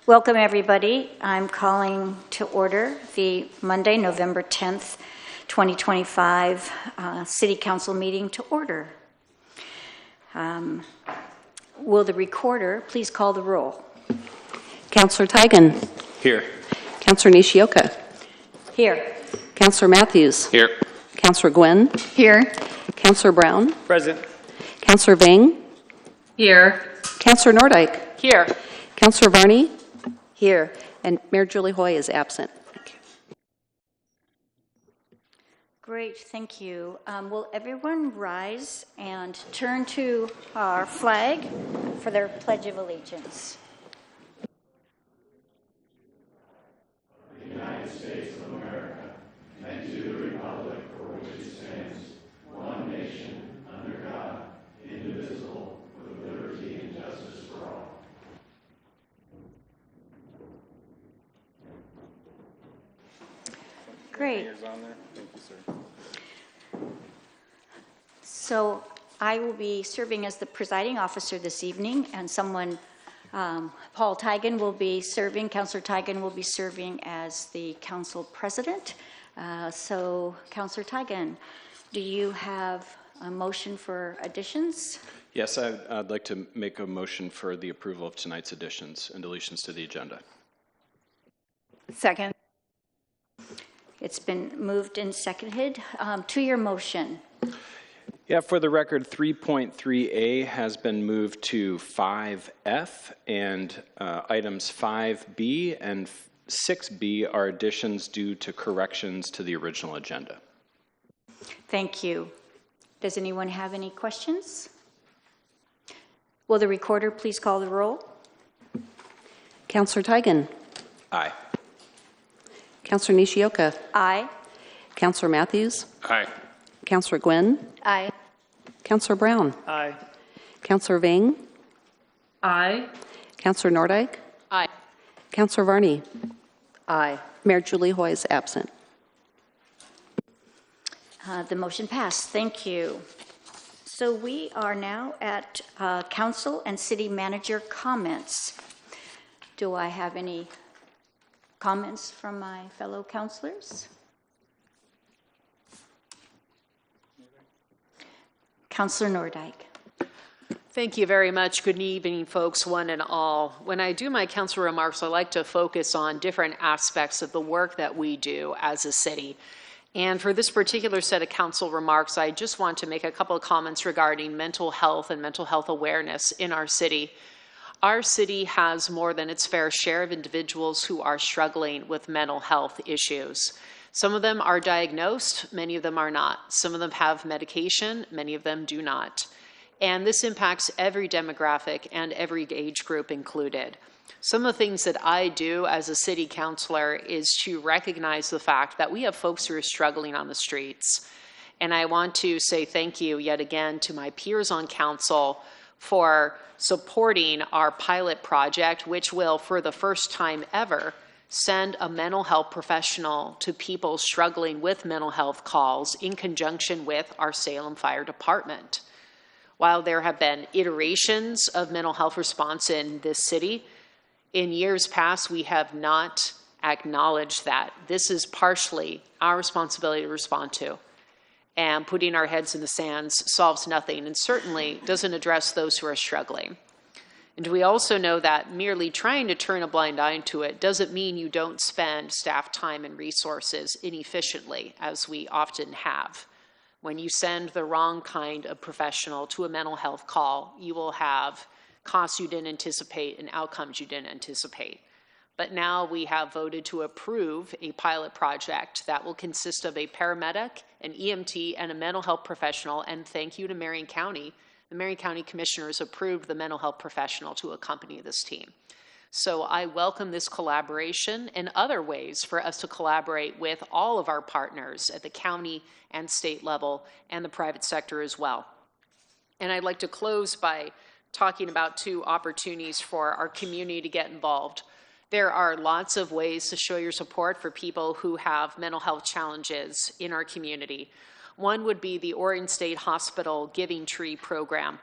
Welcome, everybody. I'm calling to order the Monday, November 10th, 2025 City Council meeting to order. Will the recorder please call the roll? Councilor Tigan. Here. Councilor Nishioka. Here. Councilor Matthews. Here. Councilor Gwynn. Here. Councilor Brown. Present. Councilor Vang. Here. Councilor Nordyke. Here. Councilor Varney. Here. And Mayor Julie Hoy is absent. Thank you. Great, thank you. Will everyone rise and turn to our flag for their Pledge of Allegiance? The United States of America, and to the republic for which it stands, one nation, under God, indivisible, with liberty and justice for all. Great. So I will be serving as the presiding officer this evening, and someone, Paul Tigan, will be serving, Councilor Tigan will be serving as the council president. So, Councilor Tigan, do you have a motion for additions? Yes, I'd like to make a motion for the approval of tonight's additions and deletions to the agenda. Second. It's been moved and seconded. To your motion. Yeah, for the record, 3.3A has been moved to 5F, and items 5B and 6B are additions due to corrections to the original agenda. Thank you. Does anyone have any questions? Will the recorder please call the roll? Councilor Tigan. Aye. Councilor Nishioka. Aye. Councilor Matthews. Aye. Councilor Gwynn. Aye. Councilor Brown. Aye. Councilor Vang. Aye. Councilor Nordyke. Aye. Councilor Varney. Aye. Mayor Julie Hoy is absent. The motion passed. Thank you. So we are now at council and city manager comments. Do I have any comments from my fellow councilors? Councilor Nordyke. Thank you very much. Good evening, folks, one and all. When I do my council remarks, I like to focus on different aspects of the work that we do as a city. And for this particular set of council remarks, I just want to make a couple of comments regarding mental health and mental health awareness in our city. Our city has more than its fair share of individuals who are struggling with mental health issues. Some of them are diagnosed, many of them are not. Some of them have medication, many of them do not. And this impacts every demographic and every age group included. Some of the things that I do as a city councilor is to recognize the fact that we have folks who are struggling on the streets. And I want to say thank you yet again to my peers on council for supporting our pilot project, which will, for the first time ever, send a mental health professional to people struggling with mental health calls in conjunction with our Salem Fire Department. While there have been iterations of mental health response in this city, in years past, we have not acknowledged that this is partially our responsibility to respond to. And putting our heads in the sands solves nothing and certainly doesn't address those who are struggling. And we also know that merely trying to turn a blind eye to it doesn't mean you don't spend staff time and resources inefficiently, as we often have. When you send the wrong kind of professional to a mental health call, you will have costs you didn't anticipate and outcomes you didn't anticipate. But now we have voted to approve a pilot project that will consist of a paramedic, an EMT, and a mental health professional. And thank you to Marion County. The Marion County Commissioners approved the mental health professional to accompany this team. So I welcome this collaboration and other ways for us to collaborate with all of our partners at the county and state level and the private sector as well. And I'd like to close by talking about two opportunities for our community to get involved. There are lots of ways to show your support for people who have mental health challenges in our community. One would be the Oregon State Hospital Giving Tree program.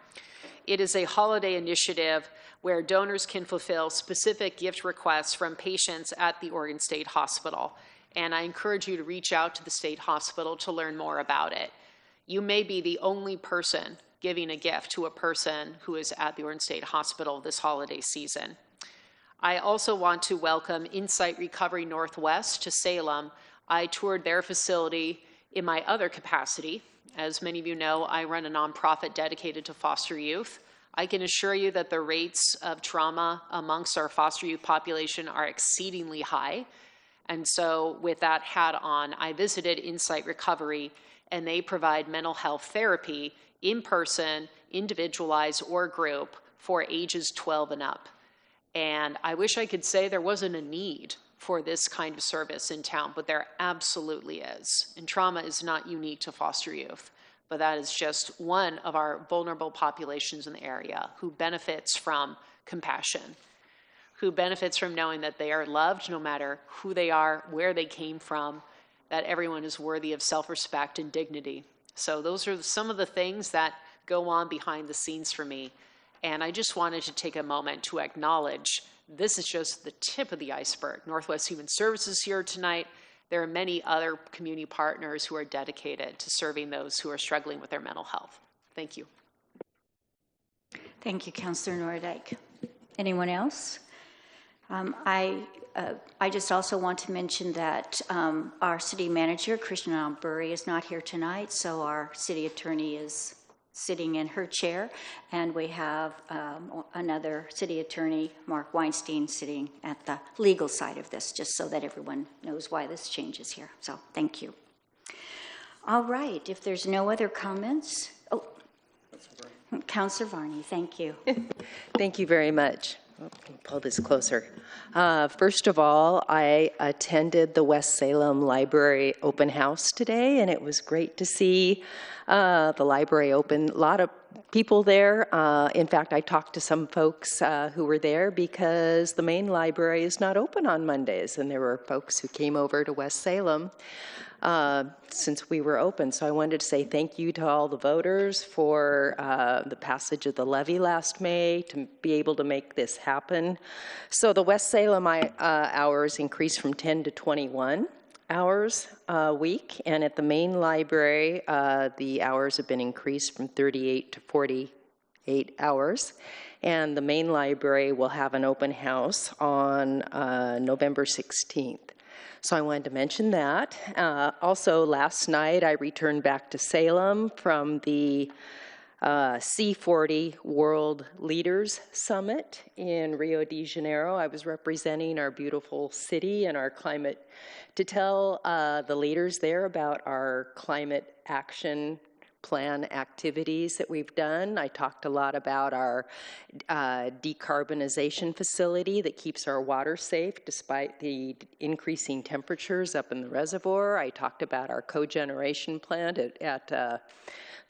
It is a holiday initiative where donors can fulfill specific gift requests from patients at the Oregon State Hospital. And I encourage you to reach out to the state hospital to learn more about it. You may be the only person giving a gift to a person who is at the Oregon State Hospital this holiday season. I also want to welcome Insight Recovery Northwest to Salem. I toured their facility in my other capacity. As many of you know, I run a nonprofit dedicated to foster youth. I can assure you that the rates of trauma amongst our foster youth population are exceedingly high. And so with that hat on, I visited Insight Recovery, and they provide mental health therapy in person, individualized, or group for ages 12 and up. And I wish I could say there wasn't a need for this kind of service in town, but there absolutely is. And trauma is not unique to foster youth, but that is just one of our vulnerable populations in the area who benefits from compassion, who benefits from knowing that they are loved no matter who they are, where they came from, that everyone is worthy of self-respect and dignity. So those are some of the things that go on behind the scenes for me. And I just wanted to take a moment to acknowledge this is just the tip of the iceberg. Northwest Human Services here tonight. There are many other community partners who are dedicated to serving those who are struggling with their mental health. Thank you. Thank you, Councilor Nordyke. Anyone else? I just also want to mention that our city manager, Krishna Amburi, is not here tonight, so our city attorney is sitting in her chair, and we have another city attorney, Mark Weinstein, sitting at the legal side of this, just so that everyone knows why this change is here. So thank you. All right, if there's no other comments, Councilor Varney, thank you. Thank you very much. Let me pull this closer. First of all, I attended the West Salem Library open house today, and it was great to see the library open. A lot of people there. In fact, I talked to some folks who were there because the main library is not open on Mondays, and there were folks who came over to West Salem since we were open. So I wanted to say thank you to all the voters for the passage of the levy last May to be able to make this happen. So the West Salem hours increased from 10 to 21 hours a week, and at the main library, the hours have been increased from 38 to 48 hours. And the main library will have an open house on November 16th. So I wanted to mention that. Also, last night I returned back to Salem from the C40 World Leaders Summit in Rio de Janeiro. I was representing our beautiful city and our climate to tell the leaders there about our climate action plan activities that we've done. I talked a lot about our decarbonization facility that keeps our water safe despite the increasing temperatures up in the reservoir. I talked about our cogeneration plant at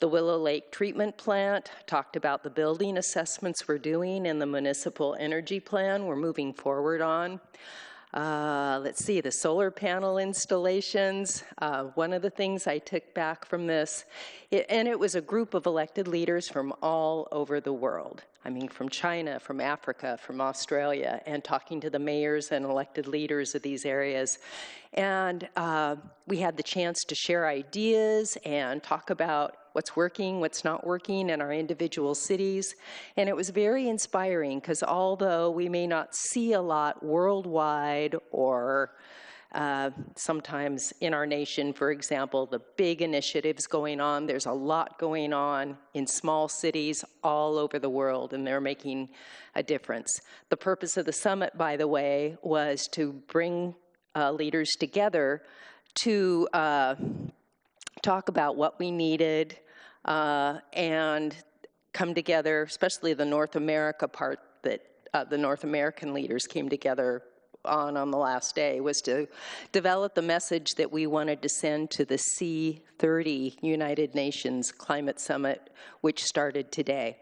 the Willow Lake treatment plant. Talked about the building assessments we're doing and the municipal energy plan we're moving forward on. Let's see, the solar panel installations. One of the things I took back from this, and it was a group of elected leaders from all over the world. I mean, from China, from Africa, from Australia, and talking to the mayors and elected leaders of these areas. And we had the chance to share ideas and talk about what's working, what's not working in our individual cities. And it was very inspiring because although we may not see a lot worldwide or sometimes in our nation, for example, the big initiatives going on, there's a lot going on in small cities all over the world, and they're making a difference. The purpose of the summit, by the way, was to bring leaders together to talk about what we needed and come together, especially the North America part that the North American leaders came together on the last day, was to develop the message that we wanted to send to the C30 United Nations Climate Summit, which started today.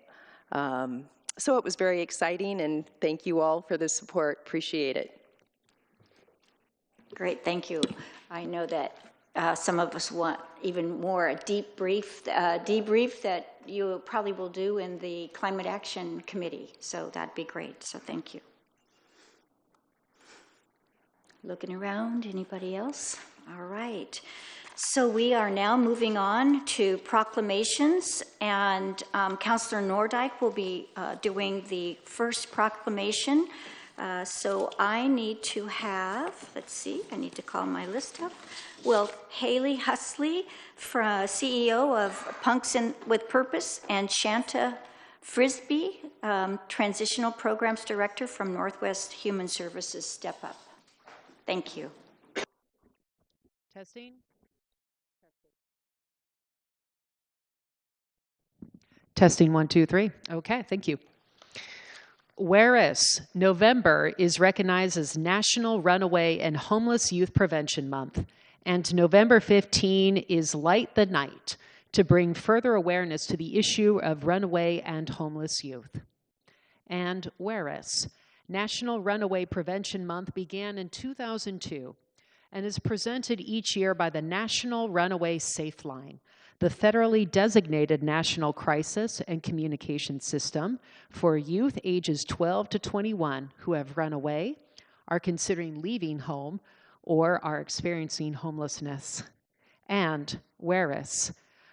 So it was very exciting, and thank you all for the support. Appreciate it. Great, thank you. I know that some of us want even more a debrief that you probably will do in the Climate Action Committee. So that'd be great. So thank you. Looking around, anybody else? All right. So we are now moving on to proclamations, and Councilor Nordyke will be doing the first proclamation. So I need to have, let's see, I need to call my list up. Well, Haley Husley, CEO of Punks with Purpose, and Shanta Frisbee, Transitional Programs Director from Northwest Human Services, step up. Thank you. Testing. Testing 1, 2, 3. Okay, thank you. Whereas November is recognized as National Runaway and Homeless Youth Prevention Month, and November 15 is Light the Night to bring further awareness to the issue of runaway and homeless youth. And whereas National Runaway Prevention Month began in 2002 and is presented each year by the National Runaway Safe Line, the federally designated national crisis and communication system for youth ages 12 to 21 who have run away, are considering leaving home, or are experiencing homelessness. And whereas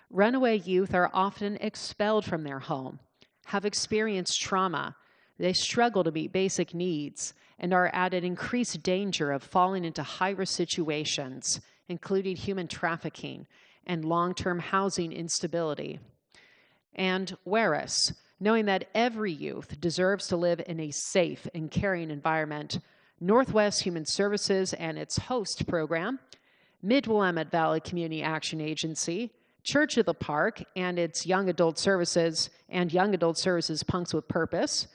runaway youth are often expelled from their home, have experienced trauma, they struggle to meet basic needs, and are at an increased danger of falling into high-risk situations, including human trafficking and long-term housing instability. And whereas, knowing that every youth deserves to live in a safe and caring environment, Northwest Human Services and its host program, Mid-Willamette Valley Community Action Agency, Church of the Park and its Young Adult Services and Young Adult Services Punks with Purpose,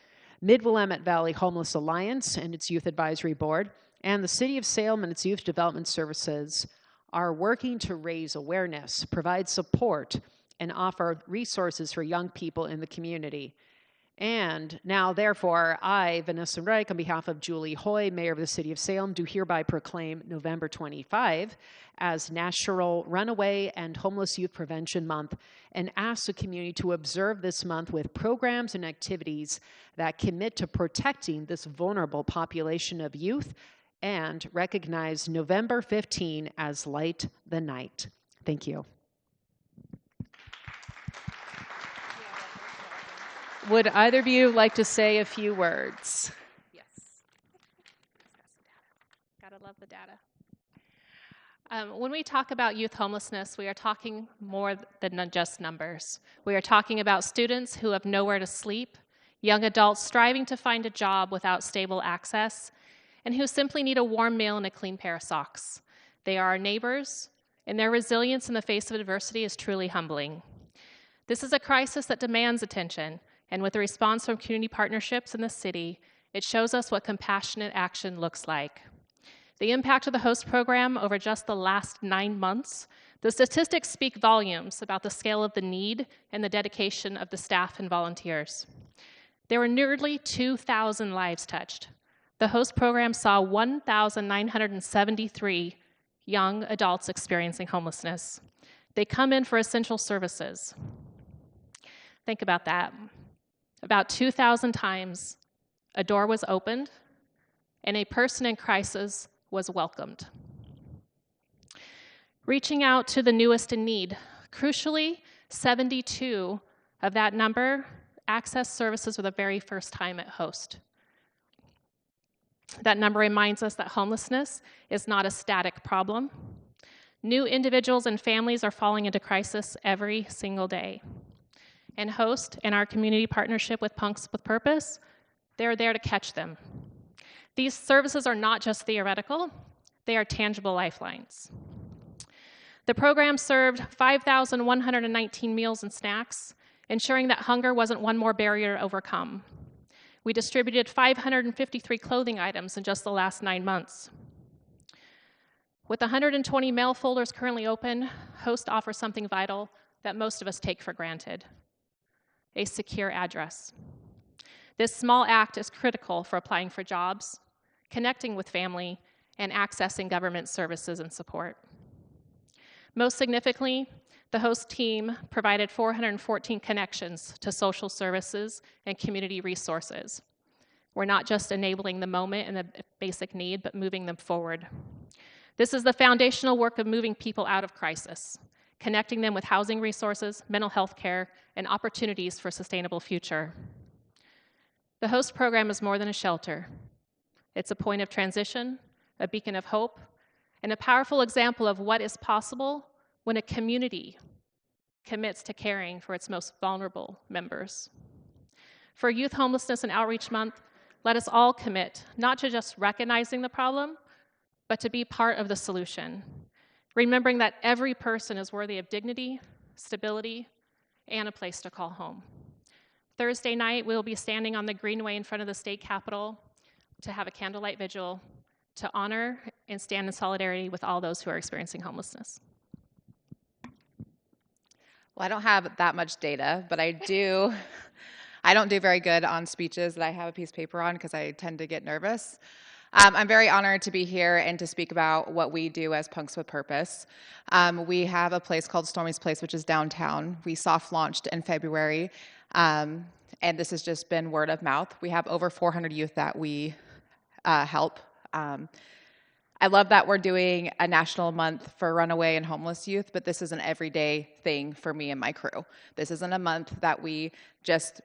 Mid-Willamette Valley Homeless Alliance and its Youth Advisory Board, and the City of Salem and its Youth Development Services are working to raise awareness, provide support, and offer resources for young people in the community. And now, therefore, I, Vanessa Nordyke, on behalf of Julie Hoy, Mayor of the City of Salem, do hereby proclaim November 25 as National Runaway and Homeless Youth Prevention Month, and ask the community to observe this month with programs and activities that commit to protecting this vulnerable population of youth, and recognize November 15 as Light the Night. Thank you. Would either of you like to say a few words? Yes. Gotta love the data. When we talk about youth homelessness, we are talking more than just numbers. We are talking about students who have nowhere to sleep, young adults striving to find a job without stable access, and who simply need a warm meal and a clean pair of socks. They are our neighbors, and their resilience in the face of adversity is truly humbling. This is a crisis that demands attention, and with the response from community partnerships in the city, it shows us what compassionate action looks like. The impact of the host program over just the last 9 months, the statistics speak volumes about the scale of the need and the dedication of the staff and volunteers. There were nearly 2,000 lives touched. The host program saw 1,973 young adults experiencing homelessness. They come in for essential services. Think about that. About 2,000 times, a door was opened and a person in crisis was welcomed. Reaching out to the newest in need, crucially, 72 of that number accessed services for the very first time at host. That number reminds us that homelessness is not a static problem. New individuals and families are falling into crisis every single day. And host and our community partnership with Punks with Purpose, they're there to catch them. These services are not just theoretical, they are tangible lifelines. The program served 5,119 meals and snacks, ensuring that hunger wasn't one more barrier to overcome. We distributed 553 clothing items in just the last 9 months. With 120 mail folders currently open, Host offers something vital that most of us take for granted: a secure address. This small act is critical for applying for jobs, connecting with family, and accessing government services and support. Most significantly, the host team provided 414 connections to social services and community resources. We're not just enabling the moment and the basic need, but moving them forward. This is the foundational work of moving people out of crisis, connecting them with housing resources, mental health care, and opportunities for a sustainable future. The host program is more than a shelter. It's a point of transition, a beacon of hope, and a powerful example of what is possible when a community commits to caring for its most vulnerable members. For Youth Homelessness and Outreach Month, let us all commit not to just recognizing the problem, but to be part of the solution, remembering that every person is worthy of dignity, stability, and a place to call home. Thursday night, we'll be standing on the Greenway in front of the state capitol to have a candlelight vigil to honor and stand in solidarity with all those who are experiencing homelessness. Well, I don't have that much data, but I don't do very good on speeches that I have a piece of paper on because I tend to get nervous. I'm very honored to be here and to speak about what we do as Punks with Purpose. We have a place called Stormy's Place, which is downtown. We soft launched in February, and this has just been word of mouth. We have over 400 youth that we help. I love that we're doing a national month for runaway and homeless youth, but this is an everyday thing for me and my crew. This isn't a month that we just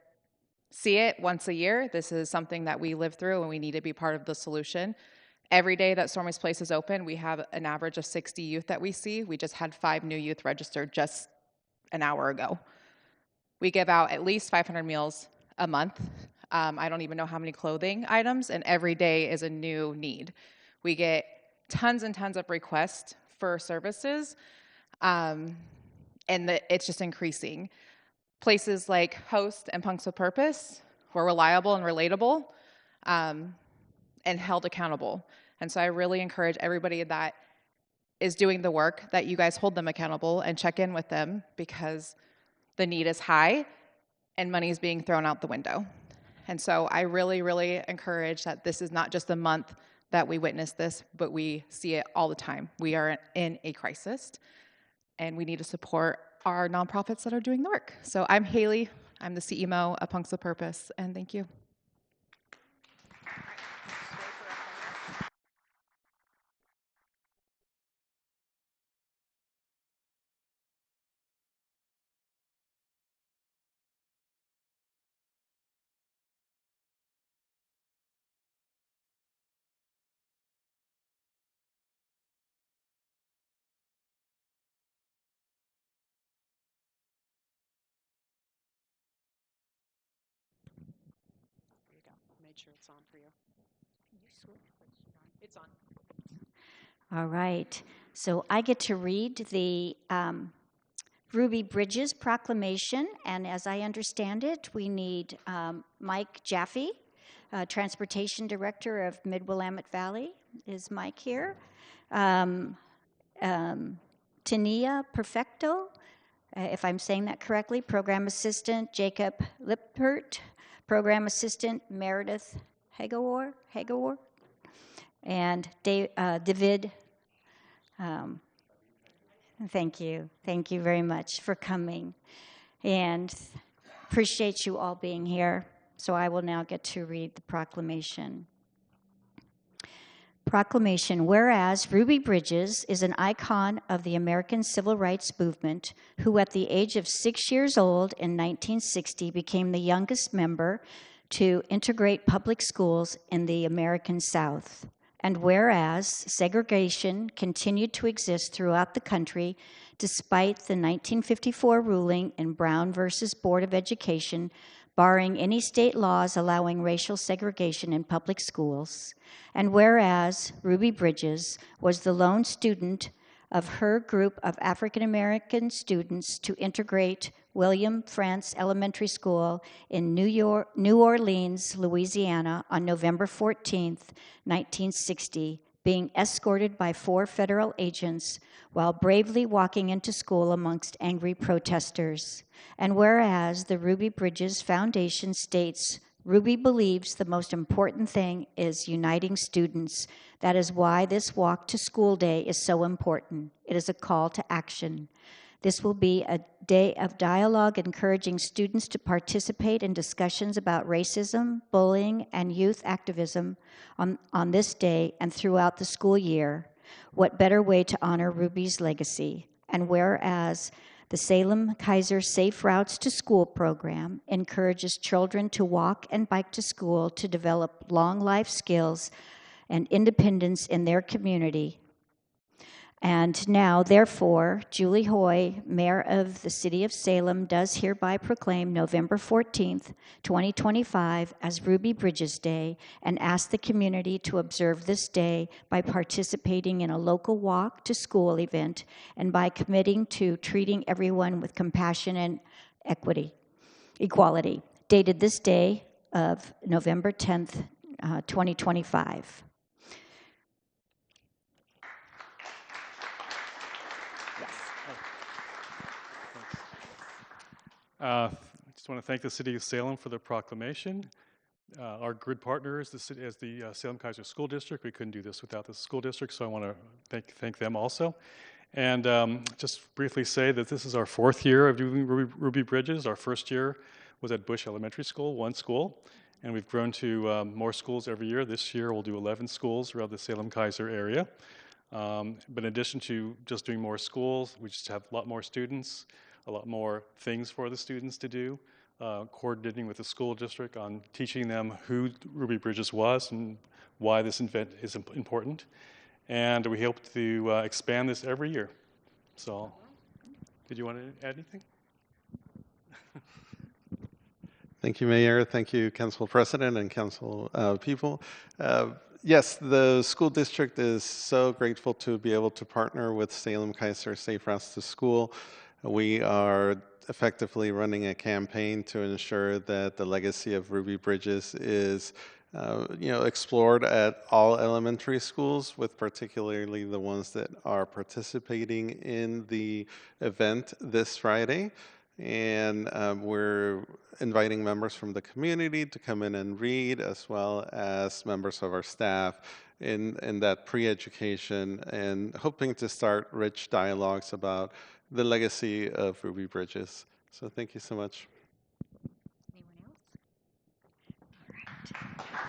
see it once a year. This is something that we live through, and we need to be part of the solution. Every day that Stormy's Place is open, we have an average of 60 youth that we see. We just had 5 new youth registered just an hour ago. We give out at least 500 meals a month. I don't even know how many clothing items, and every day is a new need. We get tons and tons of requests for services, and it's just increasing. Places like Host and Punks with Purpose were reliable and relatable and held accountable. And so I really encourage everybody that is doing the work that you guys hold them accountable and check in with them, because the need is high and money is being thrown out the window. And so I really, really encourage that this is not just a month that we witness this, but we see it all the time. We are in a crisis, and we need to support our nonprofits that are doing the work. So I'm Haley. I'm the CEO of Punks with Purpose, and thank you. Sure it's on for you. Can you switch? It's on. All right. So I get to read the Ruby Bridges Proclamation, and as I understand it, we need Mike Jaffe, Transportation Director of Mid-Willamette Valley. Is Mike here? Tania Perfecto, if I'm saying that correctly, Program Assistant Jacob Lippert, Program Assistant Meredith Hagawar, and David. Thank you very much for coming, and appreciate you all being here. So I will now get to read the proclamation. Proclamation, whereas Ruby Bridges is an icon of the American Civil Rights Movement, who at the age of 6 years old in 1960 became the youngest member to integrate public schools in the American South. And whereas segregation continued to exist throughout the country despite the 1954 ruling in Brown versus Board of Education barring any state laws allowing racial segregation in public schools. And whereas Ruby Bridges was the lone student of her group of African American students to integrate William Frantz Elementary School in New Orleans, Louisiana on November 14th, 1960, being escorted by 4 federal agents while bravely walking into school amongst angry protesters. And whereas the Ruby Bridges Foundation states Ruby believes the most important thing is uniting students. That is why this Walk to School Day is so important. It is a call to action. This will be a day of dialogue encouraging students to participate in discussions about racism, bullying, and youth activism on this day and throughout the school year. What better way to honor Ruby's legacy? And whereas the Salem Kaiser Safe Routes to School program encourages children to walk and bike to school to develop long life skills and independence in their community. And now, therefore, Julie Hoy, Mayor of the City of Salem, does hereby proclaim November 14th, 2025 as Ruby Bridges Day and ask the community to observe this day by participating in a local walk to school event and by committing to treating everyone with compassion and equality. Dated this day of November 10th, 2025. I just want to thank the City of Salem for the proclamation. Our grid partner is the Salem Kaiser School District. We couldn't do this without the school district, so I want to thank them also. And just briefly say that this is our 4th year of doing Ruby Bridges. Our first year was at Bush Elementary School, 1 school, and we've grown to more schools every year. This year we'll do 11 schools around the Salem Kaiser area. But in addition to just doing more schools, we just have a lot more students, a lot more things for the students to do, coordinating with the school district on teaching them who Ruby Bridges was and why this event is important. And we hope to expand this every year. So, did you want to add anything? Thank you, Mayor. Thank you, Council President and Council people. Yes, the school district is so grateful to be able to partner with Salem Kaiser Safe Routes to School. We are effectively running a campaign to ensure that the legacy of Ruby Bridges is explored at all elementary schools, with particularly the ones that are participating in the event this Friday. And we're inviting members from the community to come in and read, as well as members of our staff in that pre-education, and hoping to start rich dialogues about the legacy of Ruby Bridges. So thank you so much. Anyone else? All right.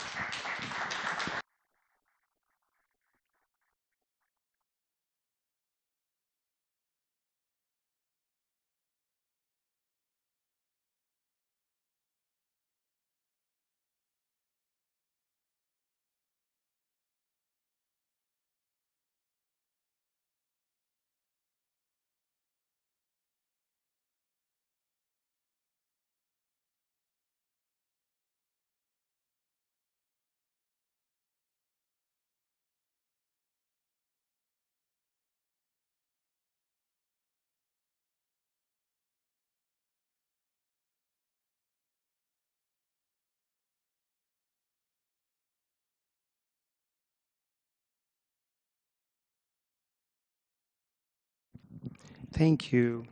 Thank you.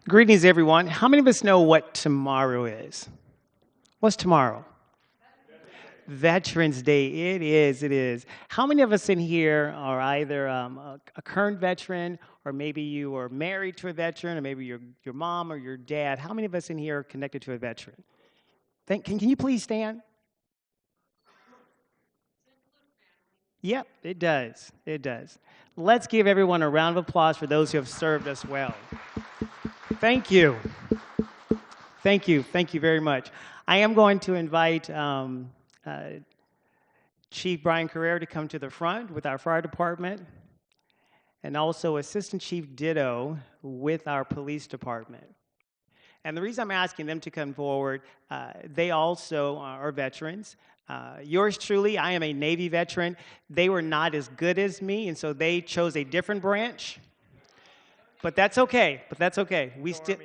Greetings, everyone. How many of us know what tomorrow is? What's tomorrow? Veterans Day. It is, it is. How many of us in here are either a current veteran, or maybe you are married to a veteran, or maybe your mom or your dad? How many of us in here are connected to a veteran? Can you please stand? Yep, it does. It does. Let's give everyone a round of applause for those who have served us well. Thank you. Thank you. Thank you very much. I am going to invite Chief Brian Carrera to come to the front with our fire department, and also Assistant Chief Ditto with our police department. And the reason I'm asking them to come forward, they also are veterans. Yours truly, I am a Navy veteran. They were not as good as me, and so they chose a different branch. But that's okay. But that's okay. We still.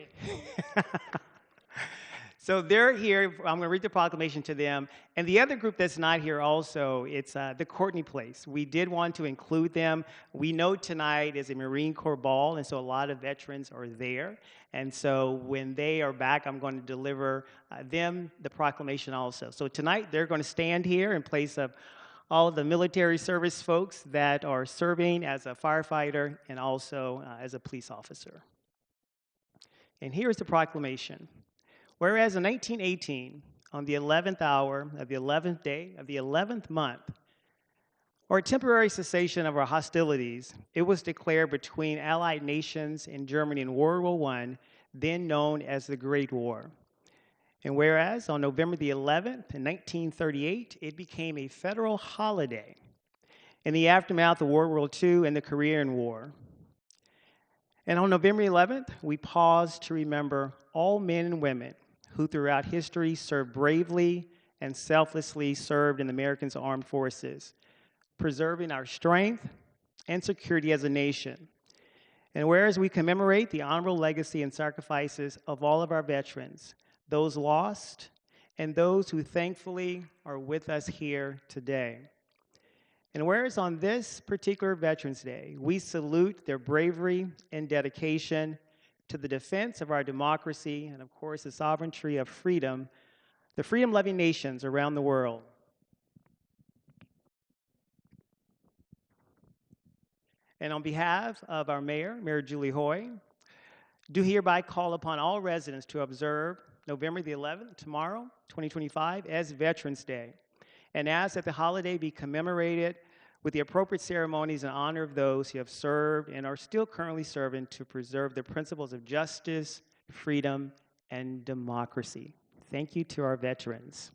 So they're here. I'm going to read the proclamation to them. And the other group that's not here also, it's the Courtney Place. We did want to include them. We know tonight is a Marine Corps ball, and so a lot of veterans are there. And so when they are back, I'm going to deliver them the proclamation also. So tonight, they're going to stand here in place of all of the military service folks that are serving as a firefighter and also as a police officer. And here's the proclamation. Whereas in 1918, on the 11th hour of the 11th day of the 11th month, or a temporary cessation of our hostilities, it was declared between Allied nations and Germany in World War I, then known as the Great War. And whereas on November the 11th in 1938, it became a federal holiday in the aftermath of World War II and the Korean War. And on November 11th, we pause to remember all men and women who throughout history served bravely and selflessly served in the American Armed Forces, preserving our strength and security as a nation. And whereas we commemorate the honorable legacy and sacrifices of all of our veterans, those lost, and those who thankfully are with us here today. And whereas on this particular Veterans Day, we salute their bravery and dedication to the defense of our democracy and, of course, the sovereignty of freedom, the freedom-loving nations around the world. And on behalf of our mayor, Mayor Julie Hoy, do hereby call upon all residents to observe November the 11th, tomorrow, 2025, as Veterans Day, and ask that the holiday be commemorated with the appropriate ceremonies in honor of those who have served and are still currently serving to preserve the principles of justice, freedom, and democracy. Thank you to our veterans.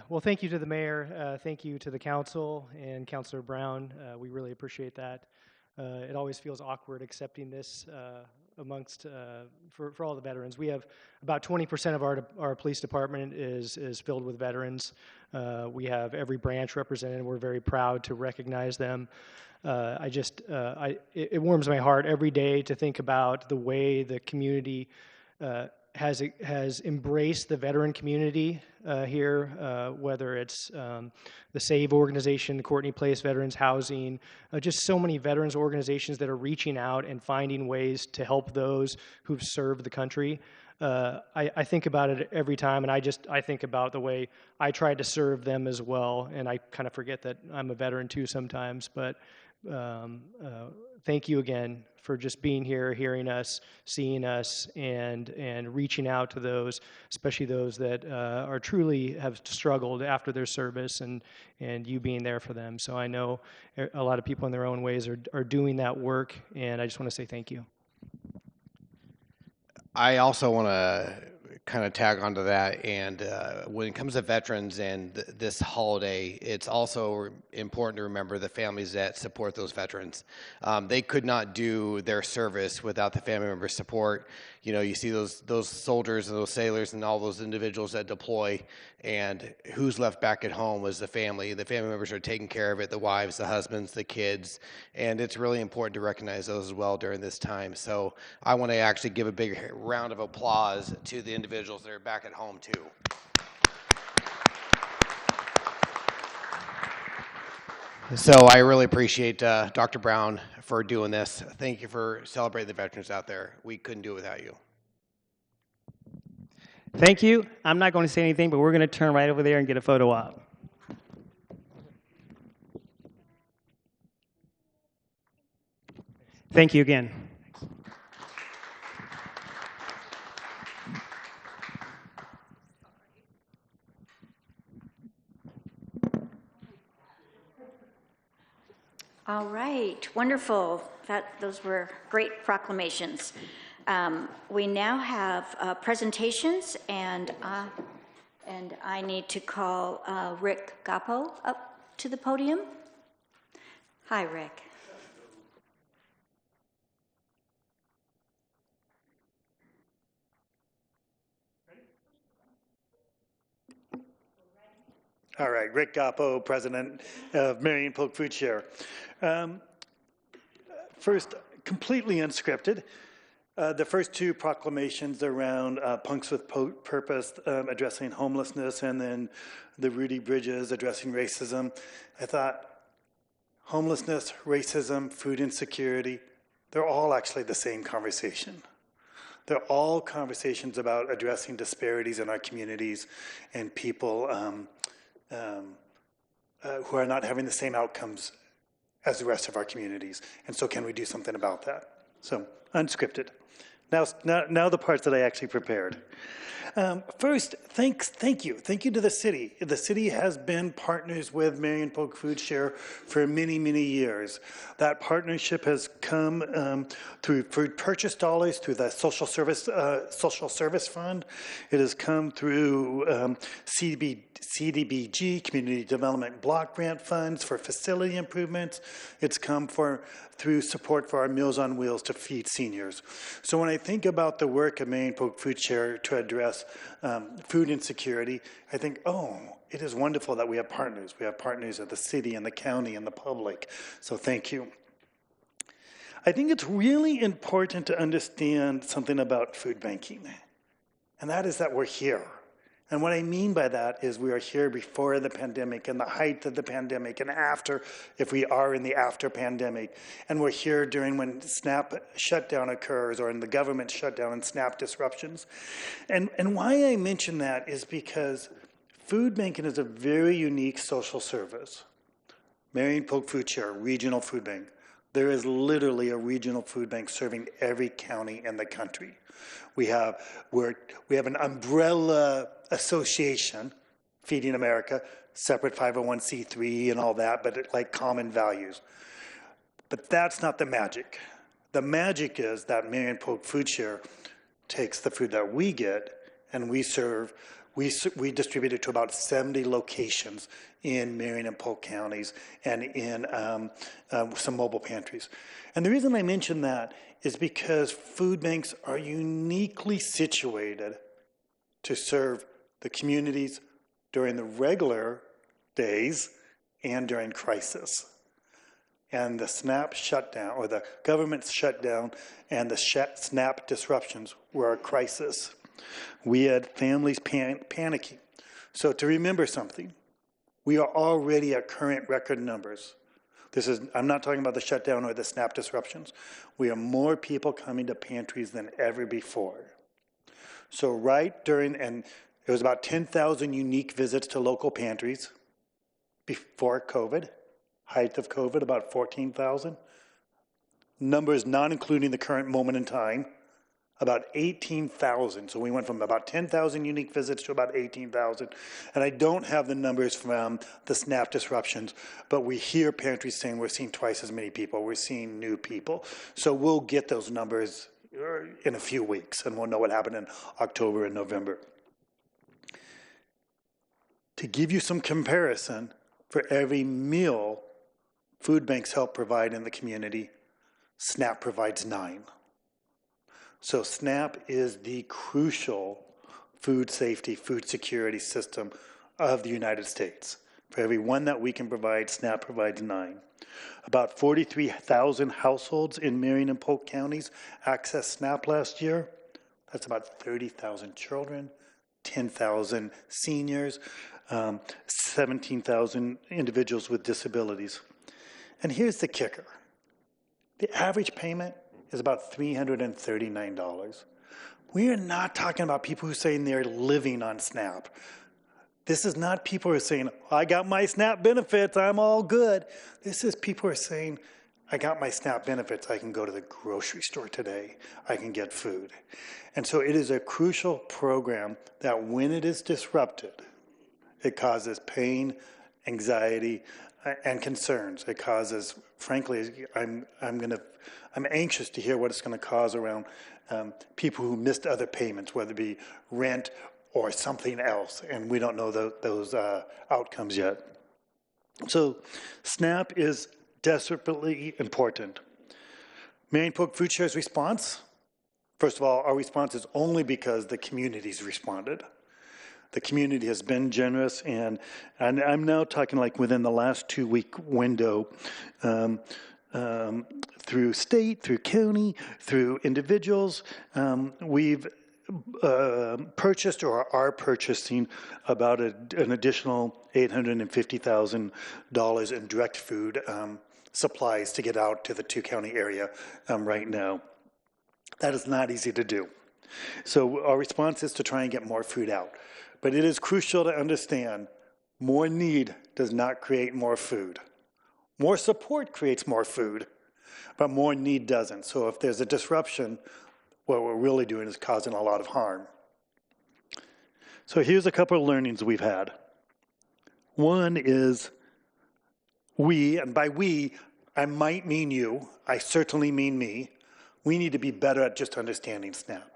Well, thank you to the mayor. Thank you to the council and Councilor Brown. We really appreciate that. It always feels awkward accepting this amongst for all the veterans. We have about 20% of our police department is filled with veterans. We have every branch represented. We're very proud to recognize them. It warms my heart every day to think about the way the community has embraced the veteran community here, whether it's the SAVE organization, the Courtney Place Veterans Housing, just so many veterans organizations that are reaching out and finding ways to help those who've served the country. I think about it every time, and I think about the way I tried to serve them as well, and I kind of forget that I'm a veteran too sometimes, but thank you again for just being here, hearing us, seeing us, and reaching out to those, especially those that are truly have struggled after their service, and you being there for them. So I know a lot of people in their own ways are doing that work, and I just want to say thank you. I also want to kind of tag onto that, and when it comes to veterans and this holiday, it's also important to remember the families that support those veterans. They could not do their service without the family member support. You know, you see those soldiers and those sailors and all those individuals that deploy, and who's left back at home is the family. The family members are taking care of it, the wives, the husbands, the kids, and it's really important to recognize those as well during this time. So I want to actually give a big round of applause to the individuals that are back at home too. So I really appreciate Dr. Brown for doing this. Thank you for celebrating the veterans out there. We couldn't do it without you. Thank you. I'm not going to say anything, but we're going to turn right over there and get a photo op. Thank you again. All right, wonderful. Those were great proclamations. We now have presentations, and I need to call Rick Gaupo up to the podium. Hi, Rick. All right, Rick Gaupo, President of Marion Polk Food Share. First, completely unscripted. The first two proclamations around Punks with Purpose addressing homelessness, and then the Rudy Bridges addressing racism. I thought homelessness, racism, food insecurity, they're all actually the same conversation. They're all conversations about addressing disparities in our communities and people who are not having the same outcomes as the rest of our communities. And so can we do something about that? So, unscripted. Now the parts that I actually prepared. First, thank you to the city. The city has been partners with Marion Polk Food Share for many, many years. That partnership has come through food purchase dollars, through the social service fund. It has come through CDBG, Community Development Block Grant funds for facility improvements. It's come through support for our Meals on Wheels to feed seniors. So when I think about the work of Marion Polk Food Share to address food insecurity, I think, oh, it is wonderful that we have partners. We have partners at the city and the county and the public. So thank you. I think it's really important to understand something about food banking, and that is that we're here. And what I mean by that is we are here before the pandemic and the height of the pandemic, and after, if we are in the after pandemic. And we're here during when SNAP shutdown occurs, or in the government shutdown and SNAP disruptions. And why I mention that is because food banking is a very unique social service. Marion Polk Food Share, regional food bank. There is literally a regional food bank serving every county in the country. We have an umbrella association, Feeding America, separate 501c3 and all that, but like common values. But that's not the magic. The magic is that Marion Polk Food Share takes the food that we get and we distribute it to about 70 locations in Marion and Polk counties and in some mobile pantries. And the reason I mention that is because food banks are uniquely situated to serve the communities during the regular days and during crisis. And the SNAP shutdown, or the government shutdown and the SNAP disruptions were a crisis. We had families panicking. So to remember something, we are already at current record numbers. I'm not talking about the shutdown or the SNAP disruptions. We have more people coming to pantries than ever before. So and it was about 10,000 unique visits to local pantries before COVID. Height of COVID, about 14,000. Numbers not including the current moment in time, about 18,000. So we went from about 10,000 unique visits to about 18,000. And I don't have the numbers from the SNAP disruptions, but we hear pantries saying we're seeing twice as many people. We're seeing new people. So we'll get those numbers in a few weeks, and we'll know what happened in October and November. To give you some comparison, for every meal food banks help provide in the community, SNAP provides 9. So SNAP is the crucial food safety, food security system of the United States. For every one that we can provide, SNAP provides 9. About 43,000 households in Marion and Polk counties accessed SNAP last year. That's about 30,000 children, 10,000 seniors, 17,000 individuals with disabilities. And here's the kicker. The average payment is about $339. We are not talking about people who are saying they're living on SNAP. This is not people who are saying, I got my SNAP benefits, I'm all good. This is people who are saying, I got my SNAP benefits, I can go to the grocery store today, I can get food. And so it is a crucial program that when it is disrupted, it causes pain, anxiety, and concerns. It causes, frankly, I'm anxious to hear what it's going to cause around people who missed other payments, whether it be rent or something else, and we don't know those outcomes yet. So SNAP is desperately important. Marion Polk Food Share's response, first of all, our response is only because the community's responded. The community has been generous, and I'm now talking like within the last 2-week window, through state, through county, through individuals. We've purchased or are purchasing about an additional $850,000 in direct food supplies to get out to the two-county area right now. That is not easy to do. So our response is to try and get more food out. But it is crucial to understand more need does not create more food. More support creates more food, but more need doesn't. So if there's a disruption, what we're really doing is causing a lot of harm. So here's a couple of learnings we've had. One is we, and by we, I might mean you, I certainly mean me, we need to be better at just understanding SNAP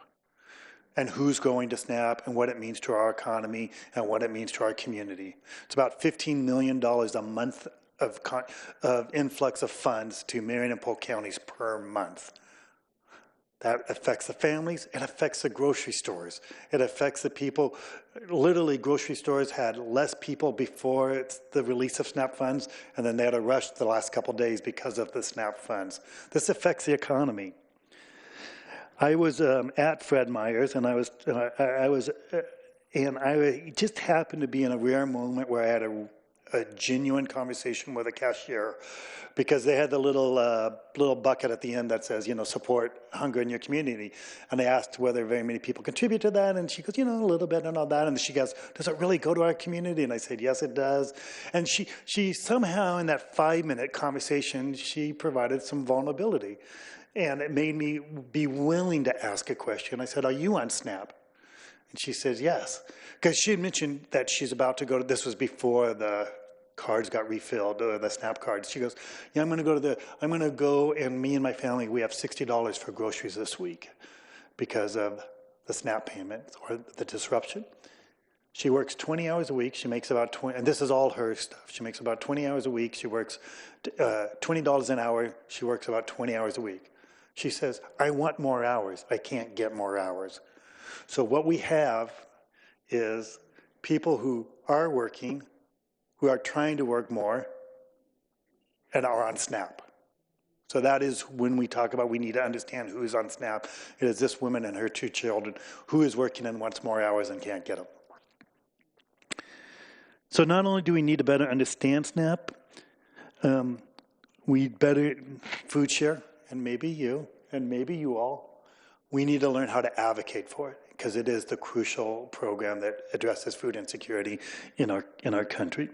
and who's going to SNAP and what it means to our economy and what it means to our community. It's about $15 million a month of influx of funds to Marion and Polk counties per month. That affects the families, it affects the grocery stores, it affects the people. Literally, grocery stores had less people before the release of SNAP funds, and then they had a rush the last couple days because of the SNAP funds. This affects the economy. I was at Fred Meyer's, and I just happened to be in a rare moment where I had a genuine conversation with a cashier, because they had the little bucket at the end that says, support hunger in your community. And I asked whether very many people contribute to that, and she goes, a little bit and all that. And she goes, does it really go to our community? And I said, yes, it does. And she somehow in that 5-minute conversation, she provided some vulnerability. And it made me be willing to ask a question. I said, are you on SNAP? And she says, yes. Because she had mentioned that she's about to go to, this was before the cards got refilled, or the SNAP cards. She goes, yeah, I'm going to go, and me and my family, we have $60 for groceries this week because of the SNAP payment or the disruption. She works 20 hours a week. She makes about 20, and this is all her stuff. She makes about 20 hours a week. She works $20 an hour. She works about 20 hours a week. She says, I want more hours. I can't get more hours. So what we have is people who are working, who are trying to work more, and are on SNAP. So that is when we talk about we need to understand who is on SNAP. It is this woman and her 2 children who is working and wants more hours and can't get them. So not only do we need to better understand SNAP, we better food share, and maybe you all, we need to learn how to advocate for it, because it is the crucial program that addresses food insecurity in our country.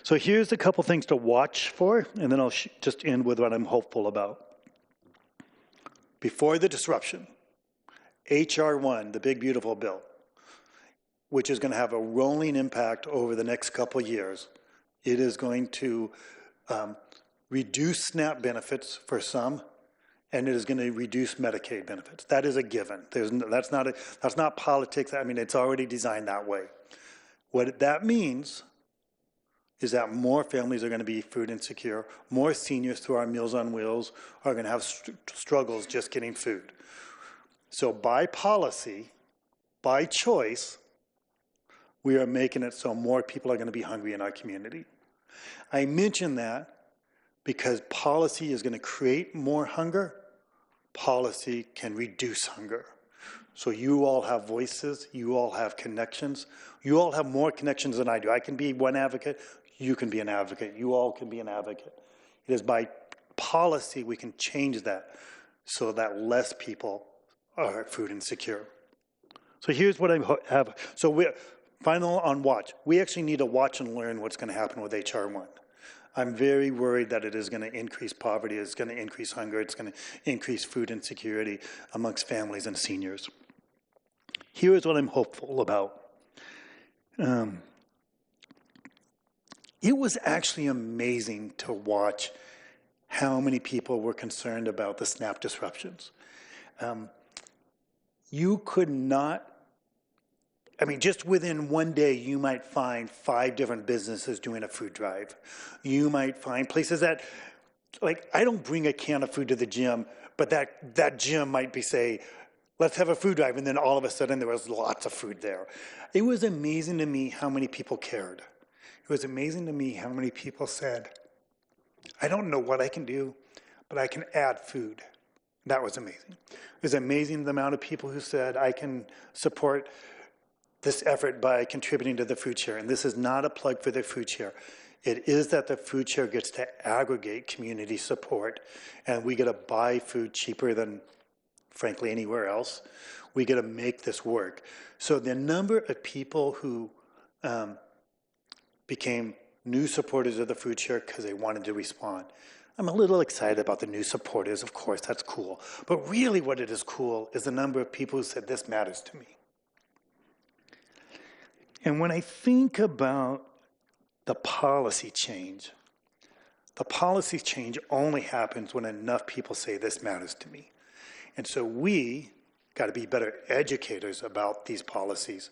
So here's a couple things to watch for, and then I'll just end with what I'm hopeful about. Before the disruption, H.R. 1, the big beautiful bill, which is going to have a rolling impact over the next couple of years, it is going to reduce SNAP benefits for some, and it is going to reduce Medicaid benefits. That is a given. That's not politics. I mean, it's already designed that way. What that means is that more families are going to be food insecure. More seniors through our Meals on Wheels are going to have struggles just getting food. So by policy, by choice, we are making it so more people are going to be hungry in our community. I mention that because policy is going to create more hunger. Policy can reduce hunger. So you all have voices, you all have connections, you all have more connections than I do. I can be one advocate, you can be an advocate, you all can be an advocate. It is by policy we can change that so that less people are food insecure. So here's what I have. So we're final on watch. We actually need to watch and learn what's going to happen with H.R. 1. I'm very worried that it is going to increase poverty, it's going to increase hunger, it's going to increase food insecurity amongst families and seniors. Here is what I'm hopeful about. It was actually amazing to watch how many people were concerned about the SNAP disruptions. You could not, just within one day, you might find 5 different businesses doing a food drive. You might find places that, I don't bring a can of food to the gym, but that gym might be say, let's have a food drive, and then all of a sudden there was lots of food there. It was amazing to me how many people cared. It was amazing to me how many people said, I don't know what I can do, but I can add food. That was amazing. It was amazing the amount of people who said, I can support this effort by contributing to the food share. And this is not a plug for the food share. It is that the food share gets to aggregate community support, and we get to buy food cheaper than, frankly, anywhere else. We get to make this work. So the number of people who became new supporters of the food share because they wanted to respond. I'm a little excited about the new supporters, of course, that's cool. But really what it is cool is the number of people who said, this matters to me. And when I think about the policy change only happens when enough people say, this matters to me. And so we got to be better educators about these policies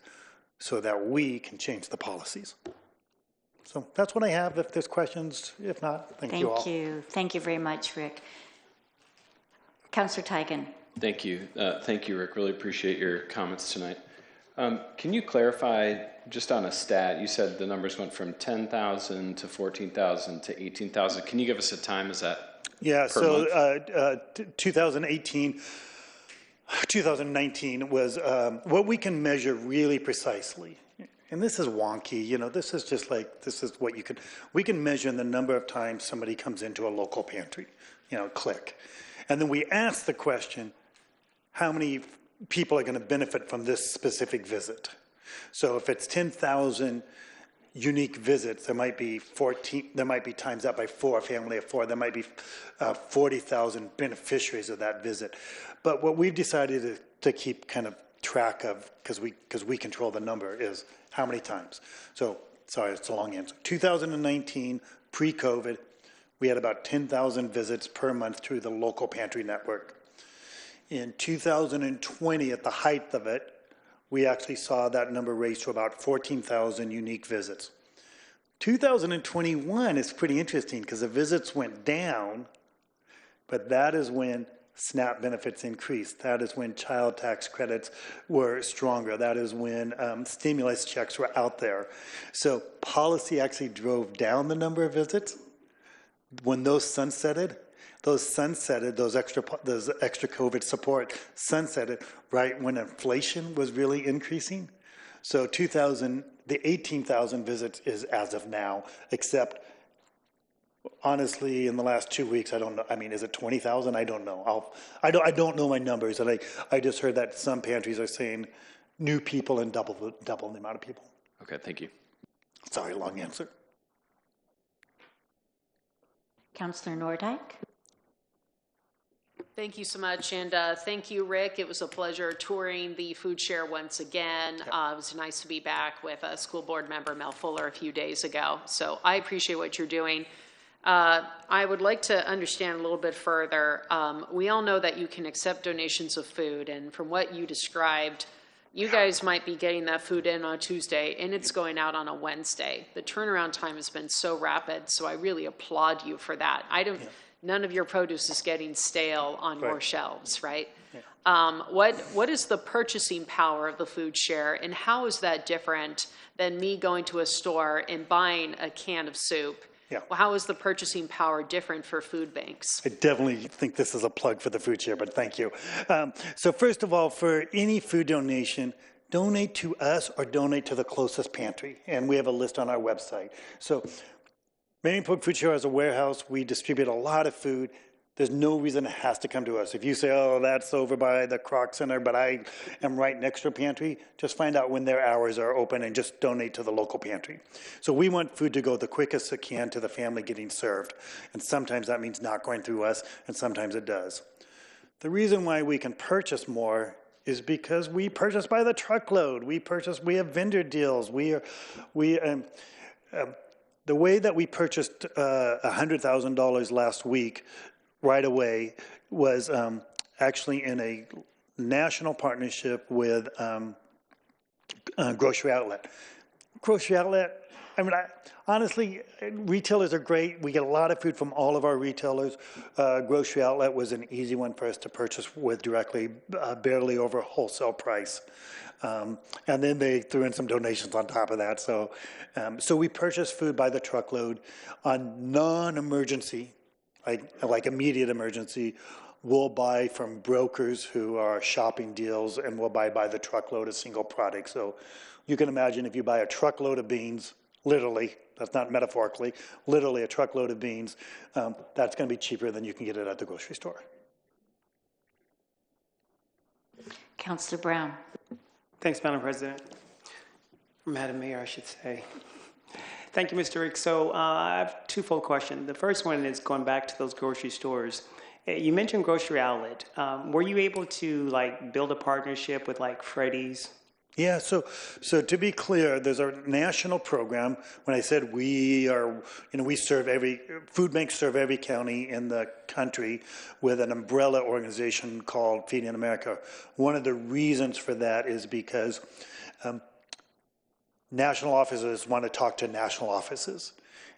so that we can change the policies. So that's what I have. If there's questions, if not, thank you all. Thank you. Thank you very much, Rick. Councilor Tigan. Thank you. Thank you, Rick. Really appreciate your comments tonight. Can you clarify, just on a stat, you said the numbers went from 10,000 to 14,000 to 18,000. Can you give us a time? Is that Yeah, per month? 2019 was what we can measure really precisely. And this is wonky, you know, this is just like, this is what you can, we can measure the number of times somebody comes into a local pantry, you know, click. And then we ask the question, how many people are going to benefit from this specific visit? So if it's 10,000 unique visits, there might be 14, there might be times that by 4, a family of 4, there might be 40,000 beneficiaries of that visit. But what we've decided to keep kind of track of, because we control the number, is how many times. So, sorry, it's a long answer. 2019, pre-COVID, we had about 10,000 visits per month through the local pantry network. In 2020, at the height of it, we actually saw that number raise to about 14,000 unique visits. 2021 is pretty interesting because the visits went down, but that is when SNAP benefits increased. That is when child tax credits were stronger. That is when stimulus checks were out there. So policy actually drove down the number of visits. When those sunsetted, those extra COVID support sunsetted right when inflation was really increasing. So the 18,000 visits is as of now, except honestly, in the last 2 weeks, I don't know. I mean, is it 20,000? I don't know. I don't know my numbers, and I just heard that some pantries are saying new people and double the amount of people. Okay, thank you. Sorry, long answer. Councilor Nordyke. Thank you so much, and thank you, Rick. It was a pleasure touring the food share once again. It was nice to be back with school board member Mel Fuller a few days ago. So I appreciate what you're doing. I would like to understand a little bit further. We all know that you can accept donations of food, and from what you described, you guys might be getting that food in on a Tuesday, and it's going out on a Wednesday. The turnaround time has been so rapid, so I really applaud you for that. None of your produce is getting stale on your shelves, right? Yeah. What is the purchasing power of the food share, and how is that different than me going to a store and buying a can of soup? Yeah. Well, how is the purchasing power different for food banks? I definitely think this is a plug for the food share, but thank you. So first of all, for any food donation, donate to us or donate to the closest pantry. And we have a list on our website. So Marion Polk Food Share has a warehouse. We distribute a lot of food. There's no reason it has to come to us. If you say, oh, that's over by the Croc Center, but I am right next to a pantry, just find out when their hours are open and just donate to the local pantry. So we want food to go the quickest it can to the family getting served. And sometimes that means not going through us, and sometimes it does. The reason why we can purchase more is because we purchase by the truckload. We have vendor deals. The way that we purchased $100,000 last week right away was actually in a national partnership with Grocery Outlet. Grocery outlet, I mean, honestly, retailers are great. We get a lot of food from all of our retailers. Grocery outlet was an easy one for us to purchase with directly, barely over wholesale price. And then they threw in some donations on top of that. So, so we purchase food by the truckload. On non-emergency, like immediate emergency, we'll buy from brokers who are shopping deals, and we'll buy by the truckload a single product. So you can imagine if you buy a truckload of beans, literally, that's not metaphorically, literally a truckload of beans, that's going to be cheaper than you can get it at the grocery store. Councilor Brown. Thanks, Madam President. Madam Mayor, I should say. Thank you, Mr. Rick. So I have a twofold question. The first one is going back to those grocery stores. You mentioned grocery outlet. Were you able to build a partnership with Freddy's? Yeah, so to be clear, there's a national program. When I said we are, we serve food banks serve every county in the country with an umbrella organization called Feeding America. One of the reasons for that is because national offices want to talk to national offices.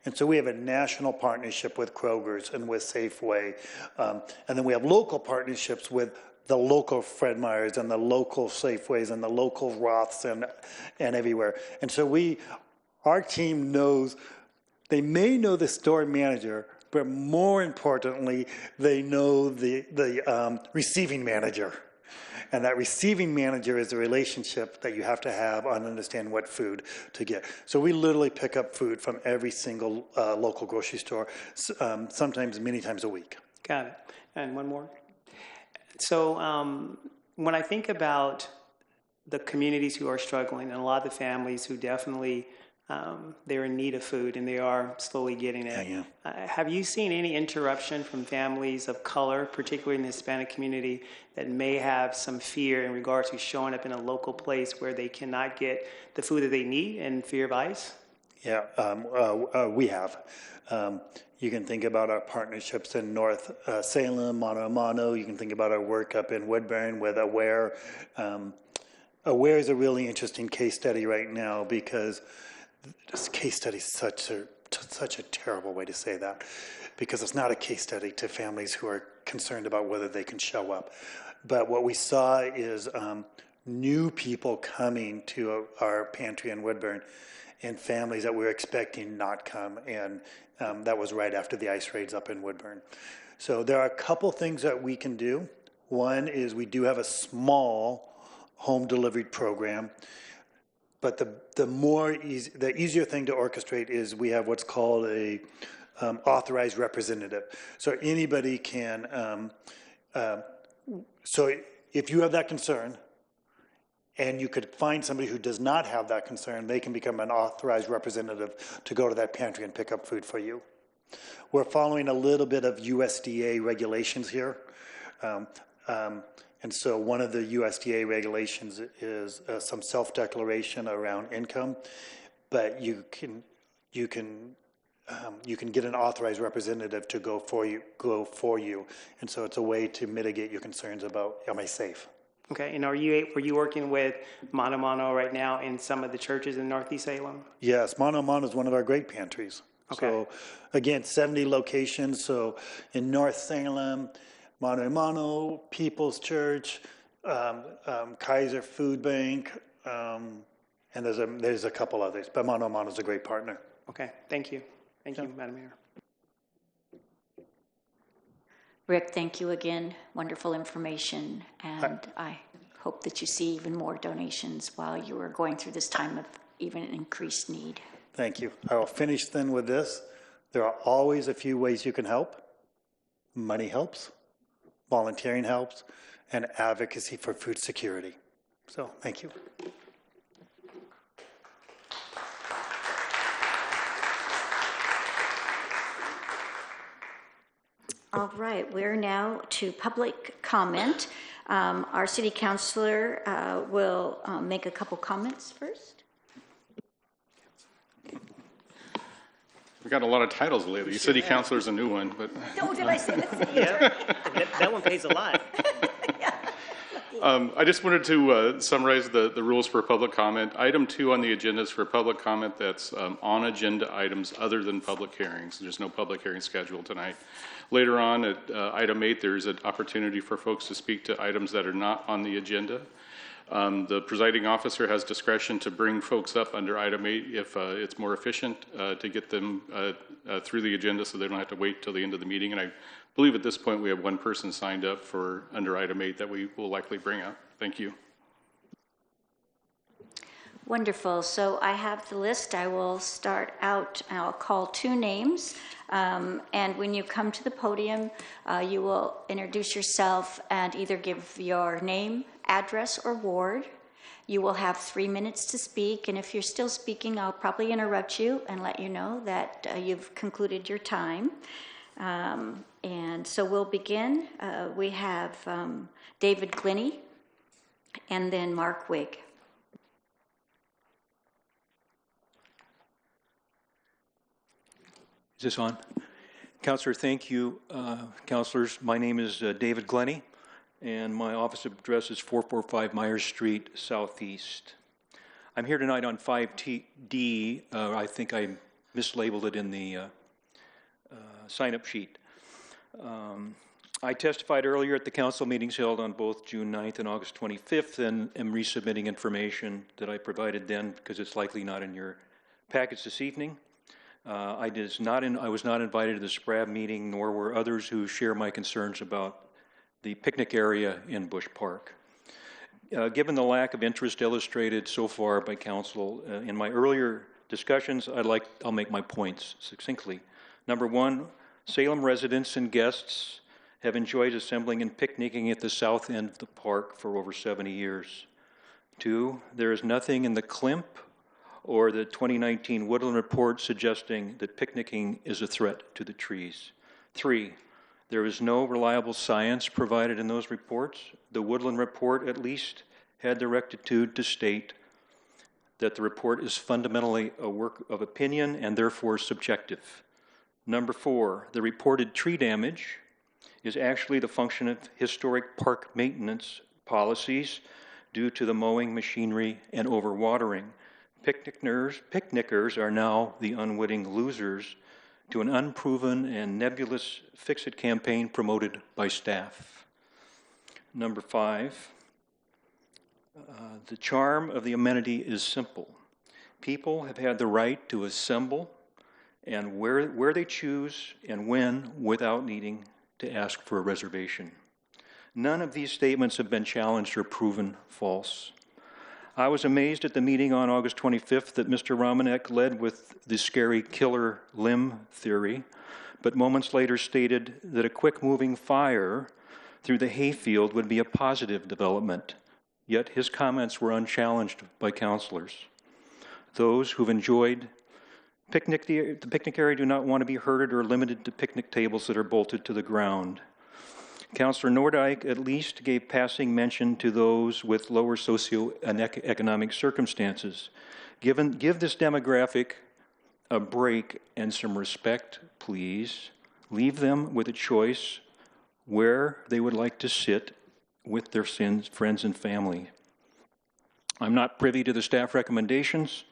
And so we have a national partnership with Kroger's and with Safeway. And then we have local partnerships with the local Fred Meyers and the local Safeways and the local Roths and everywhere. And so our team knows, they may know the store manager, but more importantly, they know the receiving manager. And that receiving manager is a relationship that you have to have on understanding what food to get. So we literally pick up food from every single local grocery store, sometimes many times a week. Got it. And one more. So when I think about the communities who are struggling and a lot of the families who definitely, they're in need of food and they are slowly getting it. Yeah. Have you seen any interruption from families of color, particularly in the Hispanic community, that may have some fear in regards to showing up in a local place where they cannot get the food that they need and fear of ICE? Yeah, we have. You can think about our partnerships in North Salem, Mano. You can think about our work up in Woodburn with Aware. Aware is a really interesting case study right now because this case study is such a terrible way to say that, because it's not a case study to families who are concerned about whether they can show up. But what we saw is new people coming to our pantry in Woodburn and families that we were expecting not come, and that was right after the ICE raids up in Woodburn. So there are a couple things that we can do. One is we do have a small home delivery program, but the easier thing to orchestrate is we have what's called a authorized representative. So anybody can, so if you have that concern, and you could find somebody who does not have that concern, they can become an authorized representative to go to that pantry and pick up food for you. We're following a little bit of USDA regulations here. And so one of the USDA regulations is some self-declaration around income, but you can get an authorized representative to go for you. And so it's a way to mitigate your concerns about, am I safe? Okay, and were you working with Mano right now in some of the churches in Northeast Salem? Yes, Mano is one of our great pantries. Okay. So again, 70 locations. So in North Salem, Mano, People's Church, Kaiser Food Bank, and there's a couple others. But Mano is a great partner. Okay, thank you. Thank you, Madam Mayor. Rick, thank you again. Wonderful information. And I hope that you see even more donations while you are going through this time of even increased need. Thank you. I will finish then with this. There are always a few ways you can help. Money helps, volunteering helps, and advocacy for food security. So thank you. All right, we're now to public comment. Our city councilor will make a couple comments first. We've got a lot of titles lately. City councilor's a new one, but. Oh, did I say that? Yeah, that one pays a lot. I just wanted to summarize the rules for public comment. Item 2 on the agenda is for public comment that's on agenda items other than public hearings. There's no public hearing scheduled tonight. Later on at item 8, there's an opportunity for folks to speak to items that are not on the agenda. The presiding officer has discretion to bring folks up under item 8 if it's more efficient to get them through the agenda so they don't have to wait till the end of the meeting. And I believe at this point we have one person signed up for under item 8 that we will likely bring up. Thank you. Wonderful. So I have the list. I will start out. I'll call 2 names. And when you come to the podium, you will introduce yourself and either give your name, address, or ward. You will have 3 minutes to speak. And if you're still speaking, I'll probably interrupt you and let you know that you've concluded your time. And so we'll begin. We have David Glennie and then Mark Wigg. Is this on? Councilor, thank you. Councilors, my name is David Glennie, and my office address is 445 Myers Street, Southeast. I'm here tonight on 5D. I think I mislabeled it in the sign-up sheet. I testified earlier at the council meetings held on both June 9th and August 25th, and am resubmitting information that I provided then because it's likely not in your packets this evening. I was not invited to the SPRAB meeting, nor were others who share my concerns about the picnic area in Bush Park. Given the lack of interest illustrated so far by council in my earlier discussions, I'll make my points succinctly. Number 1, Salem residents and guests have enjoyed assembling and picnicking at the south end of the park for over 70 years. 2, there is nothing in the CLIMP or the 2019 Woodland Report suggesting that picnicking is a threat to the trees. 3, there is no reliable science provided in those reports. The Woodland Report at least had the rectitude to state that the report is fundamentally a work of opinion and therefore subjective. Number 4, the reported tree damage is actually the function of historic park maintenance policies due to the mowing machinery and overwatering. Picnickers are now the unwitting losers to an unproven and nebulous fix-it campaign promoted by staff. Number 5, the charm of the amenity is simple. People have had the right to assemble and where they choose and when without needing to ask for a reservation. None of these statements have been challenged or proven false. I was amazed at the meeting on August 25th that Mr. Romanek led with the scary killer limb theory, but moments later stated that a quick-moving fire through the hayfield would be a positive development, yet his comments were unchallenged by councilors. Those who've enjoyed the picnic area do not want to be herded or limited to picnic tables that are bolted to the ground. Councilor Nordyke at least gave passing mention to those with lower socioeconomic circumstances. Give this demographic a break and some respect, please. Leave them with a choice where they would like to sit with their friends and family. I'm not privy to the staff recommendations,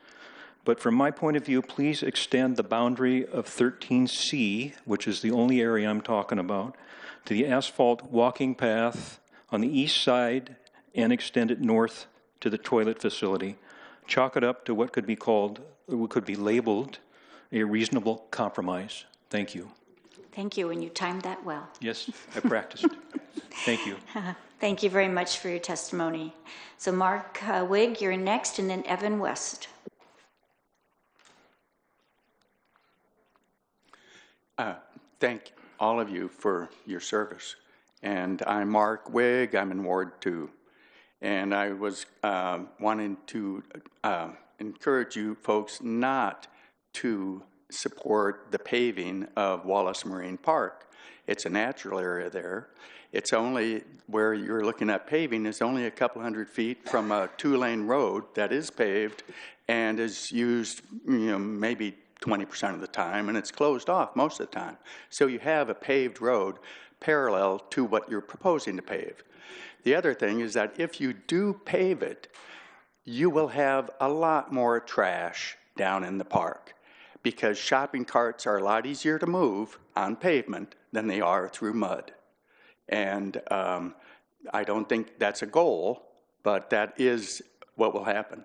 but from my point of view, please extend the boundary of 13C, which is the only area I'm talking about, to the asphalt walking path on the east side and extend it north to the toilet facility. Chalk it up to what could be labeled a reasonable compromise. Thank you. Thank you, and you timed that well. Yes, I practiced. Thank you. Thank you very much for your testimony. So Mark Wigg, you're next, and then Evan West. Thank all of you for your service. And I'm Mark Wigg, I'm in Ward 2. And I was wanting to encourage you folks not to support the paving of Wallace Marine Park. It's a natural area there. It's only, where you're looking at paving, is only a couple hundred feet from a 2-lane road that is paved and is used, maybe 20% of the time, and it's closed off most of the time. So you have a paved road parallel to what you're proposing to pave. The other thing is that if you do pave it, you will have a lot more trash down in the park, because shopping carts are a lot easier to move on pavement than they are through mud. And I don't think that's a goal, but that is what will happen.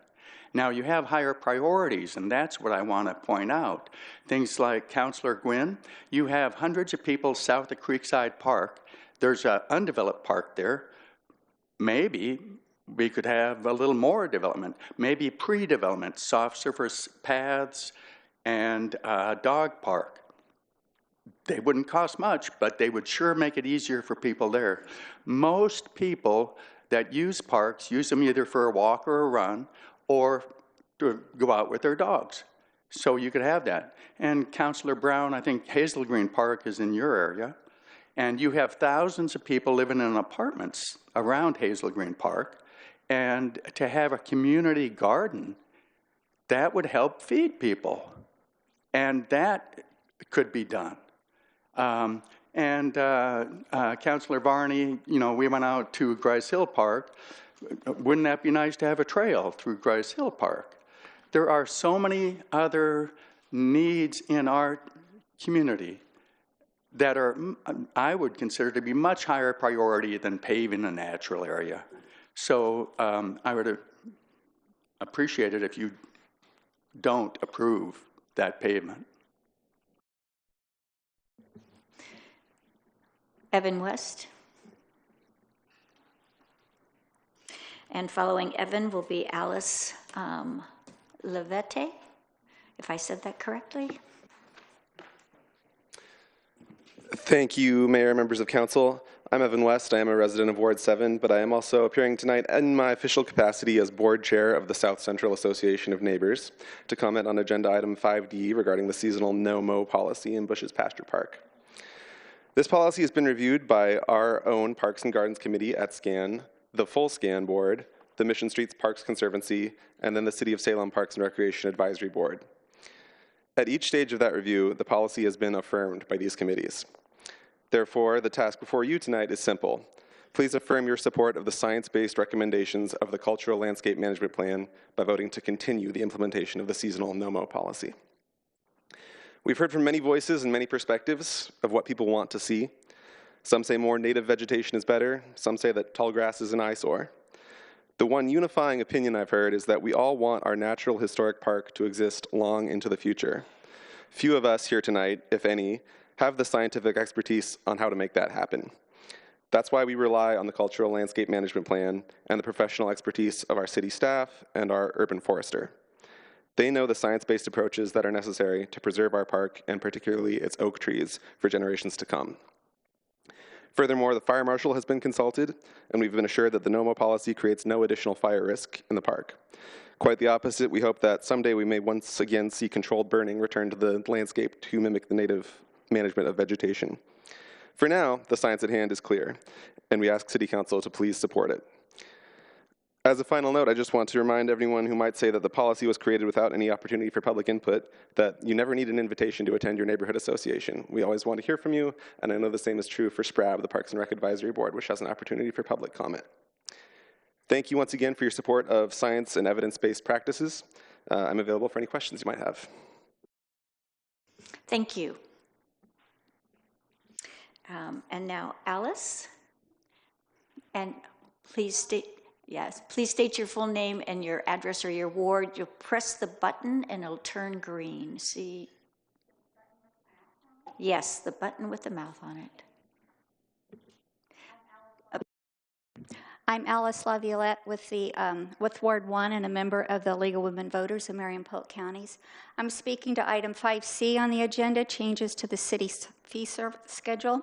Now, you have higher priorities, and that's what I want to point out. Things like Councilor Gwynn, you have hundreds of people south of Creekside Park. There's an undeveloped park there. Maybe we could have a little more development, maybe pre-development, soft surface paths and a dog park. They wouldn't cost much, but they would sure make it easier for people there. Most people that use parks use them either for a walk or a run, or to go out with their dogs. So you could have that. And Councilor Brown, I think Hazel Green Park is in your area, and you have thousands of people living in apartments around Hazel Green Park, and to have a community garden, that would help feed people. And that could be done. Councilor Varney, you know, we went out to Grice Hill Park. Wouldn't that be nice to have a trail through Grice Hill Park? There are so many other needs in our community that are, I would consider to be much higher priority than paving a natural area. So I would appreciate it if you don't approve that pavement. Evan West. And following Evan will be Alice Levette, if I said that correctly. Thank you, Mayor, members of council. I'm Evan West. I am a resident of Ward 7, but I am also appearing tonight in my official capacity as board chair of the South Central Association of Neighbors to comment on agenda item 5D regarding the seasonal no-mow policy in Bush's Pasture Park. This policy has been reviewed by our own Parks and Gardens Committee at SCAN, the full SCAN Board, the Mission Streets Parks Conservancy, and then the City of Salem Parks and Recreation Advisory Board. At each stage of that review, the policy has been affirmed by these committees. Therefore, the task before you tonight is simple. Please affirm your support of the science-based recommendations of the Cultural Landscape Management Plan by voting to continue the implementation of the seasonal no-mow policy. We've heard from many voices and many perspectives of what people want to see. Some say more native vegetation is better. Some say that tall grass is an eyesore. The one unifying opinion I've heard is that we all want our natural historic park to exist long into the future. Few of us here tonight, if any, have the scientific expertise on how to make that happen. That's why we rely on the Cultural Landscape Management Plan and the professional expertise of our city staff and our urban forester. They know the science-based approaches that are necessary to preserve our park, and particularly its oak trees, for generations to come. Furthermore, the fire marshal has been consulted, and we've been assured that the no-mow policy creates no additional fire risk in the park. Quite the opposite, we hope that someday we may once again see controlled burning return to the landscape to mimic the native management of vegetation. For now, the science at hand is clear, and we ask City Council to please support it. As a final note, I just want to remind everyone who might say that the policy was created without any opportunity for public input that you never need an invitation to attend your neighborhood association. We always want to hear from you, and I know the same is true for SPRAB, the Parks and Rec Advisory Board, which has an opportunity for public comment. Thank you once again for your support of science and evidence-based practices. I'm available for any questions you might have. Thank you. And now Alice, and please state your full name and your address or your ward. You'll press the button and it'll turn green. See? Yes, the button with the mouth on it. I'm Alice LaViolette with Ward 1 and a member of the League of Women Voters in Marion, Polk counties. I'm speaking to item 5C on the agenda, changes to the city's fee schedule.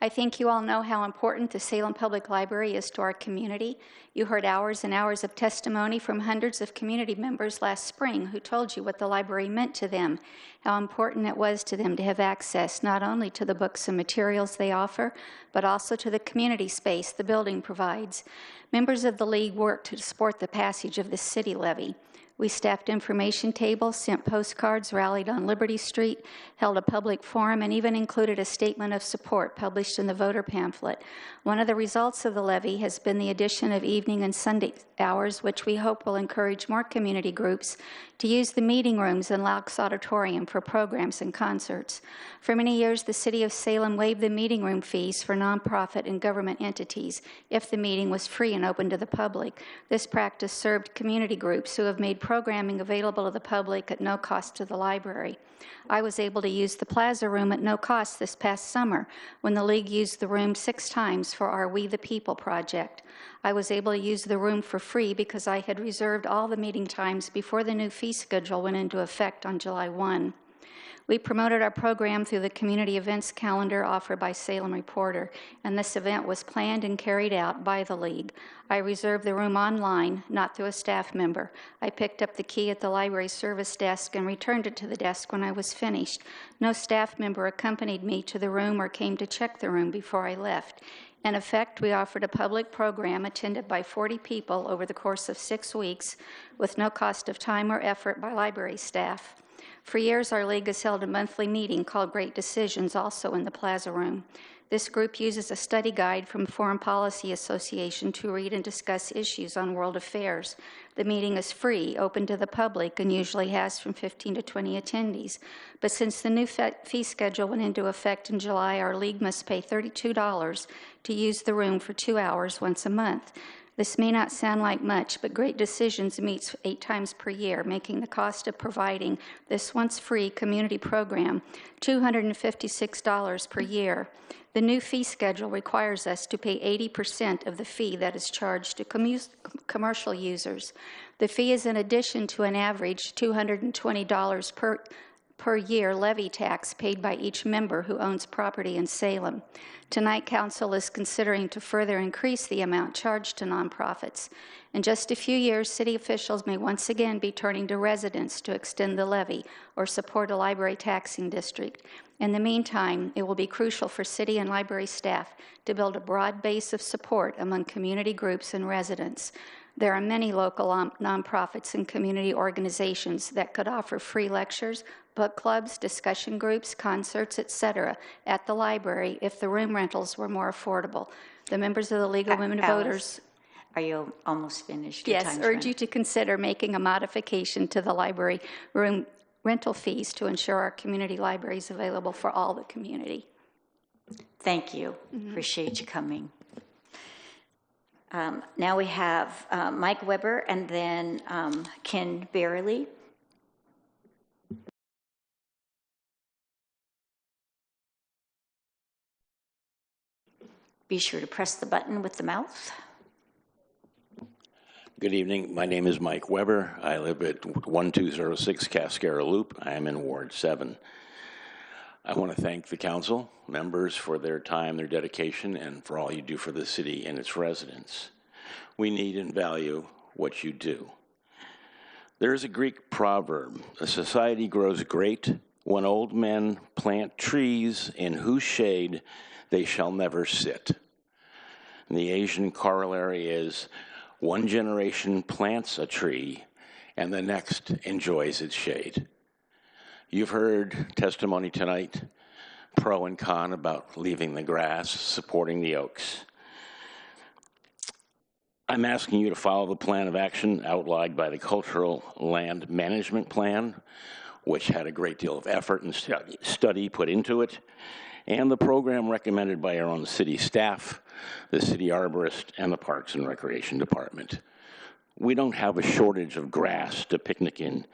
I think you all know how important the Salem Public Library is to our community. You heard hours and hours of testimony from hundreds of community members last spring who told you what the library meant to them, how important it was to them to have access not only to the books and materials they offer, but also to the community space the building provides. Members of the League worked to support the passage of the city levy. We staffed information tables, sent postcards, rallied on Liberty Street, held a public forum, and even included a statement of support published in the voter pamphlet. One of the results of the levy has been the addition of evening and Sunday hours, which we hope will encourage more community groups to use the meeting rooms in Laux Auditorium for programs and concerts. For many years, the City of Salem waived the meeting room fees for nonprofit and government entities if the meeting was free and open to the public. This practice served community groups who have made programming available to the public at no cost to the library. I was able to use the plaza room at no cost this past summer when the League used the room 6 times for our We the People project. I was able to use the room for free because I had reserved all the meeting times before the new fee schedule went into effect on July 1. We promoted our program through the community events calendar offered by Salem Reporter, and this event was planned and carried out by the League. I reserved the room online, not through a staff member. I picked up the key at the library service desk and returned it to the desk when I was finished. No staff member accompanied me to the room or came to check the room before I left. In effect, we offered a public program attended by 40 people over the course of 6 weeks with no cost of time or effort by library staff. For years, our League has held a monthly meeting called Great Decisions, also in the Plaza Room. This group uses a study guide from Foreign Policy Association to read and discuss issues on world affairs. The meeting is free, open to the public, and usually has from 15 to 20 attendees. But since the new fee schedule went into effect in July, our League must pay $32 to use the room for 2 hours once a month. This may not sound like much, but Great Decisions meets 8 times per year, making the cost of providing this once-free community program $256 per year. The new fee schedule requires us to pay 80% of the fee that is charged to commercial users. The fee is in addition to an average $220 per year levy tax paid by each member who owns property in Salem. Tonight, Council is considering to further increase the amount charged to nonprofits. In just a few years, city officials may once again be turning to residents to extend the levy or support a library taxing district. In the meantime, it will be crucial for city and library staff to build a broad base of support among community groups and residents. There are many local nonprofits and community organizations that could offer free lectures, book clubs, discussion groups, concerts, etc. at the library if the room rentals were more affordable. The members of the League of Women Voters... Are you almost finished? Yes, urge you to consider making a modification to the library room rental fees to ensure our community library is available for all the community. Thank you. Appreciate you coming. Now we have Mike Weber and then Ken Barely. Be sure to press the button with the mouth. Good evening. My name is Mike Weber. I live at 1206 Cascara Loop. I am in Ward 7. I want to thank the council members for their time, their dedication, and for all you do for the city and its residents. We need and value what you do. There is a Greek proverb, a society grows great when old men plant trees in whose shade they shall never sit. And the Asian corollary is one generation plants a tree and the next enjoys its shade. You've heard testimony tonight, pro and con, about leaving the grass, supporting the oaks. I'm asking you to follow the plan of action outlined by the Cultural Land Management Plan, which had a great deal of effort and study put into it, and the program recommended by our own city staff, the city arborist, and the Parks and Recreation Department. We don't have a shortage of grass to picnic in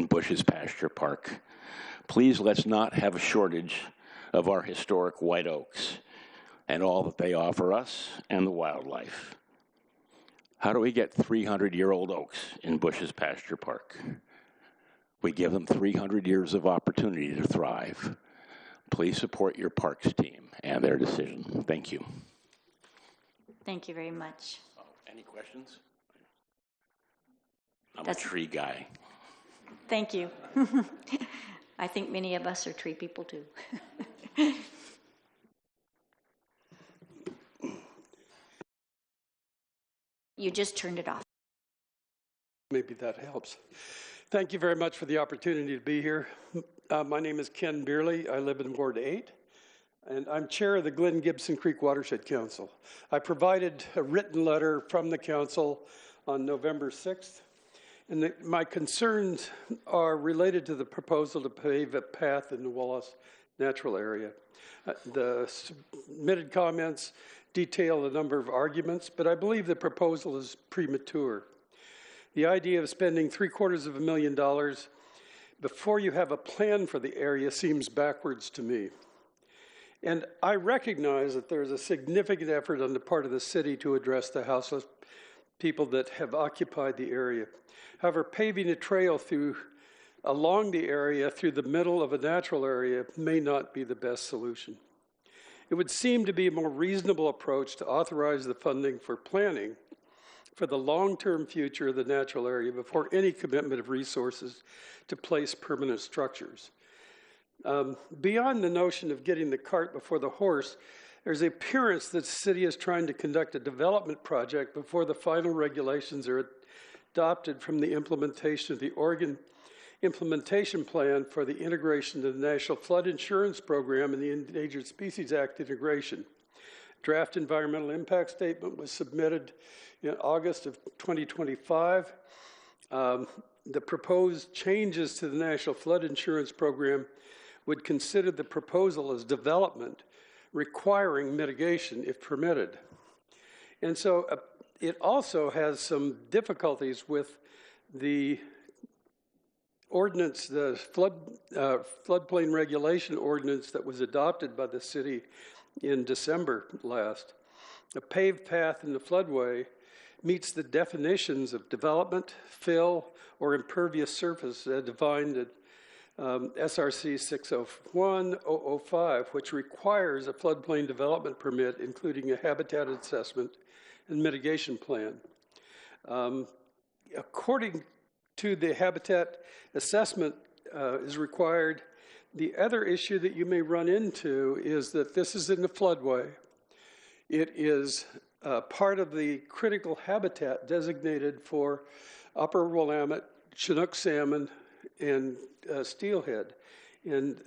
Bush's Pasture Park. Please let's not have a shortage of our historic white oaks and all that they offer us and the wildlife. How do we get 300-year-old oaks in Bush's Pasture Park? We give them 300 years of opportunity to thrive. Please support your parks team and their decision. Thank you. Thank you very much. Any questions? I'm a tree guy. Thank you. I think many of us are tree people too. You just turned it off. Maybe that helps. Thank you very much for the opportunity to be here. My name is Ken Beerley. I live in Ward 8, and I'm chair of the Glen Gibson Creek Watershed Council. I provided a written letter from the council on November 6th, and my concerns are related to the proposal to pave a path in the Wallace Natural Area. The submitted comments detail a number of arguments, but I believe the proposal is premature. The idea of spending $750,000 before you have a plan for the area seems backwards to me. And I recognize that there's a significant effort on the part of the city to address the houseless people that have occupied the area. However, paving a trail along the area through the middle of a natural area may not be the best solution. It would seem to be a more reasonable approach to authorize the funding for planning for the long-term future of the natural area before any commitment of resources to place permanent structures. Beyond the notion of getting the cart before the horse, there's the appearance that the city is trying to conduct a development project before the final regulations are adopted from the implementation of the Oregon Implementation Plan for the integration of the National Flood Insurance Program and the Endangered Species Act integration. Draft environmental impact statement was submitted in August of 2025. The proposed changes to the National Flood Insurance Program would consider the proposal as development, requiring mitigation if permitted. And so it also has some difficulties with the ordinance, the floodplain regulation ordinance that was adopted by the city in December last. A paved path in the floodway meets the definitions of development, fill, or impervious surface defined at SRC 601-005, which requires a floodplain development permit, including a habitat assessment and mitigation plan. According to the habitat assessment is required, the other issue that you may run into is that this is in the floodway. It is part of the critical habitat designated for upper Willamette, Chinook salmon, and steelhead. And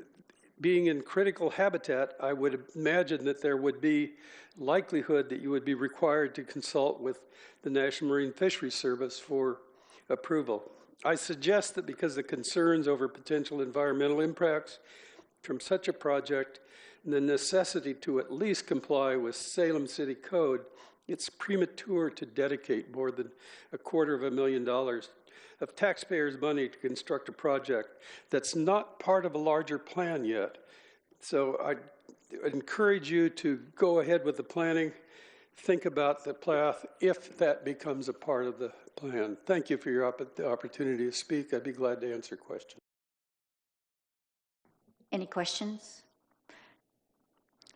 being in critical habitat, I would imagine that there would be likelihood that you would be required to consult with the National Marine Fisheries Service for approval. I suggest that because of concerns over potential environmental impacts from such a project and the necessity to at least comply with Salem City Code, it's premature to dedicate more than $250,000 of taxpayers' money to construct a project that's not part of a larger plan yet. So I encourage you to go ahead with the planning, think about the path if that becomes a part of the plan. Thank you for your opportunity to speak. I'd be glad to answer questions. Any questions?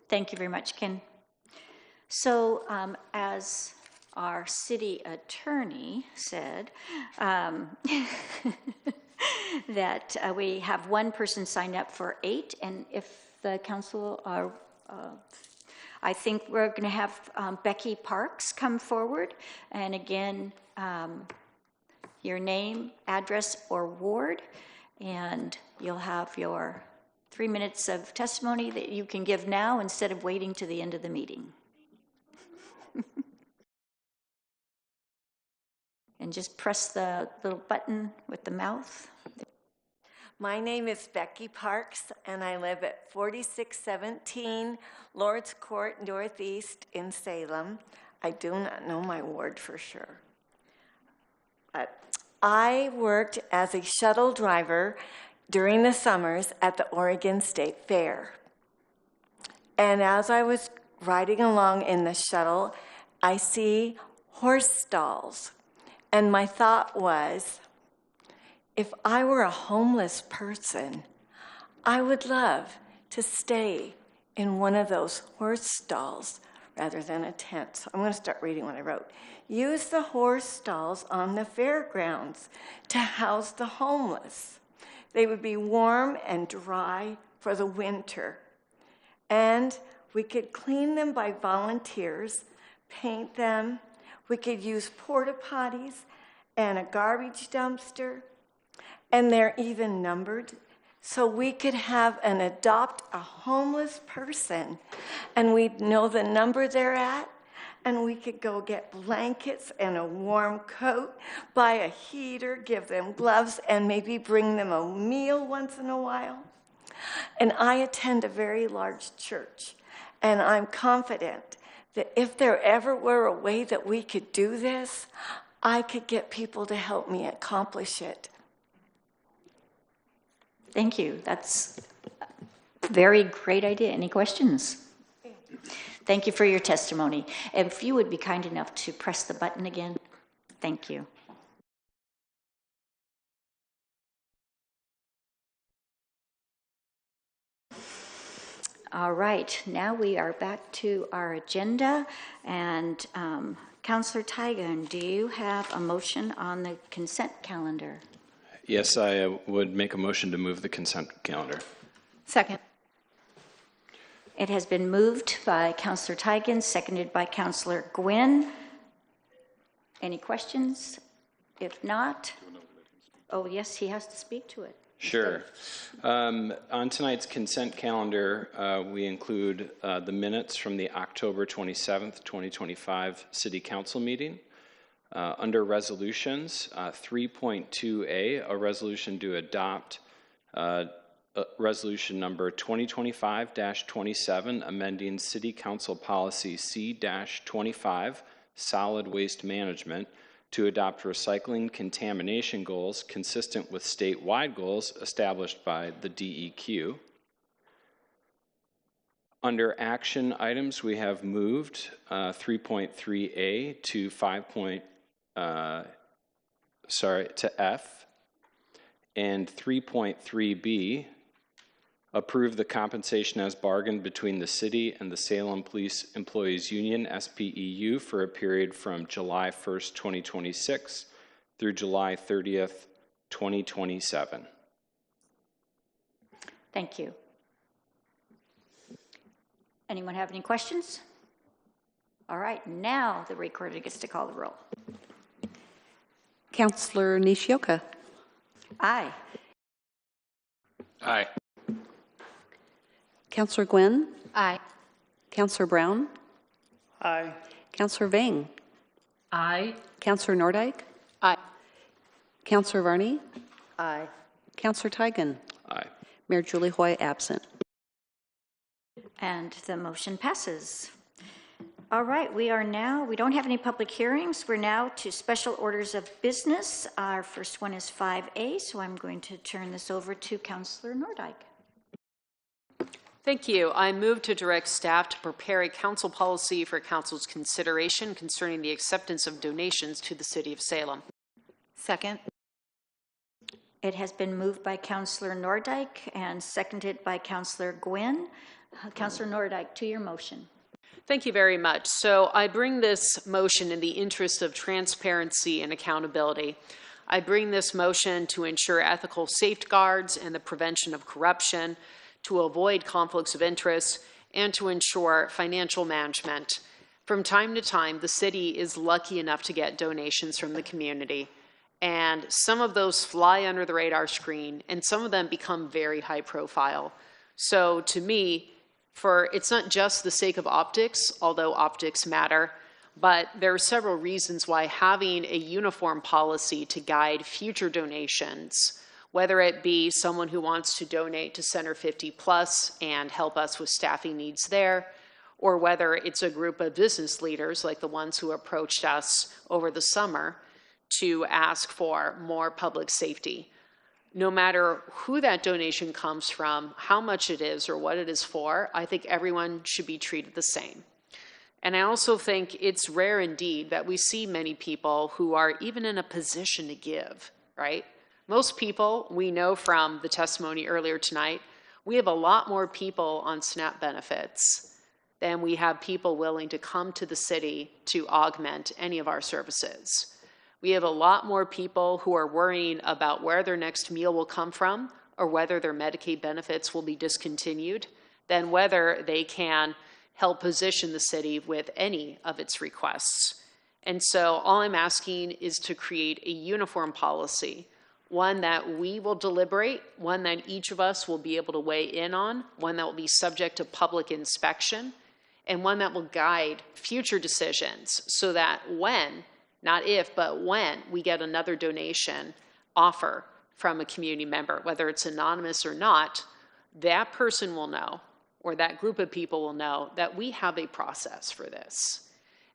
Thank you very much, Ken. So as our city attorney said, that we have one person signed up for 8, and if the council are, I think we're going to have Becky Parks come forward, and again, your name, address, or ward, and you'll have your 3 minutes of testimony that you can give now instead of waiting to the end of the meeting. And just press the little button with the mouth. My name is Becky Parks, and I live at 4617 Lord's Court Northeast in Salem. I do not know my ward for sure. I worked as a shuttle driver during the summers at the Oregon State Fair. And as I was riding along in the shuttle, I see horse stalls. And my thought was, if I were a homeless person, I would love to stay in one of those horse stalls rather than a tent. So I'm going to start reading what I wrote. Use the horse stalls on the fairgrounds to house the homeless. They would be warm and dry for the winter. And we could clean them by volunteers, paint them. We could use porta potties and a garbage dumpster, and they're even numbered. So we could have and adopt a homeless person, and we'd know the number they're at, and we could go get blankets and a warm coat, buy a heater, give them gloves, and maybe bring them a meal once in a while. And I attend a very large church, and I'm confident that if there ever were a way that we could do this, I could get people to help me accomplish it. Thank you. That's a very great idea. Any questions? Thank you for your testimony. If you would be kind enough to press the button again. Thank you. All right, now we are back to our agenda, and Councilor Tigan, do you have a motion on the consent calendar? Yes, I would make a motion to move the consent calendar. Second. It has been moved by Councilor Tigan, seconded by Councilor Gwynn. Any questions? If not, oh yes, he has to speak to it. Sure. On tonight's consent calendar, we include the minutes from the October 27th, 2025 City Council meeting. Under resolutions, 3.2A, a resolution to adopt resolution number 2025-27, amending City Council Policy C-25, Solid Waste Management, to adopt recycling contamination goals consistent with statewide goals established by the DEQ. Under action items, we have moved 3.3A to to F, and 3.3B, approve the compensation as bargained between the city and the Salem Police Employees Union, SPEU, for a period from July 1st, 2026 through July 30th, 2027. Thank you. Anyone have any questions? All right, now the recorder gets to call the roll. Councilor Nishioka. Aye. Aye. Councilor Gwynn. Aye. Councilor Brown. Aye. Councilor Vang. Aye. Councilor Nordyke. Aye. Councilor Varney. Aye. Councilor Tigan. Aye. Mayor Julie Hoy absent. And the motion passes. All right, we don't have any public hearings. We're now to special orders of business. Our first one is 5A, so I'm going to turn this over to Councilor Nordyke. Thank you. I move to direct staff to prepare a council policy for council's consideration concerning the acceptance of donations to the city of Salem. Second. It has been moved by Councilor Nordyke and seconded by Councilor Gwynn. Councilor Nordyke, to your motion. Thank you very much. So I bring this motion in the interest of transparency and accountability. I bring this motion to ensure ethical safeguards and the prevention of corruption, to avoid conflicts of interest, and to ensure financial management. From time to time, the city is lucky enough to get donations from the community, and some of those fly under the radar screen, and some of them become very high profile. So to me, it's not just the sake of optics, although optics matter, but there are several reasons why having a uniform policy to guide future donations, whether it be someone who wants to donate to Center 50 Plus and help us with staffing needs there, or whether it's a group of business leaders like the ones who approached us over the summer to ask for more public safety. No matter who that donation comes from, how much it is, or what it is for, I think everyone should be treated the same. And I also think it's rare indeed that we see many people who are even in a position to give, right? Most people, we know from the testimony earlier tonight, we have a lot more people on SNAP benefits than we have people willing to come to the city to augment any of our services. We have a lot more people who are worrying about where their next meal will come from or whether their Medicaid benefits will be discontinued than whether they can help position the city with any of its requests. And so all I'm asking is to create a uniform policy, one that we will deliberate, one that each of us will be able to weigh in on, one that will be subject to public inspection, and one that will guide future decisions so that when, not if, but when we get another donation offer from a community member, whether it's anonymous or not, that person will know, or that group of people will know that we have a process for this.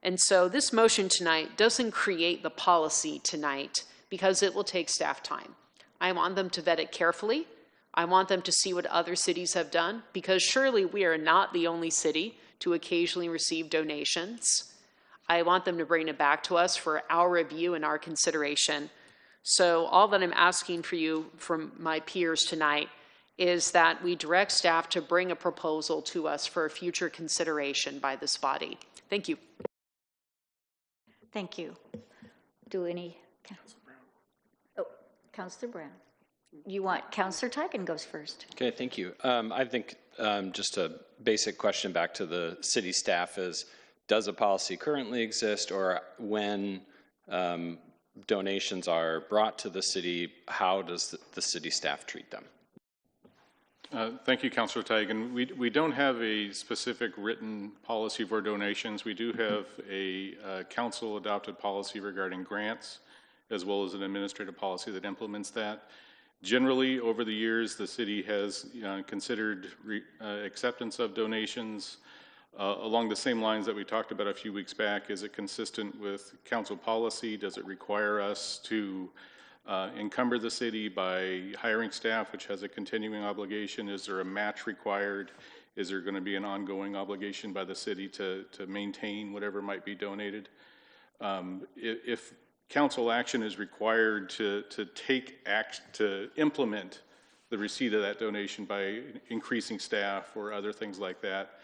And so this motion tonight doesn't create the policy tonight because it will take staff time. I want them to vet it carefully. I want them to see what other cities have done, because surely we are not the only city to occasionally receive donations. I want them to bring it back to us for our review and our consideration. So all that I'm asking for you from my peers tonight is that we direct staff to bring a proposal to us for future consideration by this body. Thank you. Thank you. Do any, Councilor Brown? Oh, Councilor Brown. You want, Councilor Tigan goes first. Okay, thank you. I think just a basic question back to the city staff is, does a policy currently exist, or when donations are brought to the city, how does the city staff treat them? Thank you, Councilor Tigan. We don't have a specific written policy for donations. We do have a council-adopted policy regarding grants, as well as an administrative policy that implements that. Generally, over the years, the city has considered acceptance of donations along the same lines that we talked about a few weeks back. Is it consistent with council policy? Does it require us to encumber the city by hiring staff, which has a continuing obligation? Is there a match required? Is there going to be an ongoing obligation by the city to maintain whatever might be donated? If council action is required to implement the receipt of that donation by increasing staff or other things like that,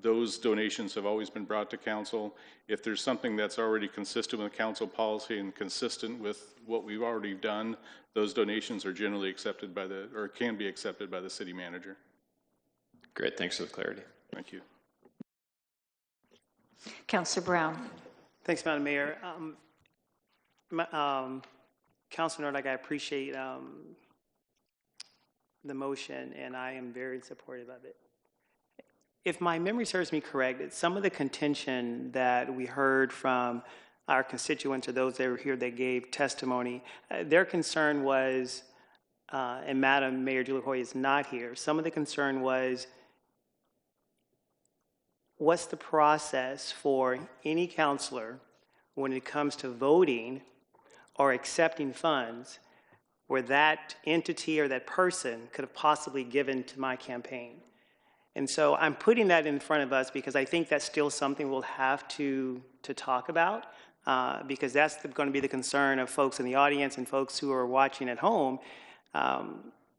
those donations have always been brought to council. If there's something that's already consistent with council policy and consistent with what we've already done, those donations are generally accepted by or can be accepted by the city manager. Great, thanks for the clarity. Thank you. Councilor Brown. Thanks, Madam Mayor. Councilor Nordyke, I appreciate the motion, and I am very supportive of it. If my memory serves me correct, some of the contention that we heard from our constituents or those that were here that gave testimony, their concern was, and Madam Mayor Julie Hoy is not here, some of the concern was, what's the process for any counselor when it comes to voting or accepting funds where that entity or that person could have possibly given to my campaign? And so I'm putting that in front of us because I think that's still something we'll have to talk about, because that's going to be the concern of folks in the audience and folks who are watching at home.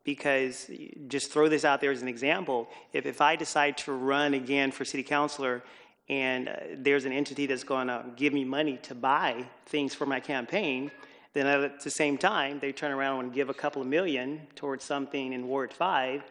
Because just throw this out there as an example, if I decide to run again for city councilor and there's an entity that's going to give me money to buy things for my campaign, then at the same time, they turn around and give a couple of million towards something in Ward 5,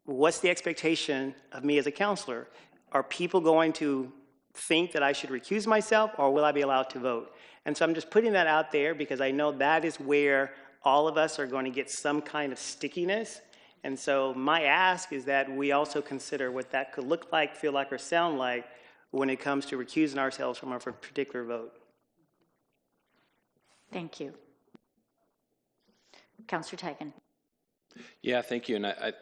what's the expectation of me as a counselor? Are people going to think that I should recuse myself, or will I be allowed to vote? And so I'm just putting that out there because I know that is where all of us are going to get some kind of stickiness. And so my ask is that we also consider what that could look like, feel like, or sound like when it comes to recusing ourselves from a particular vote. Thank you. Councilor Tigan. Yeah, thank you. And I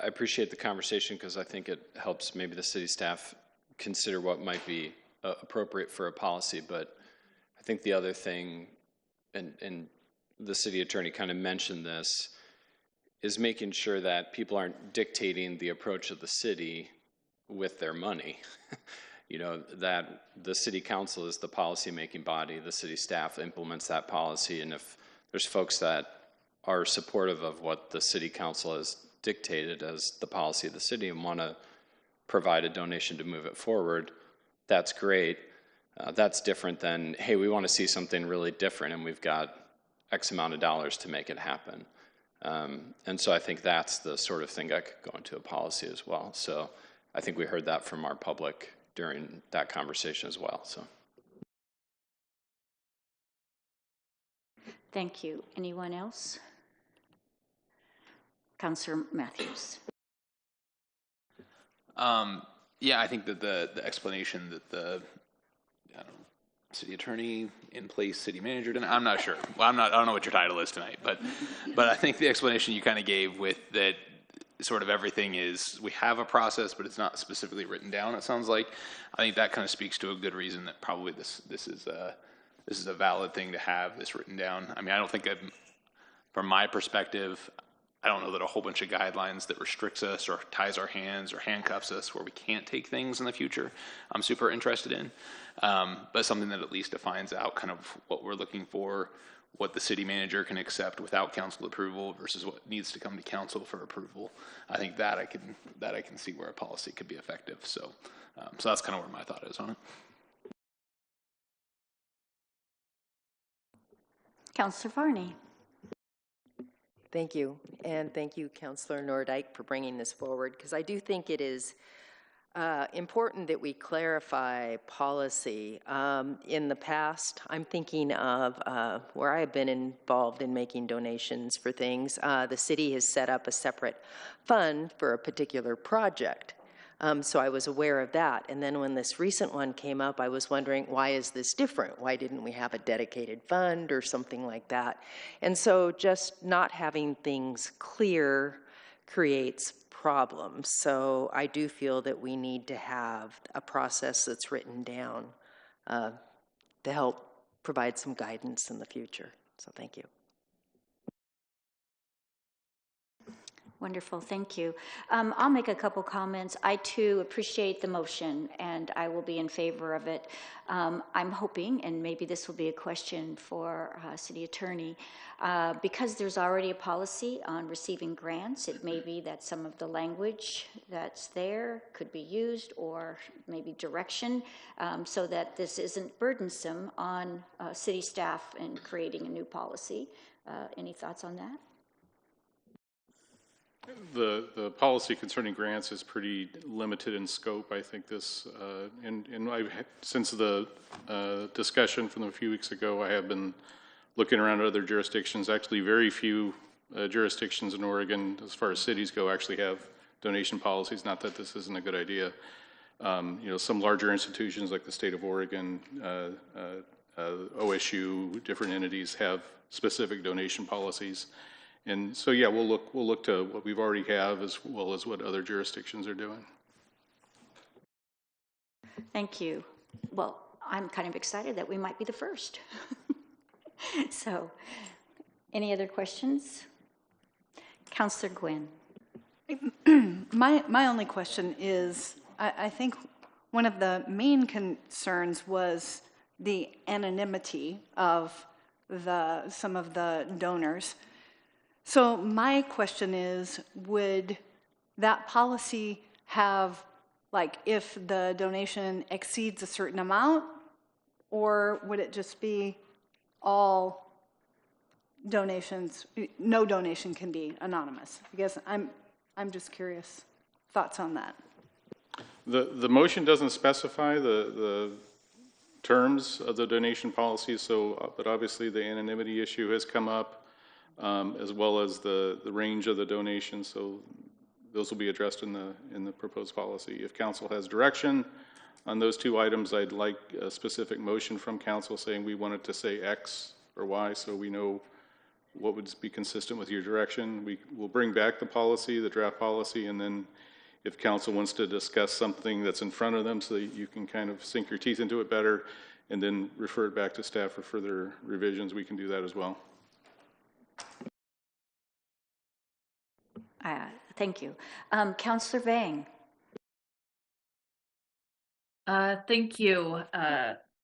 appreciate the conversation because I think it helps maybe the city staff consider what might be appropriate for a policy. But I think the other thing, and the city attorney kind of mentioned this, is making sure that people aren't dictating the approach of the city with their money. You know, that the city council is the policy-making body, the city staff implements that policy, and if there's folks that are supportive of what the city council has dictated as the policy of the city and want to provide a donation to move it forward, that's great. That's different than, hey, we want to see something really different and we've got X amount of dollars to make it happen. And so I think that's the sort of thing that could go into a policy as well. So I think we heard that from our public during that conversation as well. So Thank you. Anyone else? Councilor Matthews. Yeah, I think that the explanation that the city attorney in place, city manager, I'm not sure. Well, I don't know what your title is tonight, but I think the explanation you kind of gave with that sort of everything is we have a process, but it's not specifically written down. It sounds like I think that kind of speaks to a good reason that probably this is a valid thing to have this written down. I mean, I don't think from my perspective, I don't know that a whole bunch of guidelines that restricts us or ties our hands or handcuffs us where we can't take things in the future I'm super interested in, but something that at least defines out kind of what we're looking for, what the city manager can accept without council approval versus what needs to come to council for approval. I think that I can see where a policy could be effective. So that's kind of where my thought is on it. Councilor Varney. Thank you, and thank you, Councilor Nordyke, for bringing this forward, because I do think it is important that we clarify policy. In the past, I'm thinking of where I've been involved in making donations for things. The city has set up a separate fund for a particular project. So I was aware of that. And then when this recent one came up, I was wondering, why is this different? Why didn't we have a dedicated fund or something like that? And so just not having things clear creates problems. So I do feel that we need to have a process that's written down to help provide some guidance in the future. So thank you. Wonderful, thank you. I'll make a couple comments. I too appreciate the motion and I will be in favor of it. I'm hoping, and maybe this will be a question for City Attorney, because there's already a policy on receiving grants, it may be that some of the language that's there could be used, or maybe direction, so that this isn't burdensome on city staff in creating a new policy. Any thoughts on that? The policy concerning grants is pretty limited in scope. I think this, since the discussion from a few weeks ago, I have been looking around at other jurisdictions. Actually, very few jurisdictions in Oregon, as far as cities go, actually have donation policies. Not that this isn't a good idea. Some larger institutions like the state of Oregon, OSU, different entities have specific donation policies. And so, yeah, we'll look to what we've already have as well as what other jurisdictions are doing. Thank you. Well, I'm kind of excited that we might be the first. So, any other questions? Councilor Gwynn. My only question is, I think one of the main concerns was the anonymity of some of the donors. So my question is, would that policy have, like, if the donation exceeds a certain amount, or would it just be all donations, no donation can be anonymous? I guess I'm just curious, thoughts on that. The motion doesn't specify the terms of the donation policy, so, but obviously the anonymity issue has come up. As well as the range of the donation, so those will be addressed in the proposed policy. If council has direction on those two items, I'd like a specific motion from council saying we wanted to say X or Y, so we know what would be consistent with your direction. We will bring back the policy, the draft policy, and then if council wants to discuss something that's in front of them so that you can kind of sink your teeth into it better and then refer it back to staff for further revisions, we can do that as well. Thank you. Councilor Vang. Thank you,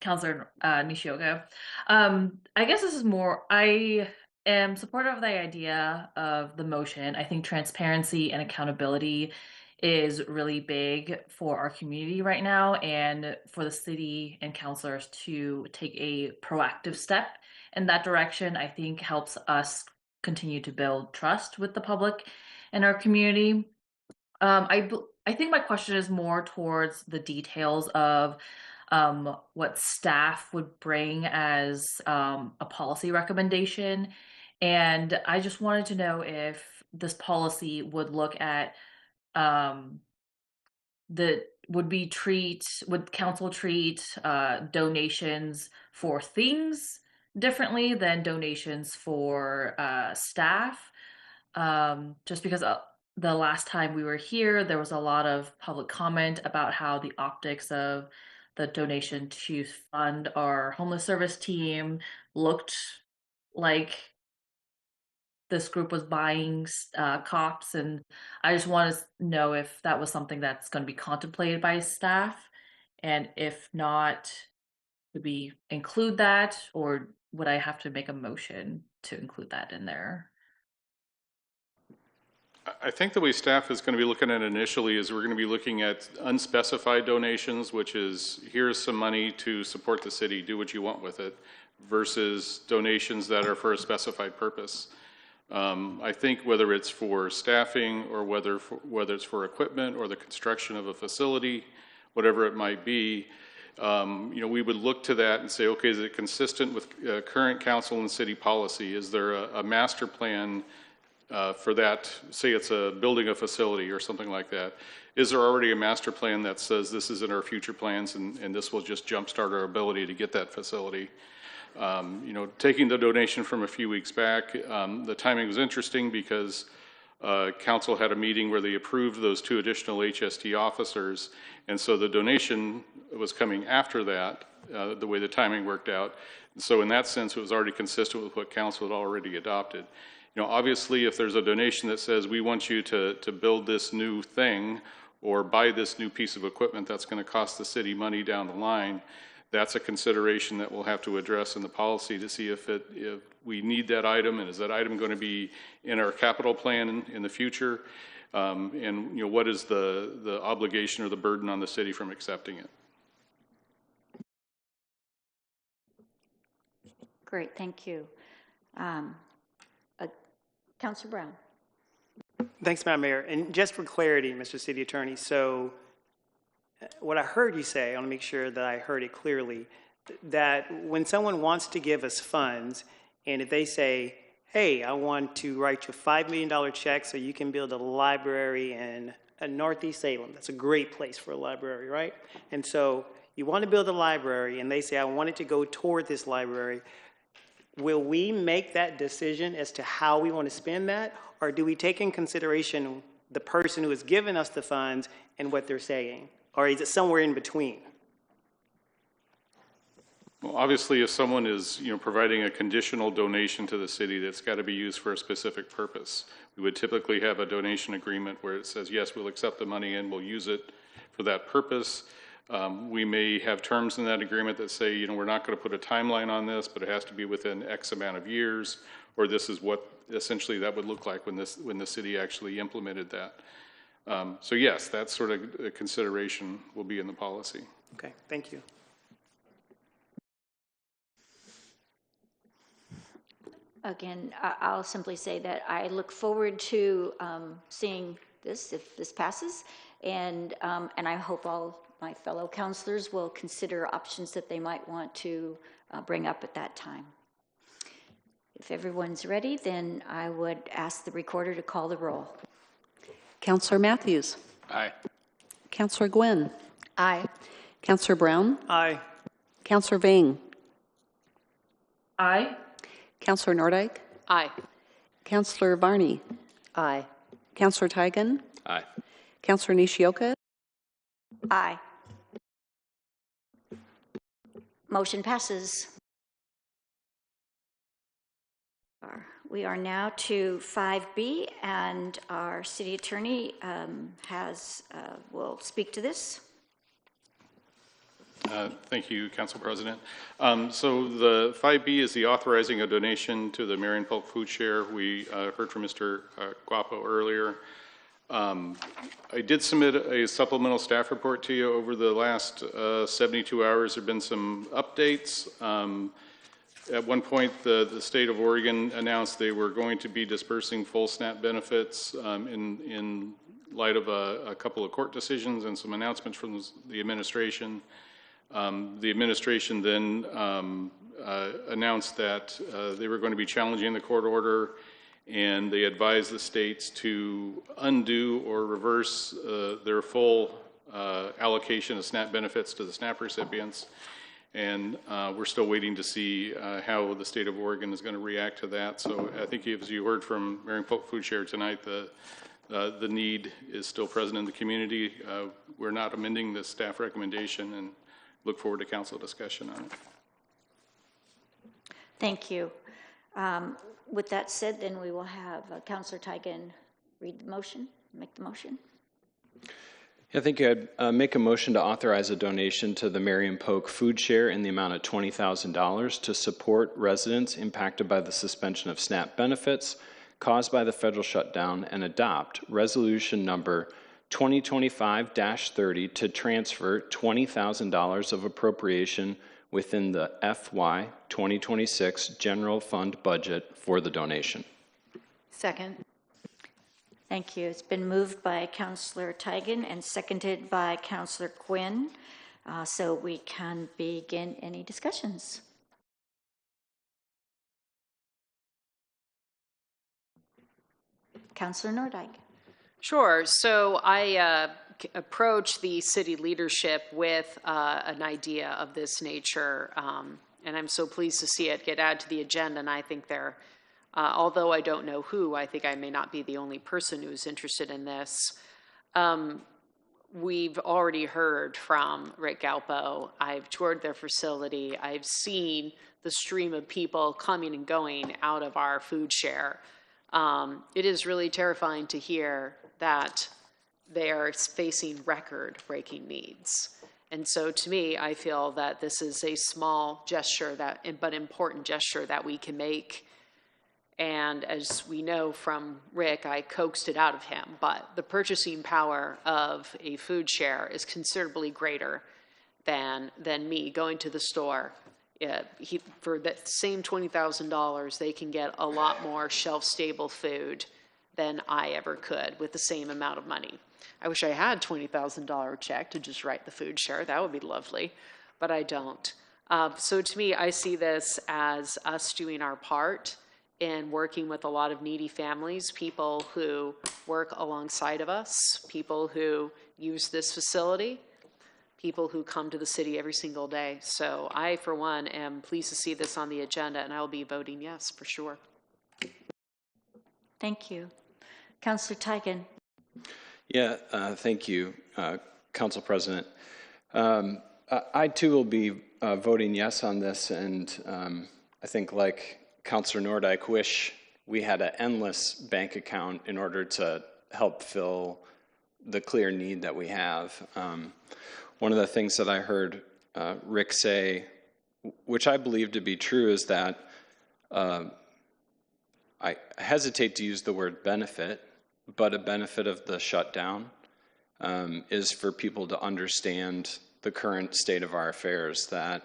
Councilor Nishioka. I guess this is more, I am supportive of the idea of the motion. I think transparency and accountability is really big for our community right now, and for the city and councilors to take a proactive step in that direction, I think helps us continue to build trust with the public and our community. I think my question is more towards the details of what staff would bring as a policy recommendation. And I just wanted to know if this policy would look at would council treat donations for things differently than donations for staff? Just because the last time we were here, there was a lot of public comment about how the optics of the donation to fund our homeless service team looked like this group was buying cops, and I just want to know if that was something that's going to be contemplated by staff, and if not, would we include that, or would I have to make a motion to include that in there? I think the way staff is going to be looking at it initially is we're going to be looking at unspecified donations, which is here's some money to support the city, do what you want with it, versus donations that are for a specified purpose. I think whether it's for staffing or whether it's for equipment or the construction of a facility, whatever it might be, we would look to that and say, okay, is it consistent with current council and city policy? Is there a master plan for that? Say it's building a facility or something like that. Is there already a master plan that says this is in our future plans and this will just jumpstart our ability to get that facility? Taking the donation from a few weeks back, the timing was interesting because council had a meeting where they approved those 2 additional HST officers, and so the donation was coming after that, the way the timing worked out. So in that sense, it was already consistent with what council had already adopted. Obviously, if there's a donation that says we want you to build this new thing or buy this new piece of equipment that's going to cost the city money down the line, that's a consideration that we'll have to address in the policy to see if we need that item, and is that item going to be in our capital plan in the future, and what is the obligation or the burden on the city from accepting it. Great, thank you. Councilor Brown. Thanks, Madam Mayor. And just for clarity, Mr. City Attorney, so what I heard you say, I want to make sure that I heard it clearly, that when someone wants to give us funds, and if they say, hey, I want to write you a $5 million check so you can build a library in Northeast Salem. That's a great place for a library, right? And so you want to build a library, and they say, I want it to go toward this library. Will we make that decision as to how we want to spend that, or do we take in consideration the person who has given us the funds and what they're saying? Or is it somewhere in between? Well, obviously, if someone is, providing a conditional donation to the city that's got to be used for a specific purpose, we would typically have a donation agreement where it says, yes, we'll accept the money and we'll use it for that purpose. We may have terms in that agreement that say, we're not going to put a timeline on this, but it has to be within X amount of years, or this is what essentially that would look like when the city actually implemented that. So yes, that sort of a consideration will be in the policy. Okay, thank you. Again, I'll simply say that I look forward to seeing this if this passes, and I hope all my fellow councilors will consider options that they might want to bring up at that time. If everyone's ready, then I would ask the recorder to call the roll. Councilor Matthews. Aye. Councilor Gwynn. Aye. Councilor Brown. Aye. Councilor Vang. Aye. Councilor Nordyke. Aye. Councilor Varney. Aye. Councilor Tigan. Aye. Councilor Nishioka. Aye. Motion passes. We are now to 5B, and our city attorney will speak to this. Thank you, Council President. So the 5B is the authorizing a donation to the Marion Polk Food Share. We heard from Mr. Gaupo earlier. I did submit a supplemental staff report to you over the last 72 hours. There have been some updates. At one point, the state of Oregon announced they were going to be dispersing full SNAP benefits in light of a couple of court decisions and some announcements from the administration. The administration then announced that they were going to be challenging the court order, and they advised the states to undo or reverse their full allocation of SNAP benefits to the SNAP recipients. And we're still waiting to see how the state of Oregon is going to react to that. So I think, as you heard from Marion Polk Food Share tonight, the need is still present in the community. We're not amending the staff recommendation, and look forward to council discussion on it. Thank you. With that said, then we will have Councilor Tigan read the motion, make the motion. I think I'd make a motion to authorize a donation to the Marion Polk Food Share in the amount of $20,000 to support residents impacted by the suspension of SNAP benefits caused by the federal shutdown, and adopt resolution number 2025-30 to transfer $20,000 of appropriation within the FY 2026 general fund budget for the donation. Second. Thank you. It's been moved by Councilor Tigan and seconded by Councilor Quinn, so we can begin any discussions. Councilor Nordyke. Sure. So I approached the city leadership with an idea of this nature, and I'm so pleased to see it get added to the agenda. And I think they're, although I don't know who, I think I may not be the only person who's interested in this. We've already heard from Rick Gaupo. I've toured their facility. I've seen the stream of people coming and going out of our food share. It is really terrifying to hear that they are facing record-breaking needs. And so to me, I feel that this is a small gesture, but important gesture that we can make. And as we know from Rick, I coaxed it out of him, but the purchasing power of a food share is considerably greater than me going to the store. For that same $20,000, they can get a lot more shelf-stable food than I ever could with the same amount of money. I wish I had a $20,000 check to just write the food share. That would be lovely, but I don't. So to me, I see this as us doing our part in working with a lot of needy families, people who work alongside of us, people who use this facility, people who come to the city every single day. So I, for one, am pleased to see this on the agenda, and I will be voting yes, for sure. Thank you. Councilor Tigan. Yeah, thank you, Council President. I too will be voting yes on this, and I think, like Councilor Nordyke, wish we had an endless bank account in order to help fill the clear need that we have. One of the things that I heard Rick say, which I believe to be true, is that I hesitate to use the word benefit, but a benefit of the shutdown is for people to understand the current state of our affairs, that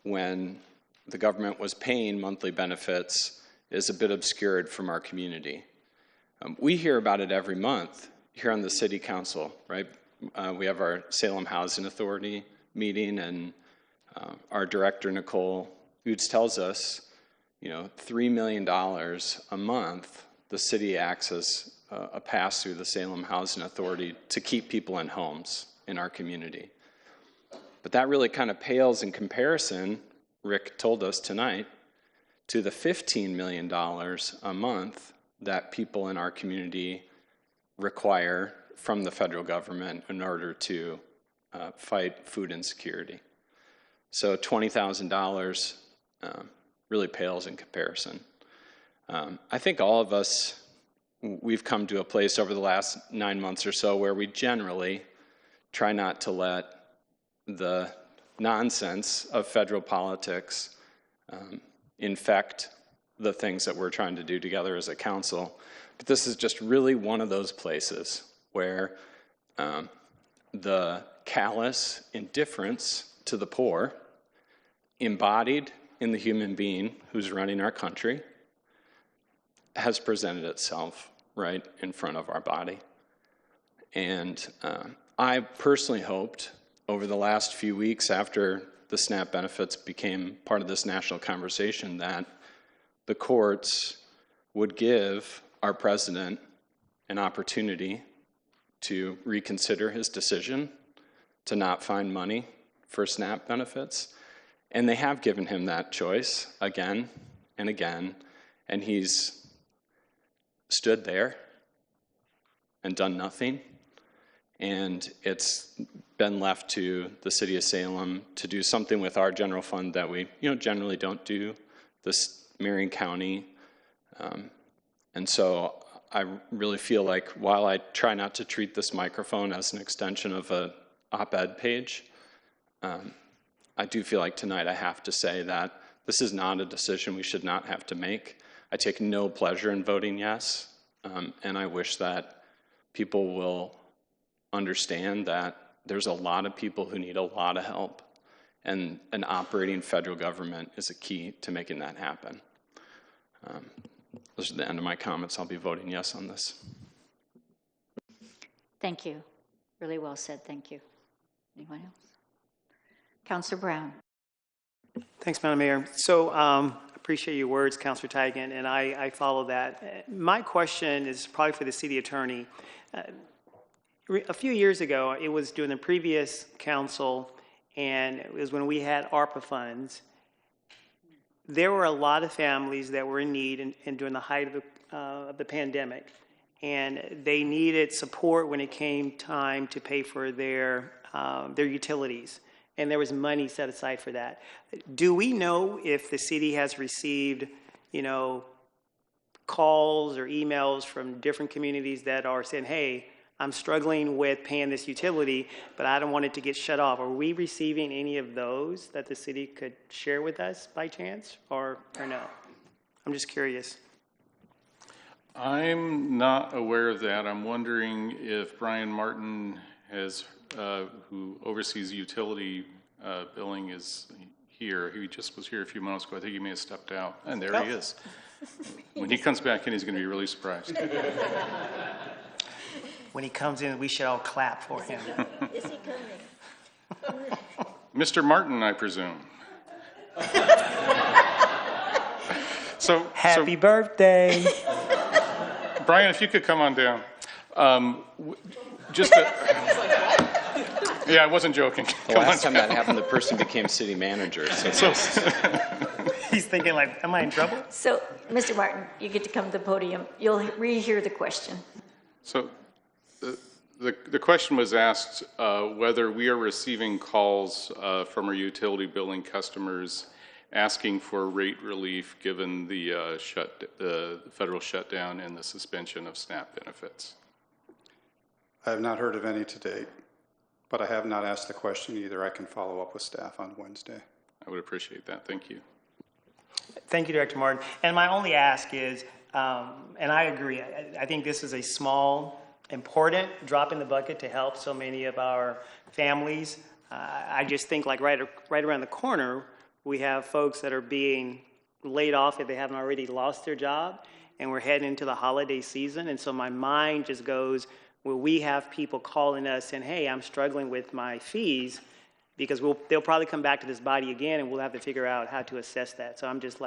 when the government was paying monthly benefits is a bit obscured from our community. We hear about it every month here on the City Council, right? We have our Salem Housing Authority meeting, and our director, Nicole Utes, tells us, $3 million a month the city acts as a pass through the Salem Housing Authority to keep people in homes in our community. But that really kind of pales in comparison, Rick told us tonight, to the $15 million a month that people in our community require from the federal government in order to fight food insecurity. So $20,000 really pales in comparison. I think all of us, we've come to a place over the last 9 months or so where we generally try not to let the nonsense of federal politics infect the things that we're trying to do together as a council. But this is just really one of those places where the callous indifference to the poor, embodied in the human being who's running our country, has presented itself right in front of our body. And I personally hoped over the last few weeks after the SNAP benefits became part of this national conversation that the courts would give our president an opportunity to reconsider his decision to not find money for SNAP benefits. And they have given him that choice again and again, and he's stood there and done nothing. And it's been left to the city of Salem to do something with our general fund that we generally don't do, this Marion County. And so I really feel like while I try not to treat this microphone as an extension of a op-ed page, I do feel like tonight I have to say that this is not a decision we should not have to make. I take no pleasure in voting yes, and I wish that people will understand that there's a lot of people who need a lot of help, and an operating federal government is a key to making that happen. Those are the end of my comments. I'll be voting yes on this. Thank you. Really well said. Thank you. Anyone else? Councilor Brown. Thanks, Madam Mayor. So appreciate your words, Councilor Tigan, and I follow that. My question is probably for the city attorney. A few years ago, it was during the previous council, and it was when we had ARPA funds. There were a lot of families that were in need and during the height of the pandemic, and they needed support when it came time to pay for their utilities, and there was money set aside for that. Do we know if the city has received, calls or emails from different communities that are saying, hey, I'm struggling with paying this utility, but I don't want it to get shut off? Are we receiving any of those that the city could share with us by chance, or no? I'm just curious. I'm not aware of that. I'm wondering if Brian Martin has, who oversees utility billing, is here. He just was here a few moments ago. I think he may have stepped out, and there he is. When he comes back in, he's going to be really surprised. When he comes in, we should all clap for him. Is he coming? Mr. Martin, I presume. Happy birthday. Brian, if you could come on down. Yeah, I wasn't joking. The last time that happened, the person became city manager. So He's thinking like, am I in trouble? So, Mr. Martin, you get to come to the podium. You'll rehear the question. So the question was asked whether we are receiving calls from our utility billing customers asking for rate relief given the federal shutdown and the suspension of SNAP benefits. I have not heard of any to date, but I have not asked the question either. I can follow up with staff on Wednesday. I would appreciate that. Thank you. Thank you, Director Martin. And my only ask is, and I agree, I think this is a small, important drop in the bucket to help so many of our families. I just think like right around the corner, we have folks that are being laid off if they haven't already lost their job, and we're heading into the holiday season. And so my mind just goes, will we have people calling us saying, hey, I'm struggling with my fees, because they'll probably come back to this body again, and we'll have to figure out how to assess that. So I'm just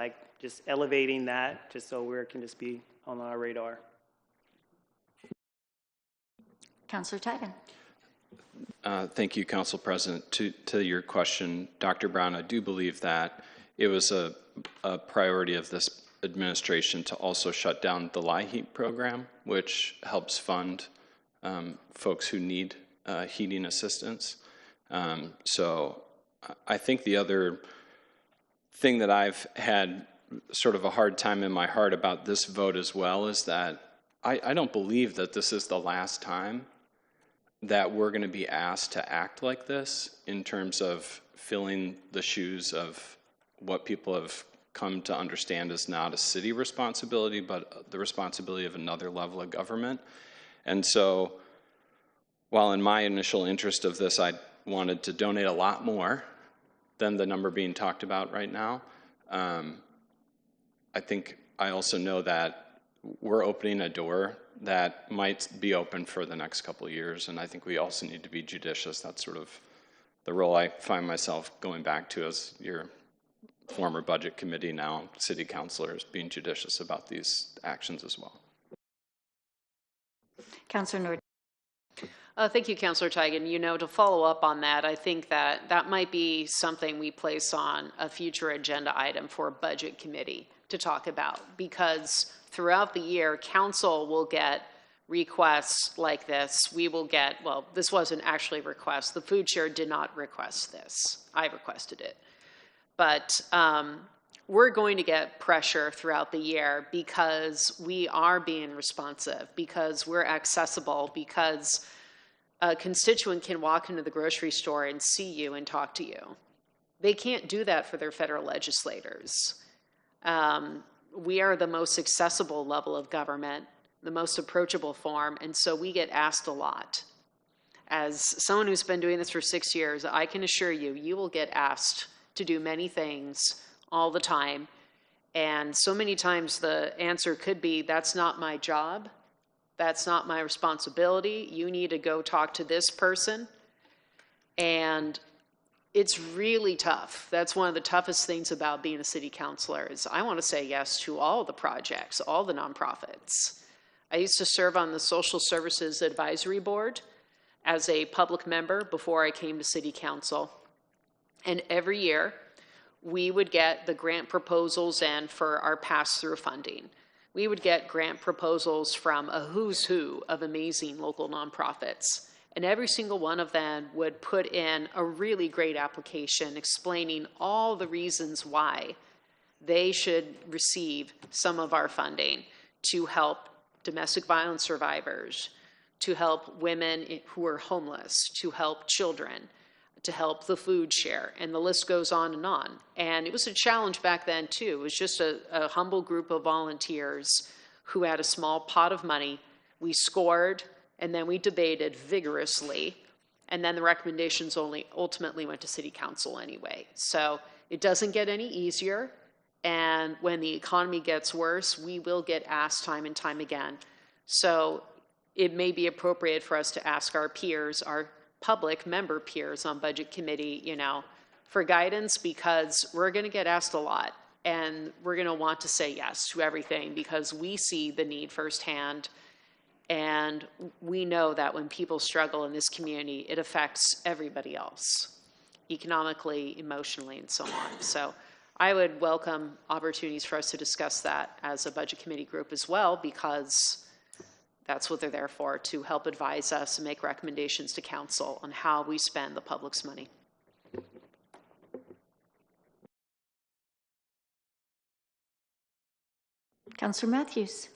elevating that just so we can just be on our radar. Councilor Tigan. Thank you, Council President. To your question, Dr. Brown, I do believe that it was a priority of this administration to also shut down the LIHEAP program, which helps fund folks who need heating assistance. So I think the other thing that I've had sort of a hard time in my heart about this vote as well is that I don't believe that this is the last time that we're going to be asked to act like this in terms of filling the shoes of what people have come to understand is not a city responsibility, but the responsibility of another level of government. And so while in my initial interest of this, I wanted to donate a lot more than the number being talked about right now, I think I also know that we're opening a door that might be open for the next couple of years, and I think we also need to be judicious. That's sort of the role I find myself going back to as your former budget committee, now city councilor, is being judicious about these actions as well. Councilor Nordyke. Thank you, Councilor Tigan. You know, to follow up on that, I think that that might be something we place on a future agenda item for a budget committee to talk about, because throughout the year, council will get requests like this. We will get, well, this wasn't actually a request. The food chair did not request this. I requested it. But we're going to get pressure throughout the year because we are being responsive, because we're accessible, because a constituent can walk into the grocery store and see you and talk to you. They can't do that for their federal legislators. We are the most accessible level of government, the most approachable form, and so we get asked a lot. As someone who's been doing this for 6 years, I can assure you, you will get asked to do many things all the time, and so many times the answer could be, that's not my job. That's not my responsibility. You need to go talk to this person. And it's really tough. That's one of the toughest things about being a city councilor is I want to say yes to all the projects, all the nonprofits. I used to serve on the Social Services Advisory Board as a public member before I came to city council. And every year we would get the grant proposals in for our pass-through funding. We would get grant proposals from a who's who of amazing local nonprofits. And every single one of them would put in a really great application explaining all the reasons why they should receive some of our funding to help domestic violence survivors, to help women who are homeless, to help children, to help the food share, and the list goes on and on. And it was a challenge back then too. It was just a humble group of volunteers who had a small pot of money. We scored, and then we debated vigorously, and then the recommendations only ultimately went to city council anyway. So it doesn't get any easier, and when the economy gets worse, we will get asked time and time again. So it may be appropriate for us to ask our peers, our public member peers on budget committee, you know, for guidance, because we're going to get asked a lot and we're going to want to say yes to everything because we see the need firsthand. And we know that when people struggle in this community, it affects everybody else, economically, emotionally, and so on. So I would welcome opportunities for us to discuss that as a budget committee group as well, because that's what they're there for, to help advise us and make recommendations to council on how we spend the public's money. Councilor Matthews.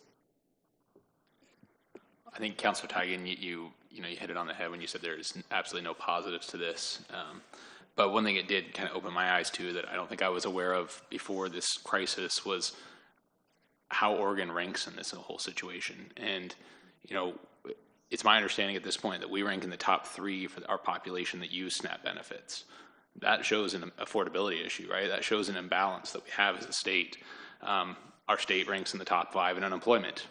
I think Councilor Tigan, you hit it on the head when you said there's absolutely no positives to this. But one thing it did kind of open my eyes to that I don't think I was aware of before this crisis was how Oregon ranks in this whole situation. And you know, it's my understanding at this point that we rank in the top 3 for our population that use SNAP benefits. That shows an affordability issue, right? That shows an imbalance that we have as a state. Our state ranks in the top 5 in unemployment.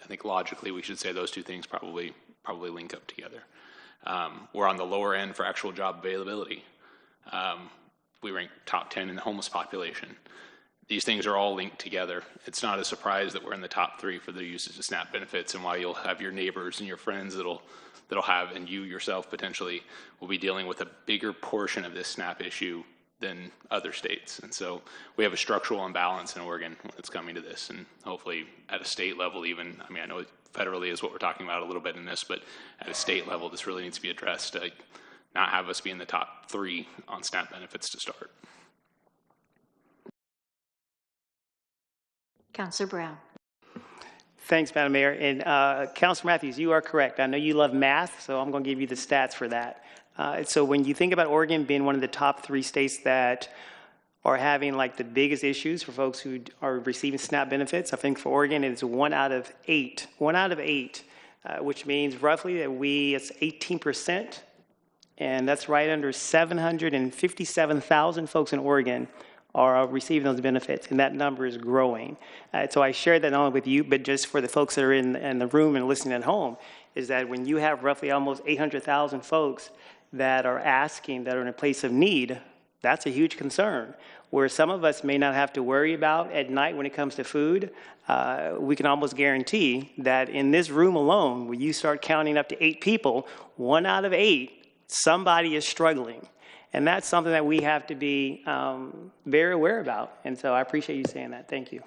I think logically we should say those two things probably link up together. We're on the lower end for actual job availability. We rank top 10 in the homeless population. These things are all linked together. It's not a surprise that we're in the top 3 for the usage of SNAP benefits, and why you'll have your neighbors and your friends that'll have, and you yourself potentially will be dealing with a bigger portion of this SNAP issue than other states. And so we have a structural imbalance in Oregon when it's coming to this, and hopefully at a state level even, I mean, I know federally is what we're talking about a little bit in this, but at a state level, this really needs to be addressed to not have us be in the top 3 on SNAP benefits to start. Councilor Brown. Thanks, Madam Mayor. And Councilor Matthews, you are correct. I know you love math, so I'm going to give you the stats for that. So when you think about Oregon being one of the top 3 states that are having like the biggest issues for folks who are receiving SNAP benefits, I think for Oregon it's 1 out of 8. 1 out of 8, which means roughly that it's 18%, and that's right under 757,000 folks in Oregon are receiving those benefits, and that number is growing. So I share that not only with you, but just for the folks that are in the room and listening at home, is that when you have roughly almost 800,000 folks that are asking, that are in a place of need, that's a huge concern. Where some of us may not have to worry about at night when it comes to food, we can almost guarantee that in this room alone, when you start counting up to 8 people, 1 out of 8, somebody is struggling. And that's something that we have to be very aware about. And so I appreciate you saying that. Thank you.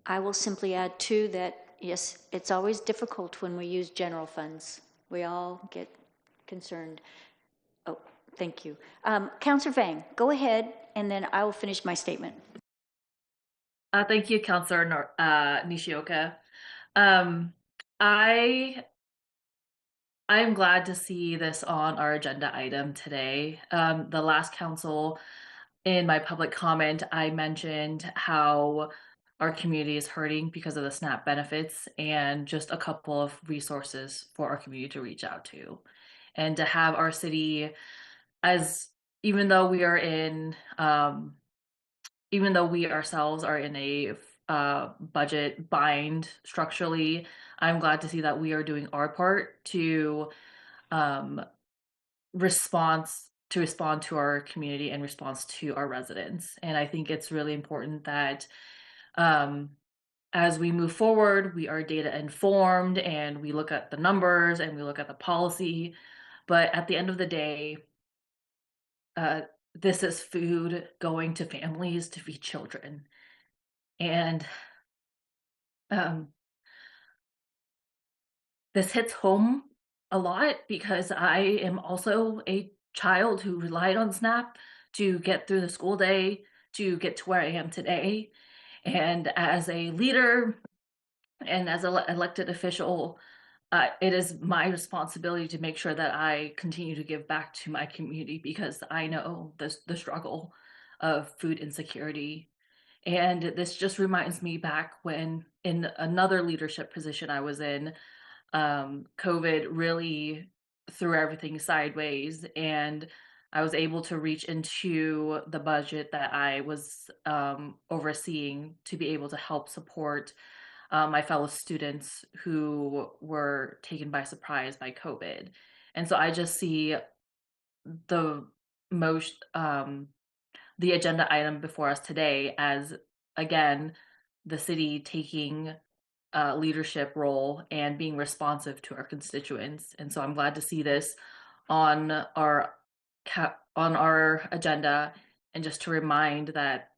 I will simply add, too, that, yes, it's always difficult when we use general funds. We all get concerned. Oh, thank you. Councilor Vang, go ahead, and then I will finish my statement. Thank you, Councilor Nishioka. I'm glad to see this on our agenda item today. The last council, in my public comment, I mentioned how our community is hurting because of the SNAP benefits and just a couple of resources for our community to reach out to. And to have our city, even though we ourselves are in a budget bind structurally, I'm glad to see that we are doing our part to respond to our community and response to our residents. And I think it's really important that as we move forward, we are data informed and we look at the numbers and we look at the policy. But at the end of the day, this is food going to families to feed children. And this hits home a lot because I am also a child who relied on SNAP to get through the school day, to get to where I am today. And as a leader and as an elected official, it is my responsibility to make sure that I continue to give back to my community because I know the struggle of food insecurity. And this just reminds me back when in another leadership position I was in, COVID really threw everything sideways, and I was able to reach into the budget that I was overseeing to be able to help support my fellow students who were taken by surprise by COVID. And so I just see the agenda item before us today as, again, the city taking a leadership role and being responsive to our constituents. And so I'm glad to see this on our agenda, and just to remind that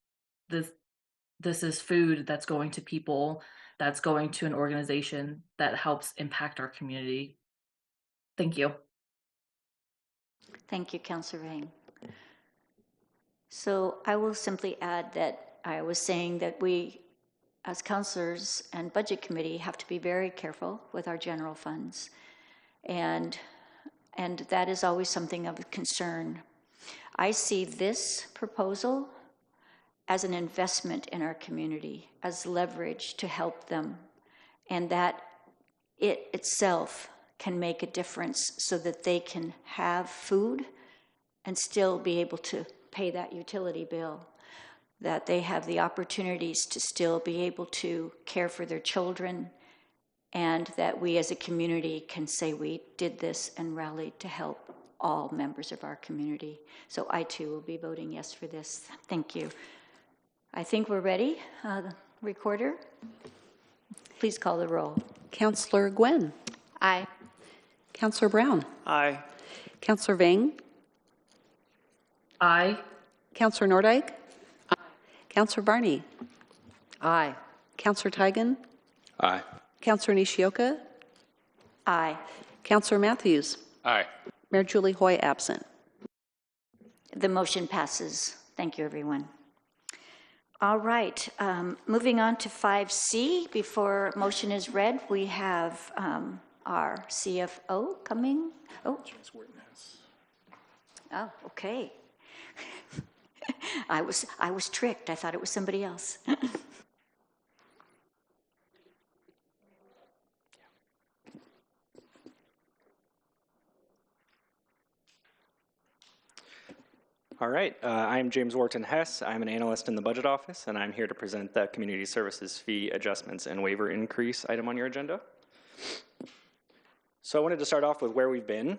this is food that's going to people, that's going to an organization that helps impact our community. Thank you. Thank you, Councilor Vang. So I will simply add that I was saying that we, as councilors and budget committee, have to be very careful with our general funds. And that is always something of concern. I see this proposal as an investment in our community, as leverage to help them, and that it itself can make a difference so that they can have food and still be able to pay that utility bill, that they have the opportunities to still be able to care for their children, and that we as a community can say we did this and rallied to help all members of our community. So I too will be voting yes for this. Thank you. I think we're ready. Recorder, please call the roll. Councilor Gwen. Aye. Councilor Brown. Aye. Councilor Vang. Aye. Councilor Nordyke. Aye. Councilor Barney. Aye. Councilor Tigan. Aye. Councilor Nishioka. Aye. Councilor Matthews. Aye. Mayor Julie Hoy absent. The motion passes. Thank you, everyone. All right, moving on to 5C. Before motion is read, we have our CFO coming. Oh, okay. I was tricked. I thought it was somebody else. All right, I'm James Wharton Hess. I'm an analyst in the budget office, and I'm here to present the community services fee adjustments and waiver increase item on your agenda. So I wanted to start off with where we've been.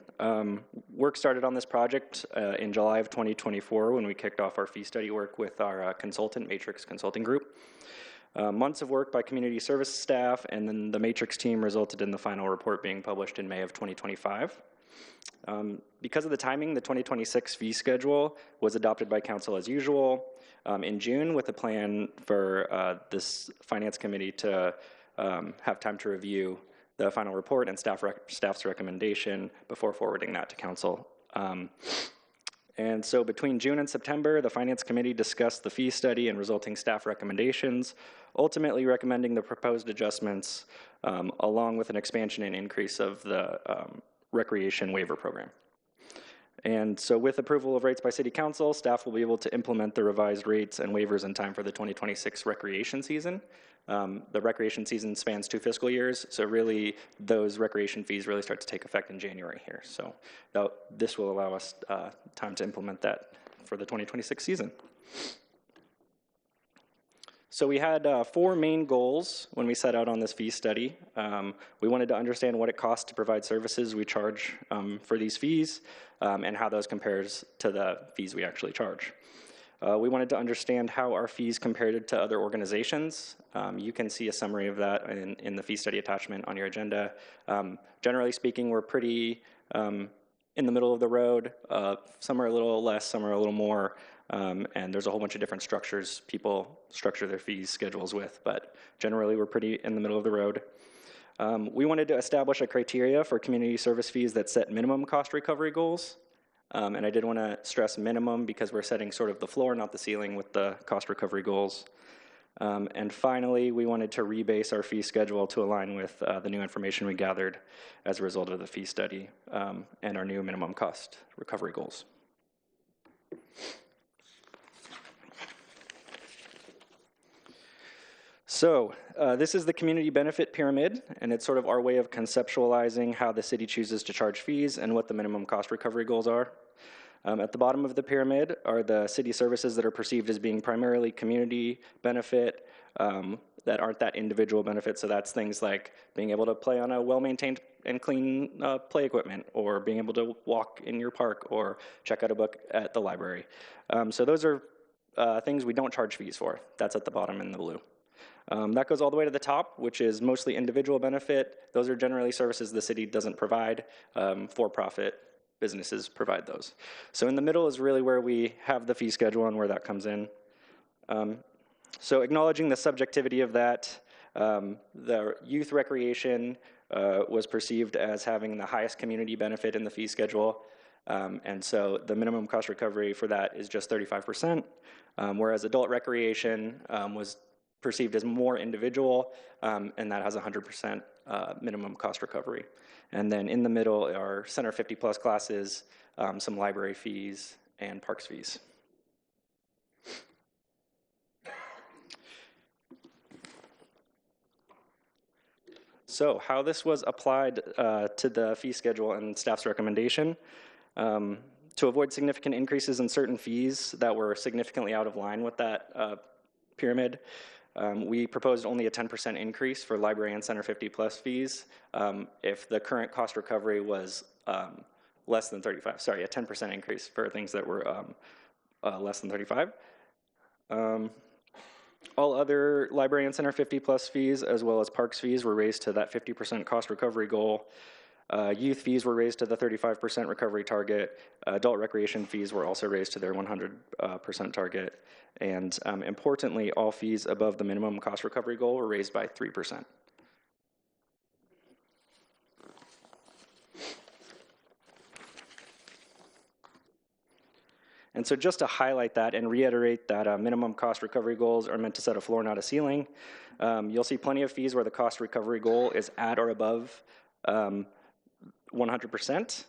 Work started on this project in July of 2024 when we kicked off our fee study work with our consultant, Matrix Consulting Group. Months of work by community service staff, and then the Matrix team resulted in the final report being published in May of 2025. Because of the timing, the 2026 fee schedule was adopted by council as usual in June with a plan for this finance committee to have time to review the final report and staff's recommendation before forwarding that to council. And so between June and September, the Finance Committee discussed the fee study and resulting staff recommendations, ultimately recommending the proposed adjustments along with an expansion and increase of the recreation waiver program. And so with approval of rates by City Council, staff will be able to implement the revised rates and waivers in time for the 2026 recreation season. The recreation season spans 2 fiscal years, so really those recreation fees really start to take effect in January here. So this will allow us time to implement that for the 2026 season. So we had 4 main goals when we set out on this fee study. We wanted to understand what it costs to provide services we charge for these fees and how those compares to the fees we actually charge. We wanted to understand how our fees compared to other organizations. You can see a summary of that in the fee study attachment on your agenda. Generally speaking, we're pretty in the middle of the road. Some are a little less, some are a little more. And there's a whole bunch of different structures people structure their fees schedules with, but generally we're pretty in the middle of the road. We wanted to establish a criteria for community service fees that set minimum cost recovery goals. And I did want to stress minimum because we're setting sort of the floor, not the ceiling, with the cost recovery goals. And finally, we wanted to rebase our fee schedule to align with the new information we gathered as a result of the fee study and our new minimum cost recovery goals. So this is the community benefit pyramid, and it's sort of our way of conceptualizing how the city chooses to charge fees and what the minimum cost recovery goals are. At the bottom of the pyramid are the city services that are perceived as being primarily community benefit that aren't that individual benefit. So that's things like being able to play on a well-maintained and clean play equipment, or being able to walk in your park, or check out a book at the library. So those are things we don't charge fees for. That's at the bottom in the blue. That goes all the way to the top, which is mostly individual benefit. Those are generally services the city doesn't provide. For-profit businesses provide those. So in the middle is really where we have the fee schedule and where that comes in. So acknowledging the subjectivity of that, the youth recreation was perceived as having the highest community benefit in the fee schedule. And so the minimum cost recovery for that is just 35%, whereas adult recreation was perceived as more individual, and that has 100% minimum cost recovery. And then in the middle are Center 50 plus classes, some library fees, and parks fees. So how this was applied to the fee schedule and staff's recommendation. To avoid significant increases in certain fees that were significantly out of line with that pyramid, we proposed only a 10% increase for library and Center 50 plus fees if the current cost recovery was less than 35. Sorry, a 10% increase for things that were less than 35. All other library and Center 50 plus fees, as well as parks fees, were raised to that 50% cost recovery goal. Youth fees were raised to the 35% recovery target. Adult recreation fees were also raised to their 100% target. And importantly, all fees above the minimum cost recovery goal were raised by 3%. And so just to highlight that and reiterate that minimum cost recovery goals are meant to set a floor, not a ceiling. You'll see plenty of fees where the cost recovery goal is at or above 100%.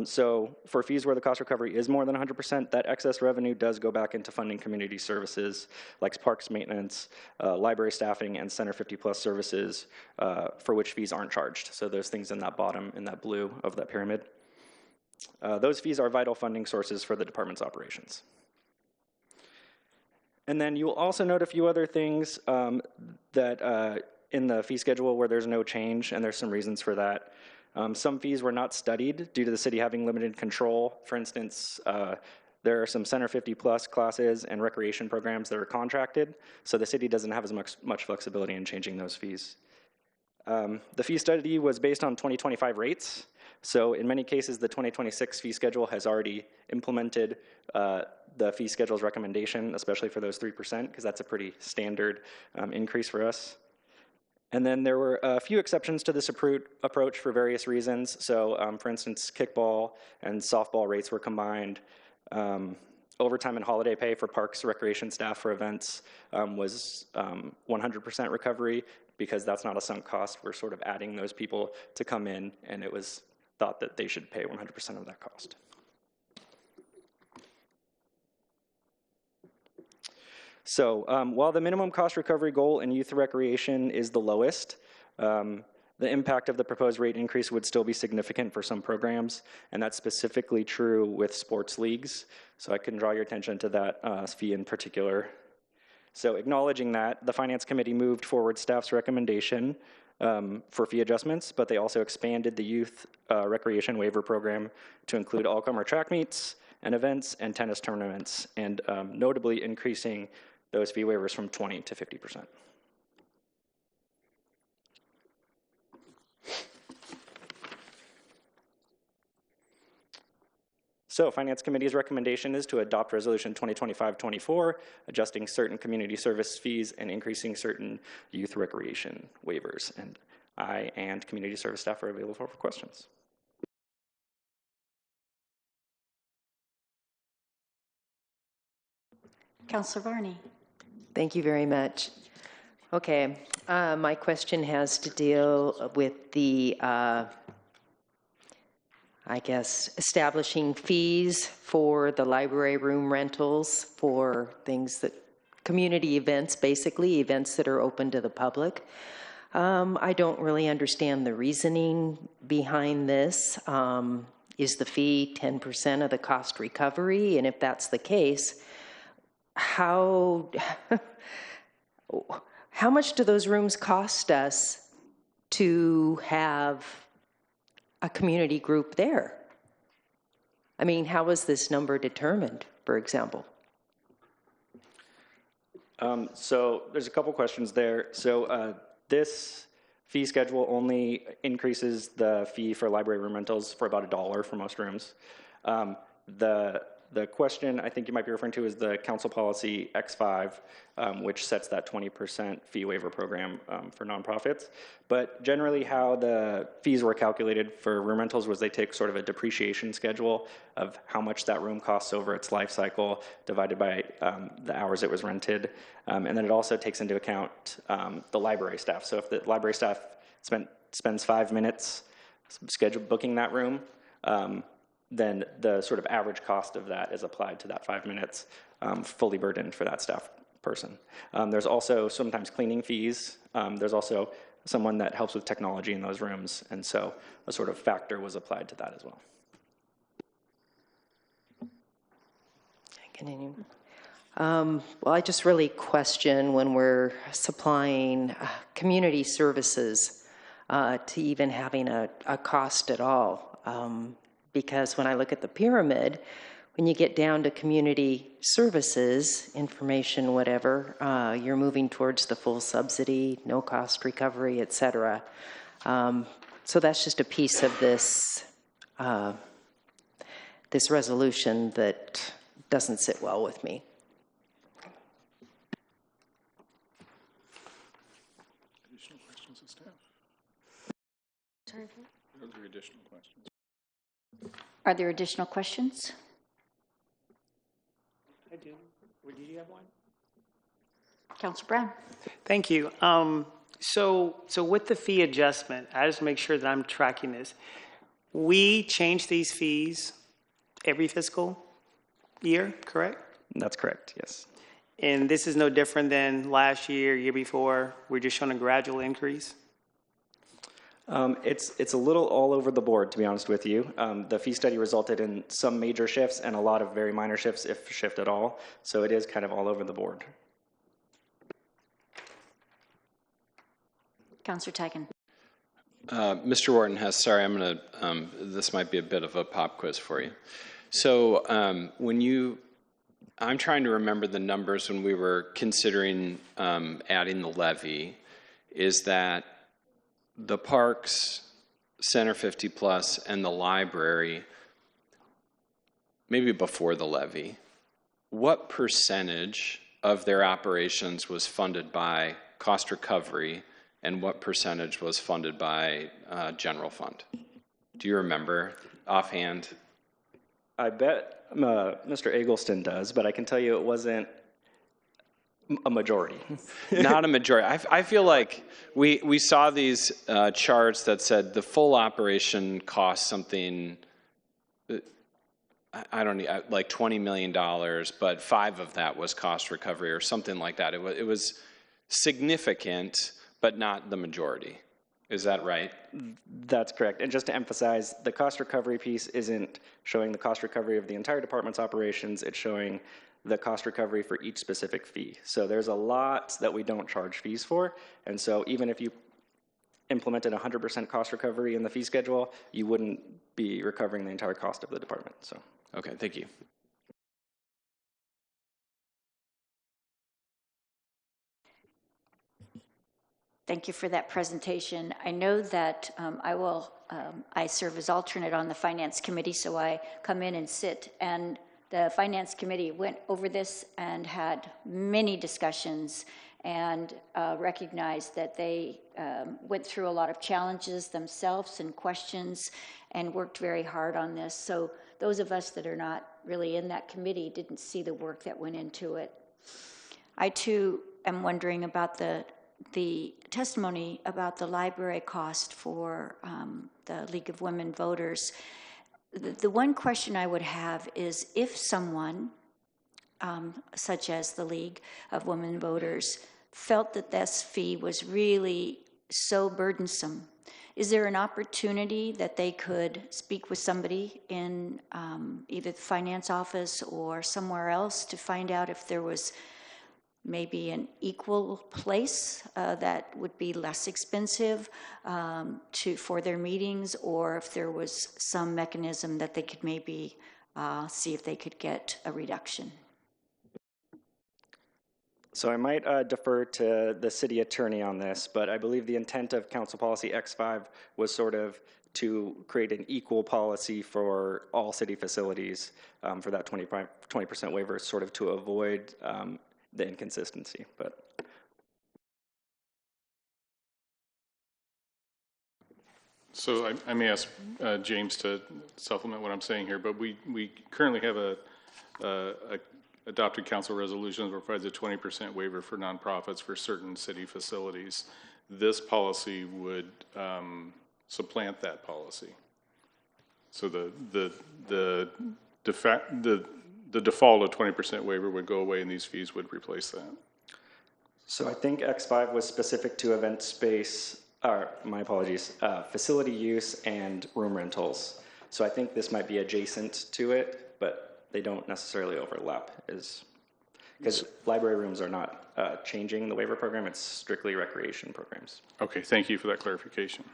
So for fees where the cost recovery is more than 100%, that excess revenue does go back into funding community services like parks maintenance, library staffing, and Center 50 plus services for which fees aren't charged. So those things in that bottom, in that blue of that pyramid. Those fees are vital funding sources for the department's operations. And then you will also note a few other things that in the fee schedule where there's no change, and there's some reasons for that. Some fees were not studied due to the city having limited control. For instance, there are some Center 50 Plus classes and recreation programs that are contracted, so the city doesn't have as much flexibility in changing those fees. The fee study was based on 2025 rates, so in many cases the 2026 fee schedule has already implemented the fee schedule's recommendation, especially for those 3%, because that's a pretty standard increase for us. And then there were a few exceptions to this approach for various reasons. So for instance, kickball and softball rates were combined. Overtime and holiday pay for parks, recreation staff for events was 100% recovery, because that's not a sunk cost. We're sort of adding those people to come in, and it was thought that they should pay 100% of that cost. So while the minimum cost recovery goal in youth recreation is the lowest, the impact of the proposed rate increase would still be significant for some programs, and that's specifically true with sports leagues. So I can draw your attention to that fee in particular. So acknowledging that, the Finance Committee moved forward staff's recommendation for fee adjustments, but they also expanded the youth recreation waiver program to include all-comer track meets and events and tennis tournaments, and notably increasing those fee waivers from 20 to 50%. So Finance Committee's recommendation is to adopt Resolution 2025-24, adjusting certain community service fees and increasing certain youth recreation waivers. And I and community service staff are available for questions. Councilor Varney. Thank you very much. Okay, my question has to deal with the I guess, establishing fees for the library room rentals for things that, community events, basically, events that are open to the public. I don't really understand the reasoning behind this. Is the fee 10% of the cost recovery? And if that's the case, how much do those rooms cost us to have a community group there? I mean, how was this number determined, for example? So there's a couple questions there. So this fee schedule only increases the fee for library room rentals for about $1 for most rooms. The question I think you might be referring to is the Council Policy X5, which sets that 20% fee waiver program for nonprofits. But generally how the fees were calculated for room rentals was they take sort of a depreciation schedule of how much that room costs over its life cycle divided by the hours it was rented. And then it also takes into account the library staff. So if the library staff spends 5 minutes booking that room, then the sort of average cost of that is applied to that 5 minutes, fully burdened for that staff person. There's also sometimes cleaning fees. There's also someone that helps with technology in those rooms, and so a sort of factor was applied to that as well. Continue. Well, I just really question when we're supplying community services to even having a cost at all. Because when I look at the pyramid, when you get down to community services, information, whatever, you're moving towards the full subsidy, no cost recovery, et cetera. So that's just a piece of this, this resolution that doesn't sit well with me. Additional questions of staff? Sorry. Are there additional questions? Are there additional questions? I do. Do you have one? Councilor Brown. Thank you. So with the fee adjustment, I just make sure that I'm tracking this. We change these fees every fiscal year, correct? That's correct, yes. And this is no different than last year, year before? We're just showing a gradual increase? It's a little all over the board, to be honest with you. The fee study resulted in some major shifts and a lot of very minor shifts, if shift at all. So it is kind of all over the board. Councilor Tigan. Mr. Wharton Hess, sorry, I'm going to, this might be a bit of a pop quiz for you. So I'm trying to remember the numbers when we were considering adding the levy, is that the parks, Center 50 Plus, and the library, maybe before the levy, what percentage of their operations was funded by cost recovery and what percentage was funded by general fund? Do you remember offhand? I bet Mr. Eggleston does, but I can tell you it wasn't a majority. Not a majority. I feel like we saw these charts that said the full operation cost something, I don't know, like $20 million, but 5 of that was cost recovery or something like that. It was significant, but not the majority. Is that right? That's correct. And just to emphasize, the cost recovery piece isn't showing the cost recovery of the entire department's operations. It's showing the cost recovery for each specific fee. So there's a lot that we don't charge fees for. And so even if you implemented 100% cost recovery in the fee schedule, you wouldn't be recovering the entire cost of the department. So. Okay, thank you. Thank you for that presentation. I know that I serve as alternate on the Finance Committee, so I come in and sit, and the Finance Committee went over this and had many discussions and recognized that they went through a lot of challenges themselves and questions and worked very hard on this. So those of us that are not really in that committee didn't see the work that went into it. I too am wondering about the testimony about the library cost for the League of Women Voters. The one question I would have is if someone, such as the League of Women Voters, felt that this fee was really so burdensome, is there an opportunity that they could speak with somebody in either the finance office or somewhere else to find out if there was maybe an equal place that would be less expensive for their meetings, or if there was some mechanism that they could maybe see if they could get a reduction? So I might defer to the city attorney on this, but I believe the intent of Council Policy X5 was sort of to create an equal policy for all city facilities for that 20% waiver, sort of to avoid the inconsistency. But so I may ask James to supplement what I'm saying here, but we currently have a adopted council resolution that provides a 20% waiver for nonprofits for certain city facilities. This policy would supplant that policy. So the default of 20% waiver would go away and these fees would replace that. so I think X5 was specific to event space, my apologies, facility use and room rentals. So I think this might be adjacent to it, but they don't necessarily overlap, because library rooms are not changing the waiver program. It's strictly recreation programs. Okay, thank you for that clarification.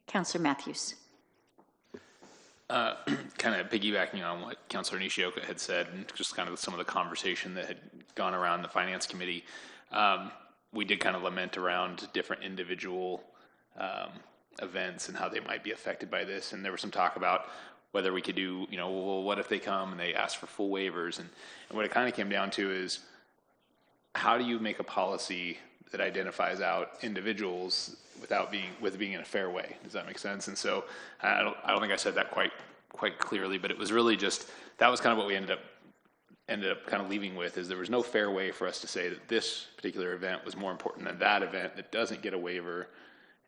Councilor Matthews. Kind of piggybacking on what Councilor Nishioka had said, and just kind of some of the conversation that had gone around the Finance Committee, we did kind of lament around different individual events and how they might be affected by this. And there was some talk about whether we could do, well, what if they come and they ask for full waivers? And what it kind of came down to is, how do you make a policy that identifies out individuals without being in a fair way? Does that make sense? And so I don't think I said that quite clearly, but it was really just, that was kind of what we ended up kind of leaving with, is there was no fair way for us to say that this particular event was more important than that event that doesn't get a waiver.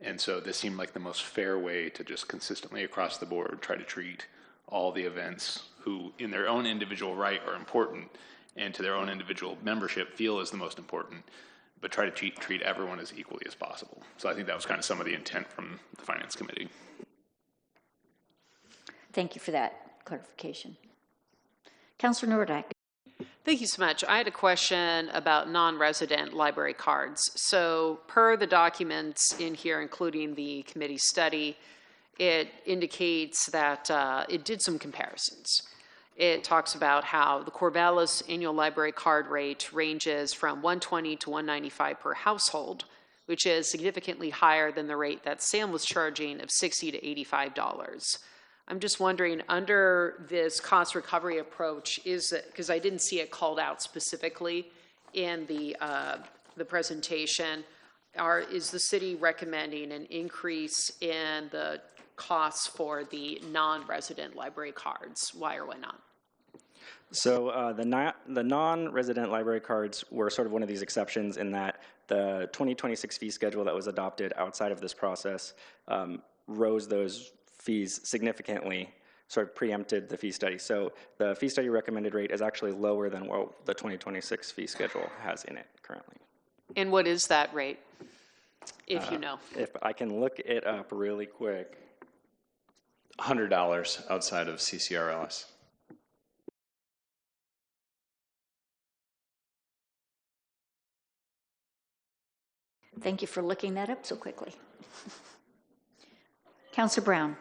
And so this seemed like the most fair way to just consistently across the board try to treat all the events who in their own individual right are important and to their own individual membership feel is the most important, but try to treat everyone as equally as possible. So I think that was kind of some of the intent from the Finance Committee. Thank you for that clarification. Councilor Nordyke. Thank you so much. I had a question about non-resident library cards. So per the documents in here, including the committee study, it indicates that it did some comparisons. It talks about how the Corvallis annual library card rate ranges from $120 to $195 per household, which is significantly higher than the rate that Salem was charging of $60 to $85. I'm just wondering, under this cost recovery approach, is it, because I didn't see it called out specifically in the presentation, is the city recommending an increase in the costs for the non-resident library cards? Why or why not? So the non-resident library cards were sort of one of these exceptions in that the 2026 fee schedule that was adopted outside of this process rose those fees significantly, sort of preempted the fee study. So the fee study recommended rate is actually lower than what the 2026 fee schedule has in it currently. And what is that rate, if you know? If I can look it up really quick. $100 outside of CCRLS. Thank you for looking that up so quickly. Councilor Brown.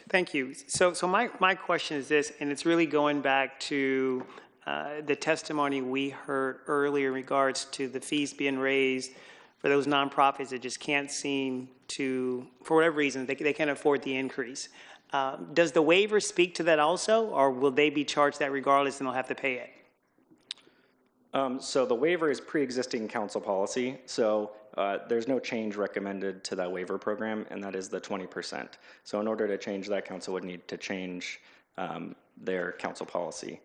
Thank you. So my question is this, and it's really going back to the testimony we heard earlier in regards to the fees being raised for those nonprofits that just can't seem to, for whatever reason, they can't afford the increase. Does the waiver speak to that also, or will they be charged that regardless and they'll have to pay it? So the waiver is pre-existing council policy, so there's no change recommended to that waiver program, and that is the 20%. So in order to change that, council would need to change their council policy.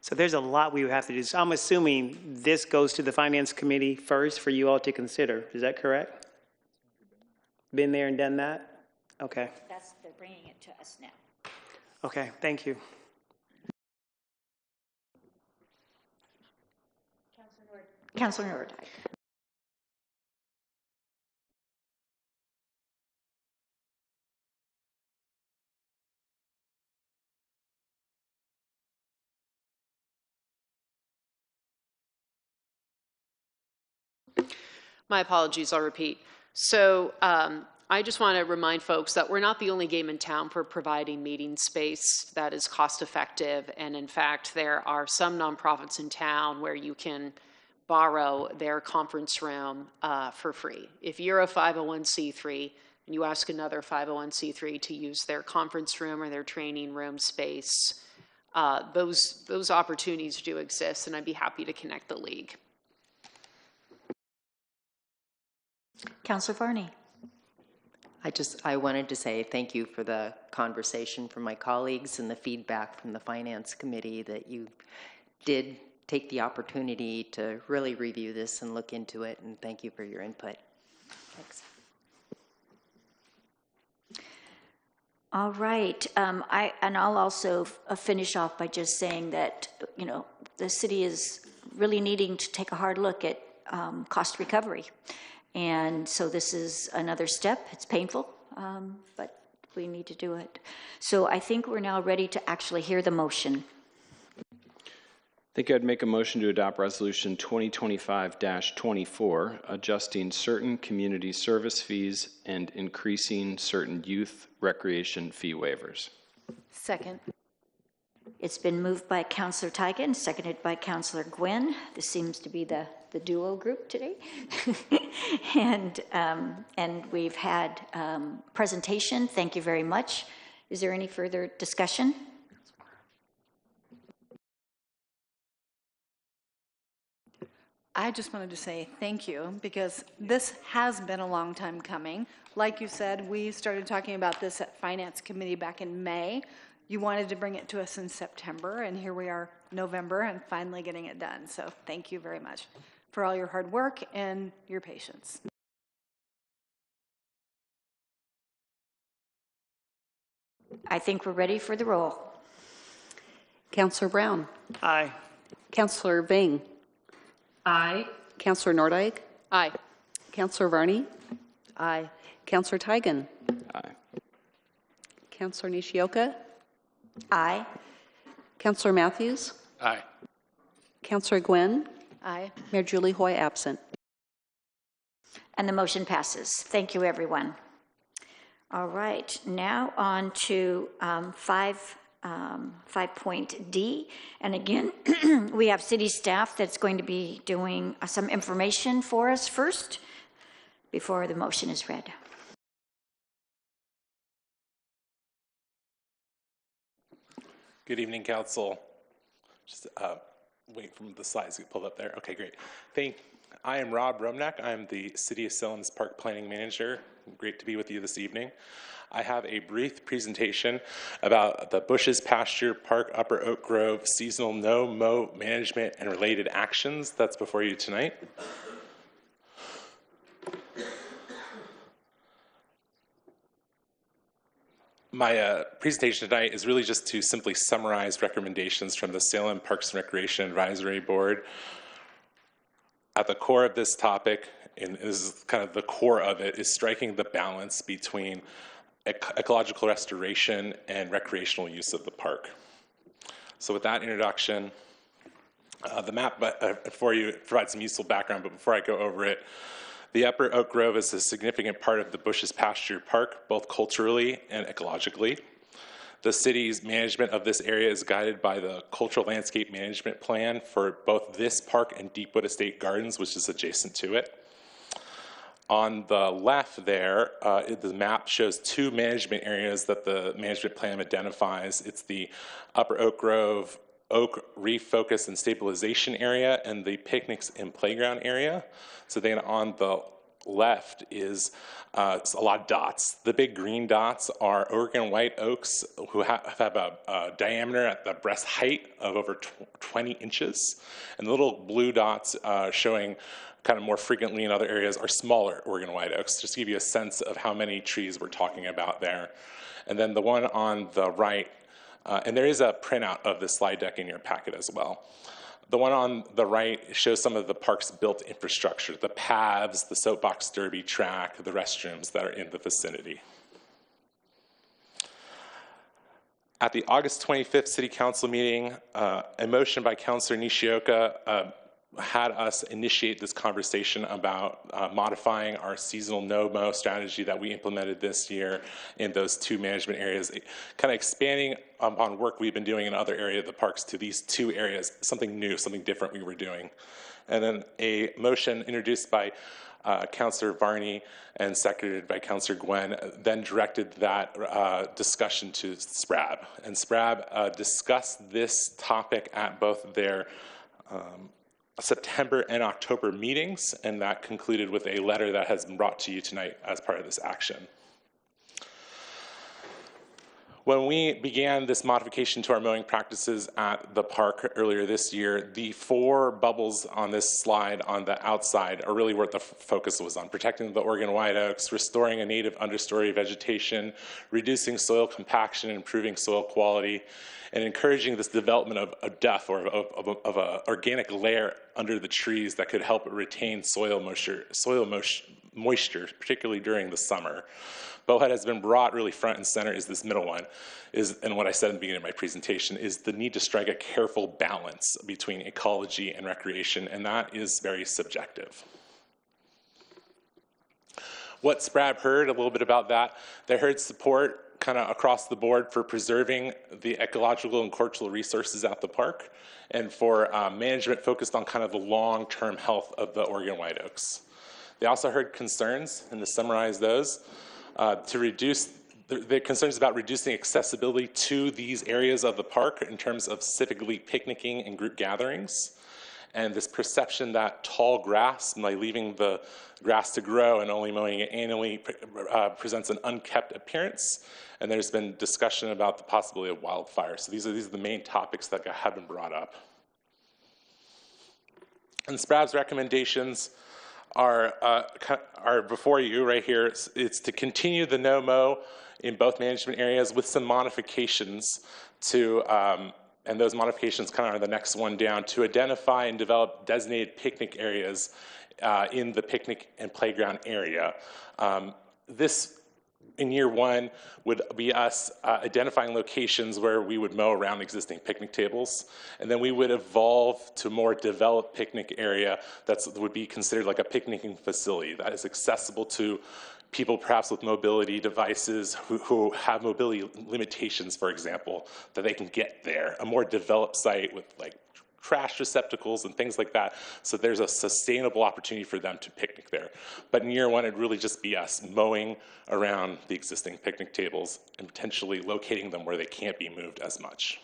So there's a lot we would have to do. So I'm assuming this goes to the Finance Committee first for you all to consider. Is that correct? Been there and done that? Okay. They're bringing it to us now. Okay, thank you. Councilor Nordyke. My apologies, I'll repeat. So I just want to remind folks that we're not the only game in town for providing meeting space that is cost effective. And in fact, there are some nonprofits in town where you can borrow their conference room for free. If you're a 501c3 and you ask another 501c3 to use their conference room or their training room space, those opportunities do exist, and I'd be happy to connect the league. Councilor Varney. I wanted to say thank you for the conversation from my colleagues and the feedback from the Finance Committee that you did take the opportunity to really review this and look into it, and thank you for your input. Thanks. All right, I'll also finish off by just saying that, you know, the city is really needing to take a hard look at cost recovery. And so this is another step. It's painful, but we need to do it. So I think we're now ready to actually hear the motion. I think I'd make a motion to adopt Resolution 2025-24, adjusting certain community service fees and increasing certain youth recreation fee waivers. Second. It's been moved by Councilor Tigan, seconded by Councilor Gwynn. This seems to be the duo group today. and we've had presentation. Thank you very much. Is there any further discussion? I just wanted to say thank you, because this has been a long time coming. Like you said, we started talking about this at Finance Committee back in May. You wanted to bring it to us in September, and here we are, November, and finally getting it done. So thank you very much for all your hard work and your patience. I think we're ready for the roll. Councilor Brown. Aye. Councilor Ving. Aye. Councilor Nordyke. Aye. Councilor Varney. Aye. Councilor Tigan. Aye. Councilor Nishioka. Aye. Councilor Matthews? Aye. Councilor Gwen? Aye. Mayor Julie Hoy absent. And the motion passes. Thank you, everyone. All right, now on to 5.D. And again, we have city staff that's going to be doing some information for us first before the motion is read. Good evening, Council. Just wait for the slides to get pulled up there. Okay, great. I am Rob Romnak. I'm the City of Salem's Park Planning Manager. Great to be with you this evening. I have a brief presentation about the Bushes Pasture Park Upper Oak Grove seasonal no-mow management and related actions that's before you tonight. My presentation tonight is really just to simply summarize recommendations from the Salem Parks and Recreation Advisory Board. At the core of this topic, and this is kind of the core of it, is striking the balance between ecological restoration and recreational use of the park. So with that introduction, the map for you provides some useful background, but before I go over it, the Upper Oak Grove is a significant part of the Bushes Pasture Park, both culturally and ecologically. The city's management of this area is guided by the Cultural Landscape Management Plan for both this park and Deepwood Estate Gardens, which is adjacent to it. On the left there, the map shows two management areas that the management plan identifies. It's the Upper Oak Grove Oak Reef Focus and Stabilization Area and the Picnics and Playground Area. So then on the left is a lot of dots. The big green dots are Oregon white oaks who have a diameter at the breast height of over 20 inches. And the little blue dots showing kind of more frequently in other areas are smaller Oregon white oaks, just to give you a sense of how many trees we're talking about there. And then the one on the right, and there is a printout of the slide deck in your packet as well. The one on the right shows some of the park's built infrastructure, the paths, the soapbox derby track, the restrooms that are in the vicinity. At the August 25th City Council meeting, a motion by Councilor Nishioka had us initiate this conversation about modifying our seasonal no-mow strategy that we implemented this year in those two management areas, kind of expanding on work we've been doing in other areas of the parks to these two areas, something new, something different we were doing. And then a motion introduced by Councilor Varney and seconded by Councilor Gwen then directed that discussion to SPRAB. And SPRAB discussed this topic at both their September and October meetings, and that concluded with a letter that has been brought to you tonight as part of this action. When we began this modification to our mowing practices at the park earlier this year, the four bubbles on this slide on the outside are really what the focus was on: protecting the Oregon white oaks, restoring a native understory vegetation, reducing soil compaction, improving soil quality, and encouraging this development of a depth or of an organic layer under the trees that could help retain soil moisture, particularly during the summer. But what has been brought really front and center is this middle one, and what I said in the beginning of my presentation, is the need to strike a careful balance between ecology and recreation, and that is very subjective. What SPRAB heard, a little bit about that, they heard support kind of across the board for preserving the ecological and cultural resources at the park, and for management focused on kind of the long-term health of the Oregon white oaks. They also heard concerns, and to summarize those, to reduce the concerns about reducing accessibility to these areas of the park in terms of specifically picnicking and group gatherings, and this perception that tall grass, by leaving the grass to grow and only mowing it annually, presents an unkept appearance. And there's been discussion about the possibility of wildfire. So these are the main topics that have been brought up. And SPRAB's recommendations are before you right here. It's to continue the no-mow in both management areas with some modifications to, and those modifications kind of are the next one down, to identify and develop designated picnic areas in the picnic and playground area. This in year one would be us identifying locations where we would mow around existing picnic tables, and then we would evolve to a more developed picnic area that would be considered like a picnicking facility that is accessible to people perhaps with mobility devices who have mobility limitations, for example, that they can get there. A more developed site with like trash receptacles and things like that, so there's a sustainable opportunity for them to picnic there. But in year one, it'd really just be us mowing around the existing picnic tables and potentially locating them where they can't be moved as much.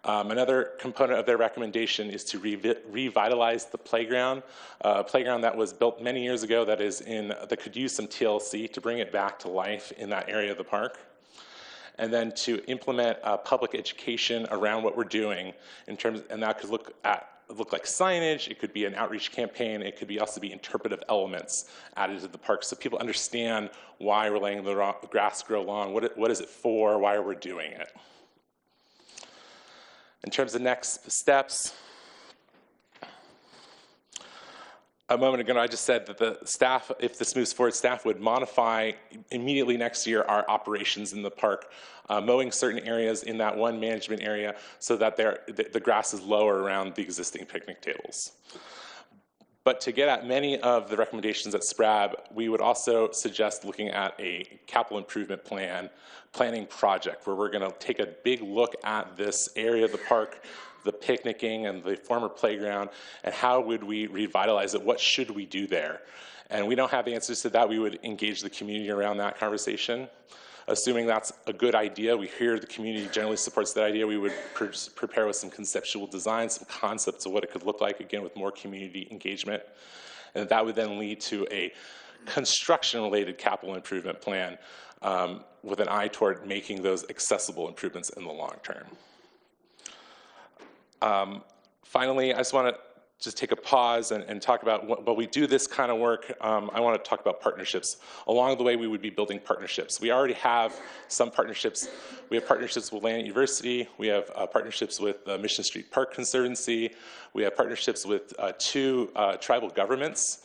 Another component of their recommendation is to revitalize the playground, a playground that was built many years ago that could use some TLC to bring it back to life in that area of the park. And then to implement public education around what we're doing and that could look like signage, it could be an outreach campaign, it could also be interpretive elements added to the park so people understand why we're letting the grass grow long, what is it for, why are we doing it. In terms of next steps, a moment ago, I just said that the staff, if this moves forward, staff would modify immediately next year our operations in the park, mowing certain areas in that one management area so that the grass is lower around the existing picnic tables. But to get at many of the recommendations at SPRAB, we would also suggest looking at a capital improvement planning project where we're going to take a big look at this area of the park, the picnicking and the former playground, and how would we revitalize it? What should we do there? And we don't have the answers to that. We would engage the community around that conversation. Assuming that's a good idea, we hear the community generally supports that idea, we would prepare with some conceptual design, some concepts of what it could look like, again, with more community engagement. And that would then lead to a construction-related capital improvement plan with an eye toward making those accessible improvements in the long term. Finally, I just want to take a pause and talk about while we do this kind of work, I want to talk about partnerships. Along the way, we would be building partnerships. We already have some partnerships. We have partnerships with Land University. We have partnerships with the Mission Street Park Conservancy. We have partnerships with 2 tribal governments.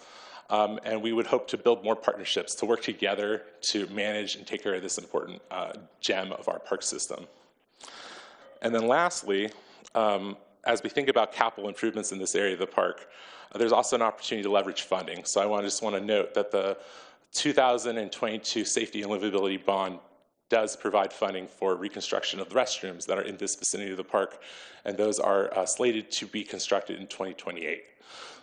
And we would hope to build more partnerships to work together to manage and take care of this important gem of our park system. And then lastly, as we think about capital improvements in this area of the park, there's also an opportunity to leverage funding. So I just want to note that the 2022 Safety and Livability Bond does provide funding for reconstruction of the restrooms that are in this vicinity of the park, and those are slated to be constructed in 2028.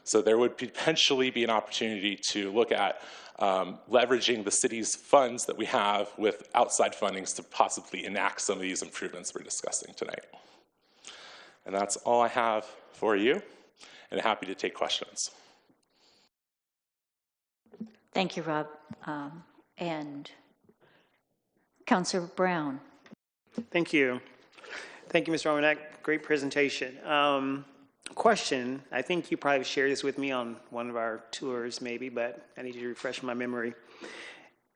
So there would potentially be an opportunity to look at leveraging the city's funds that we have with outside fundings to possibly enact some of these improvements we're discussing tonight. And that's all I have for you, and happy to take questions. Thank you, Rob. And Councilor Brown. Thank you. Thank you, Mr. Romanek. Great presentation. Question, I think you probably shared this with me on one of our tours maybe, but I need you to refresh my memory.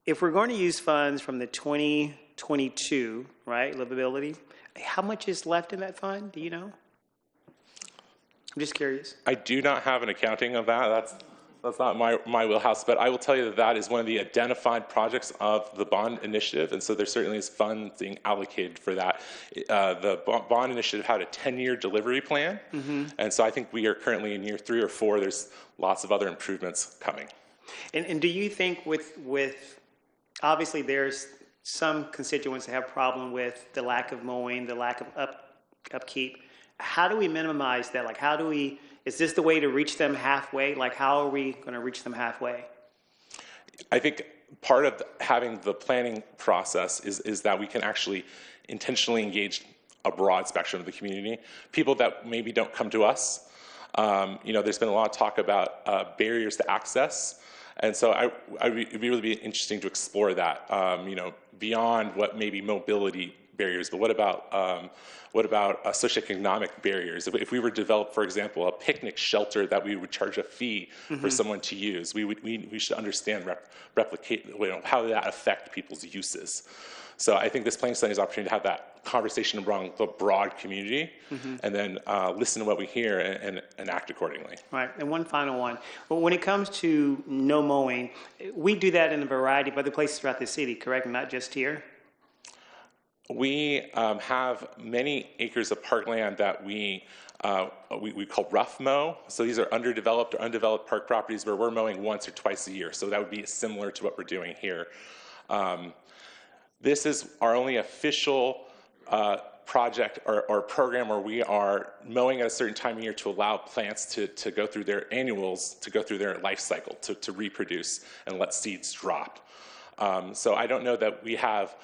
If we're going to use funds from the 2022, right, livability, how much is left in that fund? Do you know? I'm just curious. I do not have an accounting of that. That's not my wheelhouse, but I will tell you that that is one of the identified projects of the bond initiative, and so there certainly is funding allocated for that. The bond initiative had a 10-year delivery plan, and so I think we are currently in year 3 or 4. There's lots of other improvements coming. And do you think with obviously there's some constituents that have problem with the lack of mowing, the lack of upkeep. How do we minimize that? Like, how do we, is this the way to reach them halfway? Like, how are we going to reach them halfway? I think part of having the planning process is that we can actually intentionally engage a broad spectrum of the community. People that maybe don't come to us. There's been a lot of talk about barriers to access. And so it'd really be interesting to explore that, beyond what maybe mobility barriers, but what about socioeconomic barriers? If we were to develop, for example, a picnic shelter that we would charge a fee for someone to use, we should understand replicate how that affect people's uses. So I think this planning study is an opportunity to have that conversation among the broad community, and then listen to what we hear and act accordingly. Right, and one final one. Well, when it comes to no mowing, we do that in a variety of other places throughout the city, correct? Not just here? We have many acres of parkland that we call rough mow. So these are underdeveloped or undeveloped park properties where we're mowing once or twice a year. So that would be similar to what we're doing here. This is our only official project or program where we are mowing at a certain time of year to allow plants to go through their annuals, to go through their life cycle, to reproduce and let seeds drop. So I don't know that we have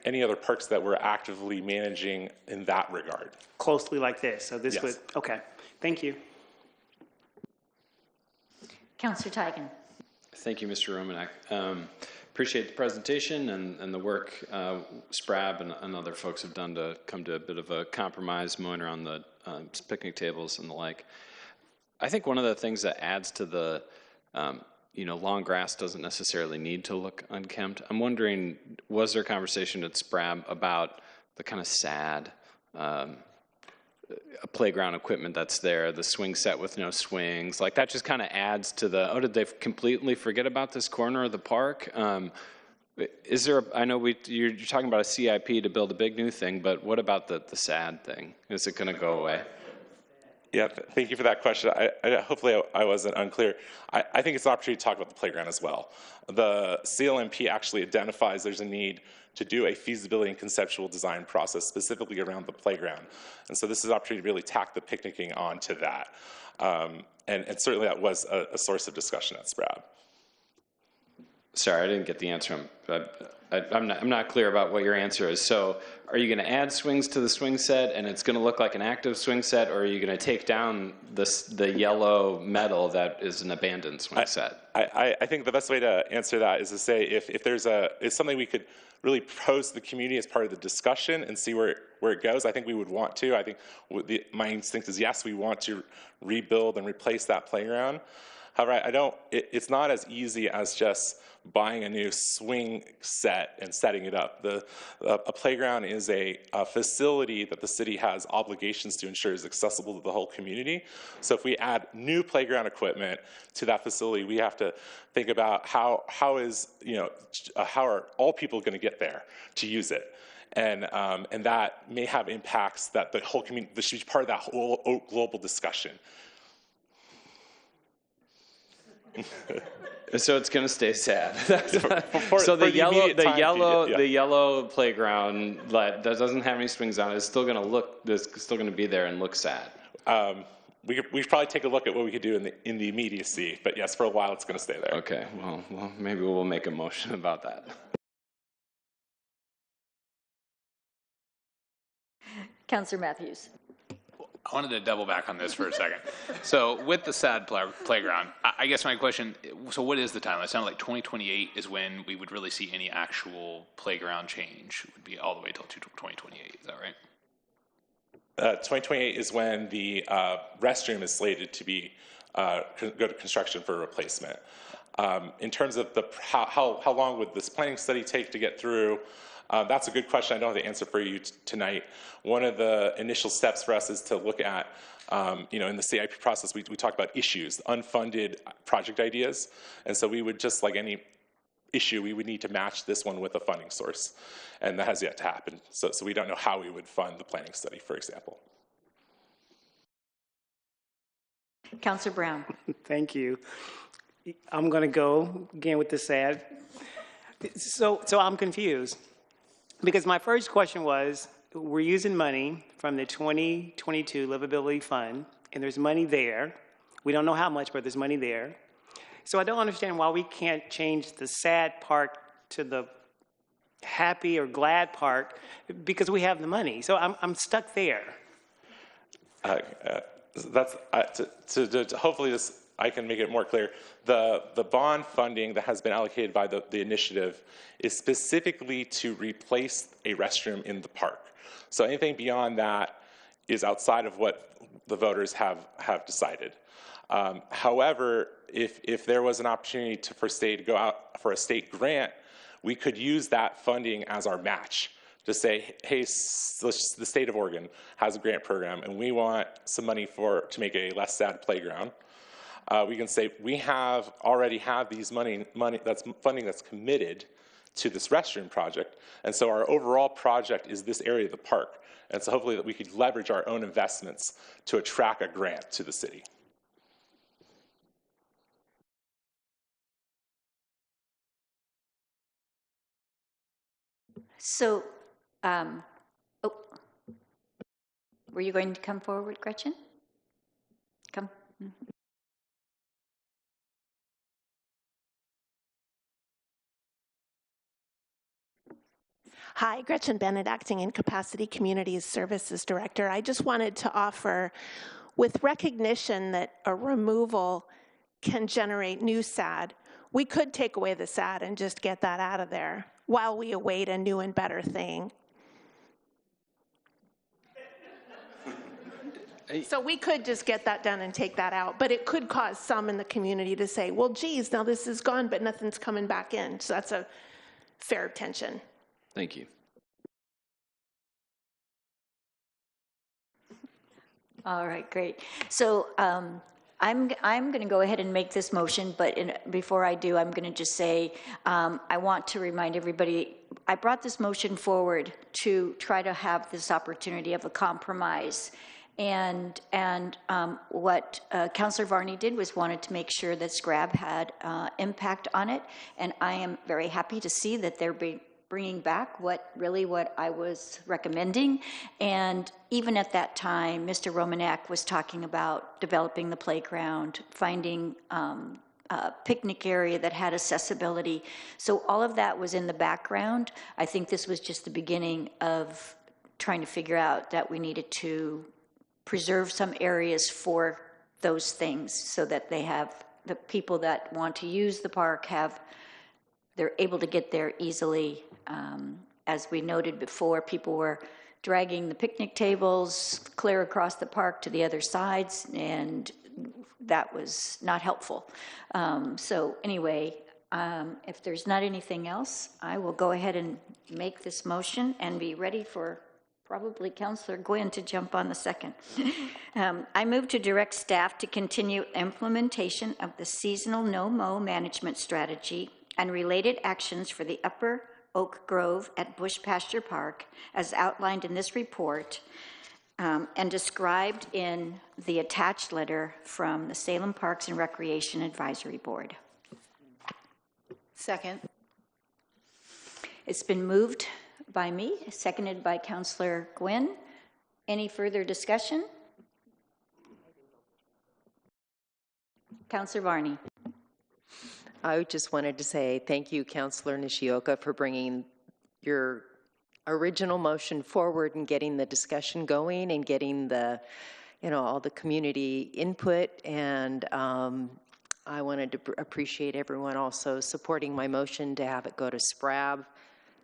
any other parks that we're actively managing in that regard. Closely like this, so this Yes. would, okay. Thank you. Councilor Tigan. Thank you, Mr. Romanek. Appreciate the presentation and the work SPRAB and other folks have done to come to a bit of a compromise, mowing around the picnic tables and the like. I think one of the things that adds to the, long grass doesn't necessarily need to look unkempt. I'm wondering, was there conversation at SPRAB about the kind of sad playground equipment that's there, the swing set with no swings, like that just kind of adds to the, oh, did they completely forget about this corner of the park? Is there, I know you're talking about a CIP to build a big new thing, but what about the sad thing? Is it going to go away? Yeah, thank you for that question. Hopefully I wasn't unclear. I think it's an opportunity to talk about the playground as well. The CLMP actually identifies there's a need to do a feasibility and conceptual design process specifically around the playground. And so this is an opportunity to really tack the picnicking onto that. And certainly that was a source of discussion at SPRAB. Sorry, I didn't get the answer. I'm not clear about what your answer is. So are you going to add swings to the swing set and it's going to look like an active swing set, or are you going to take down the yellow metal that is an abandoned swing set? I think the best way to answer that is to say if it's something we could really pose to the community as part of the discussion and see where it goes, I think we would want to. I think my instinct is yes, we want to rebuild and replace that playground. However, it's not as easy as just buying a new swing set and setting it up. A playground is a facility that the city has obligations to ensure is accessible to the whole community. So if we add new playground equipment to that facility, we have to think about how are all people going to get there to use it. And that may have impacts that the whole community, this should be part of that whole global discussion. So it's going to stay sad. So the yellow playground that doesn't have any swings on it is still going to be there and look sad. We should probably take a look at what we could do in the immediacy, but yes, for a while it's going to stay there. Okay, well, maybe we'll make a motion about that. Councilor Matthews. I wanted to double back on this for a second. So with the sad playground, I guess my question, so what is the timeline? It sounded like 2028 is when we would really see any actual playground change. It would be all the way till 2028, is that right? 2028 is when the restroom is slated to be go to construction for replacement. In terms of how long would this planning study take to get through? That's a good question. I don't have the answer for you tonight. One of the initial steps for us is to look at, in the CIP process, we talk about issues, unfunded project ideas. And so we would, just like any issue, we would need to match this one with a funding source. And that has yet to happen. So we don't know how we would fund the planning study, for example. Councilor Brown. Thank you. I'm going to go again with the sad. So I'm confused. Because my first question was, we're using money from the 2022 Livability Fund, and there's money there. We don't know how much, but there's money there. So I don't understand why we can't change the sad part to the happy or glad part, because we have the money. So I'm stuck there. That's to hopefully this. I can make it more clear. The bond funding that has been allocated by the initiative is specifically to replace a restroom in the park. So anything beyond that is outside of what the voters have decided. However, if there was an opportunity for state to go out for a state grant, we could use that funding as our match to say, hey, the state of Oregon has a grant program and we want some money to make a less sad playground. We can say we already have these funding that's committed to this restroom project, and so our overall project is this area of the park, and so hopefully that we could leverage our own investments to attract a grant to the city. So, were you going to come forward, Gretchen? Come. Hi, Gretchen Bennett, acting in capacity Communities Services Director. I just wanted to offer, with recognition that a removal can generate new SAD, we could take away the SAD and just get that out of there while we await a new and better thing. So we could just get that done and take that out, but it could cause some in the community to say, well, geez, now this is gone, but nothing's coming back in. So that's a fair tension. Thank you. All right, great. So I'm going to go ahead and make this motion, but before I do, I'm going to just say I want to remind everybody, I brought this motion forward to try to have this opportunity of a compromise. And what Councilor Varney did was wanted to make sure that SCRAB had impact on it, and I am very happy to see that they're bringing back what I was recommending. And even at that time, Mr. Romanek was talking about developing the playground, finding a picnic area that had accessibility. So all of that was in the background. I think this was just the beginning of trying to figure out that we needed to preserve some areas for those things so that they have, the people that want to use the park they're able to get there easily. As we noted before, people were dragging the picnic tables clear across the park to the other sides, and that was not helpful. So anyway, if there's not anything else, I will go ahead and make this motion and be ready for probably Councilor Gwynn to jump on the second. I move to direct staff to continue implementation of the seasonal no-mow management strategy and related actions for the Upper Oak Grove at Bush Pasture Park as outlined in this report and described in the attached letter from the Salem Parks and Recreation Advisory Board. Second. It's been moved by me, seconded by Councilor Gwynn. Any further discussion? Councilor Varney. I just wanted to say thank you, Councilor Nishioka, for bringing your original motion forward and getting the discussion going and getting the, all the community input. And I wanted to appreciate everyone also supporting my motion to have it go to SPRAB,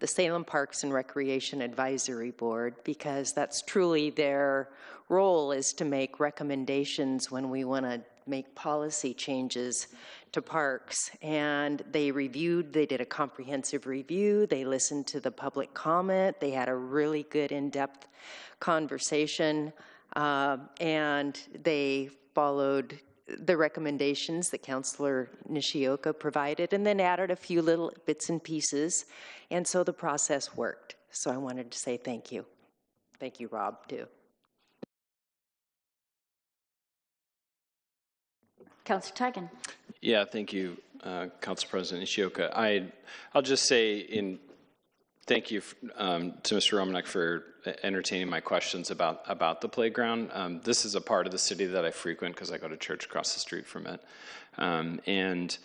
the Salem Parks and Recreation Advisory Board, because that's truly their role, is to make recommendations when we want to make policy changes to parks. And they did a comprehensive review, they listened to the public comment, they had a really good in-depth conversation, and they followed the recommendations that Councilor Nishioka provided, and then added a few little bits and pieces, and so the process worked. So I wanted to say thank you. Thank you, Rob, too. Councilor Tigan. Yeah, thank you, Council President Nishioka. I'll just say thank you to Mr. Romanek for entertaining my questions about the playground. This is a part of the city that I frequent because I go to church across the street from it. And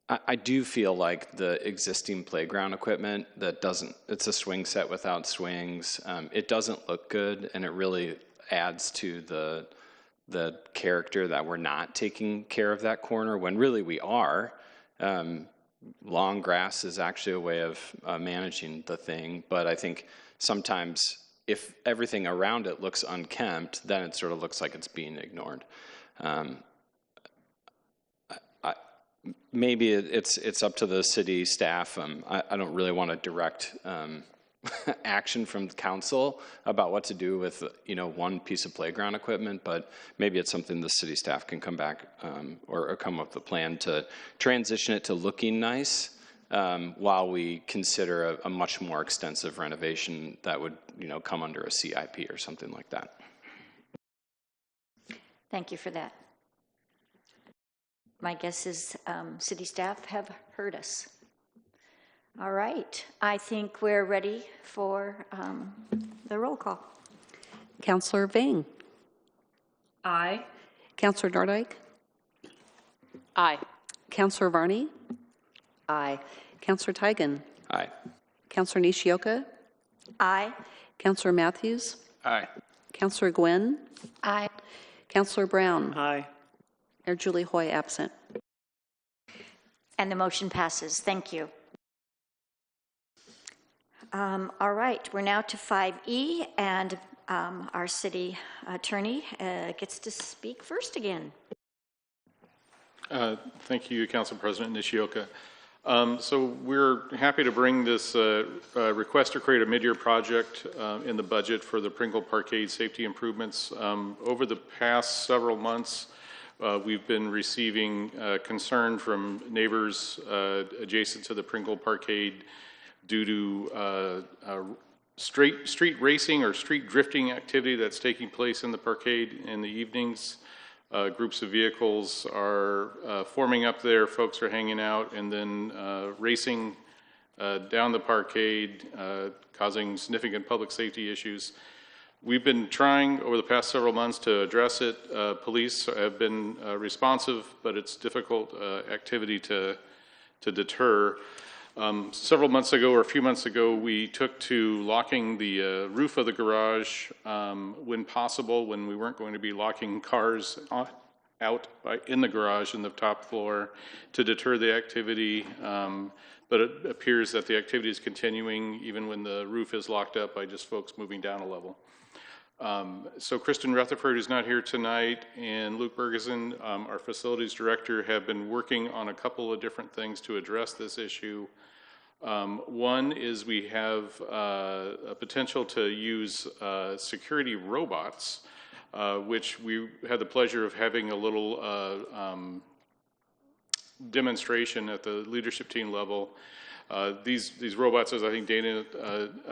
I do feel like the existing playground equipment it's a swing set without swings. It doesn't look good, and it really adds to the the character that we're not taking care of that corner when really we are. Long grass is actually a way of managing the thing, but I think sometimes if everything around it looks unkempt, then it sort of looks like it's being ignored. Maybe it's up to the city staff. I don't really want to direct action from the council about what to do with one piece of playground equipment, but maybe it's something the city staff can come back or come up with a plan to transition it to looking nice while we consider a much more extensive renovation that would come under a CIP or something like that. Thank you for that. My guess is city staff have heard us. All right, I think we're ready for the roll call. Councilor Vang. Aye. Councilor Nordyke. Aye. Councilor Varney. Aye. Councilor Tigan. Aye. Councilor Nishioka. Aye. Councilor Matthews. Aye. Councilor Gwynn. Aye. Councilor Brown. Aye. Mayor Julie Hoy absent. And the motion passes. Thank you. All right, we're now to 5E, and our city attorney gets to speak first again. Thank you, Council President Nishioka. So we're happy to bring this request to create a mid-year project in the budget for the Pringle Parkade safety improvements. Over the past several months, we've been receiving concern from neighbors adjacent to the Pringle Parkade due to street racing or street drifting activity that's taking place in the parkade in the evenings. Groups of vehicles are forming up there, folks are hanging out, and then racing down the parkade, causing significant public safety issues. We've been trying over the past several months to address it. Police have been responsive, but it's difficult activity to deter. Several months ago, or a few months ago, we took to locking the roof of the garage when possible, when we weren't going to be locking cars out in the garage in the top floor to deter the activity. But it appears that the activity is continuing even when the roof is locked up by just folks moving down a level. So Kristen Rutherford is not here tonight, and Luke Bergeson, our facilities director, have been working on a couple of different things to address this issue. One is we have a potential to use security robots, which we had the pleasure of having a little demonstration at the leadership team level. These robots, as I think Dana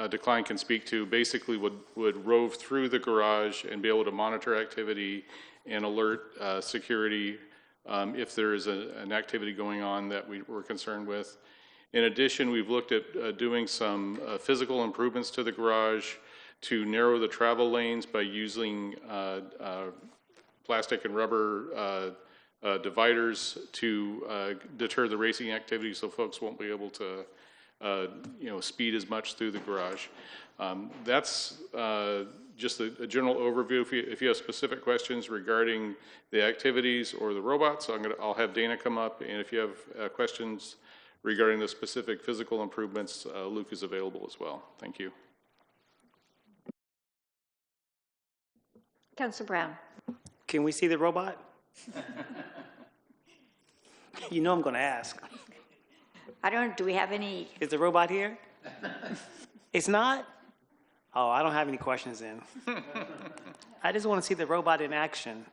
Decline can speak to, basically would rove through the garage and be able to monitor activity and alert security if there is an activity going on that we're concerned with. In addition, we've looked at doing some physical improvements to the garage to narrow the travel lanes by using plastic and rubber dividers to deter the racing activity, so folks won't be able to speed as much through the garage. That's just a general overview. If you have specific questions regarding the activities or the robots, I'll have Dana come up, and if you have questions regarding the specific physical improvements, Luke is available as well. Thank you. Councilor Brown. Can we see the robot? You know I'm going to ask. Do we have any? Is the robot here? It's not? Oh, I don't have any questions then. I just want to see the robot in action.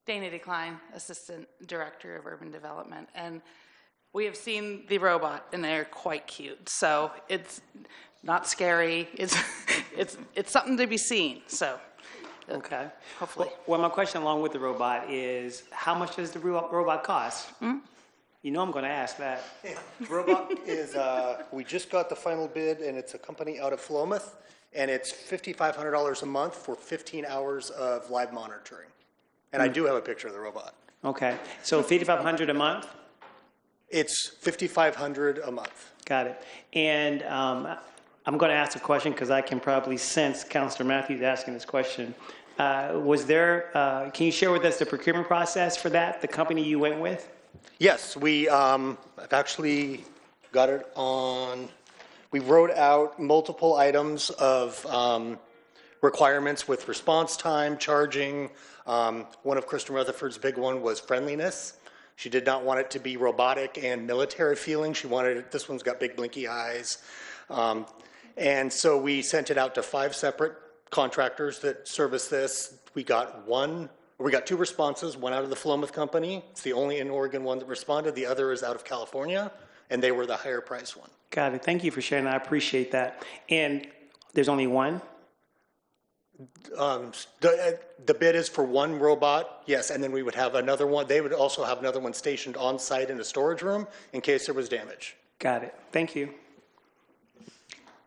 Dana Decline, Assistant Director of Urban Development, and we have seen the robot, and they're quite cute. So it's not scary. It's something to be seen. So okay, hopefully. Well, my question along with the robot is, how much does the robot cost? You know I'm going to ask that. Robot is, we just got the final bid, and it's a company out of Philomath, and it's $5,500 a month for 15 hours of live monitoring. And I do have a picture of the robot. Okay, so $5,500 a month? It's $5,500 a month. Got it. And I'm going to ask a question because I can probably sense Councilor Matthews asking this question. Can you share with us the procurement process for that, the company you went with? Yes, I've actually got it on, we wrote out multiple items of requirements with response time, charging. One of Kristen Rutherford's big one was friendliness. She did not want it to be robotic and military feeling. She wanted it, this one's got big blinky eyes. And so we sent it out to 5 separate contractors that service this. We got 2 responses, one out of the Philomath company. It's the only in Oregon one that responded. The other is out of California, and they were the higher price one. Got it. Thank you for sharing that. I appreciate that. And there's only one? The bid is for 1 robot, yes, and then we would have another one. They would also have another one stationed on site in a storage room in case there was damage. Got it. Thank you.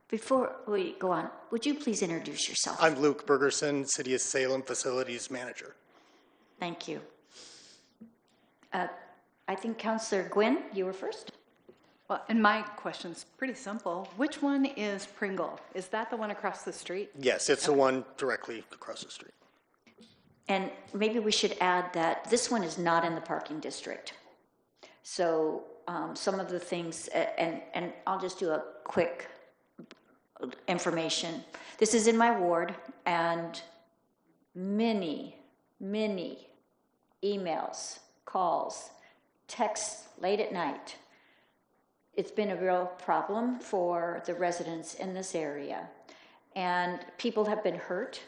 Before we go on, would you please introduce yourself? I'm Luke Bergerson, City of Salem Facilities Manager. Thank you. I think Councilor Gwynn, you were first. Well, and my question's pretty simple. Which one is Pringle? Is that the one across the street? Yes, it's the one directly across the street. And maybe we should add that this one is not in the parking district. So some of the things, and I'll just do a quick information. This is in my ward, and many emails, calls, texts late at night. It's been a real problem for the residents in this area. And people have been hurt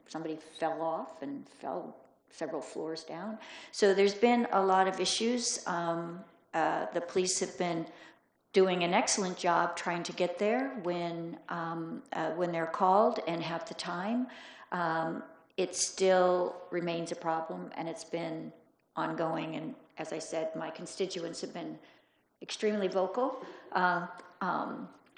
somebody fell off and fell several floors down. So there's been a lot of issues. The police have been doing an excellent job trying to get there when they're called and have the time. It still remains a problem, and it's been ongoing. And as I said, my constituents have been extremely vocal.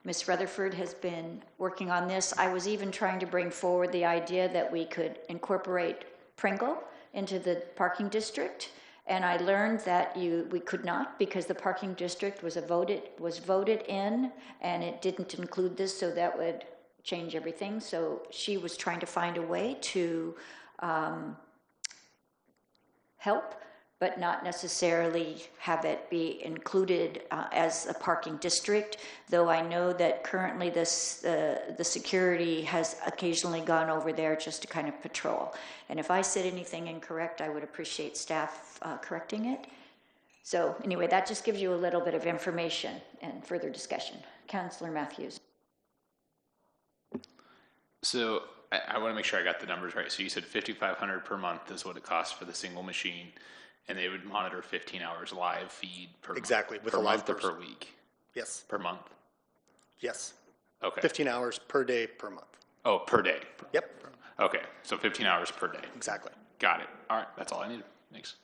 Ms. Rutherford has been working on this. I was even trying to bring forward the idea that we could incorporate Pringle into the parking district. And I learned that we could not, because the parking district was voted in, and it didn't include this, so that would change everything. So she was trying to find a way to help, but not necessarily have it be included as a parking district, though I know that currently the security has occasionally gone over there just to kind of patrol. And if I said anything incorrect, I would appreciate staff correcting it. So anyway, that just gives you a little bit of information and further discussion. Councilor Matthews. So I want to make sure I got the numbers right. So you said $5,500 per month is what it costs for the single machine, and they would monitor 15 hours live feed per exactly month, with per a live month or person. per week? Yes. Per month. Yes. Okay. 15 hours per day per month. Oh, per day. Yep. Okay, so 15 hours per day. Exactly. Got it. All right, that's all I needed. Thanks.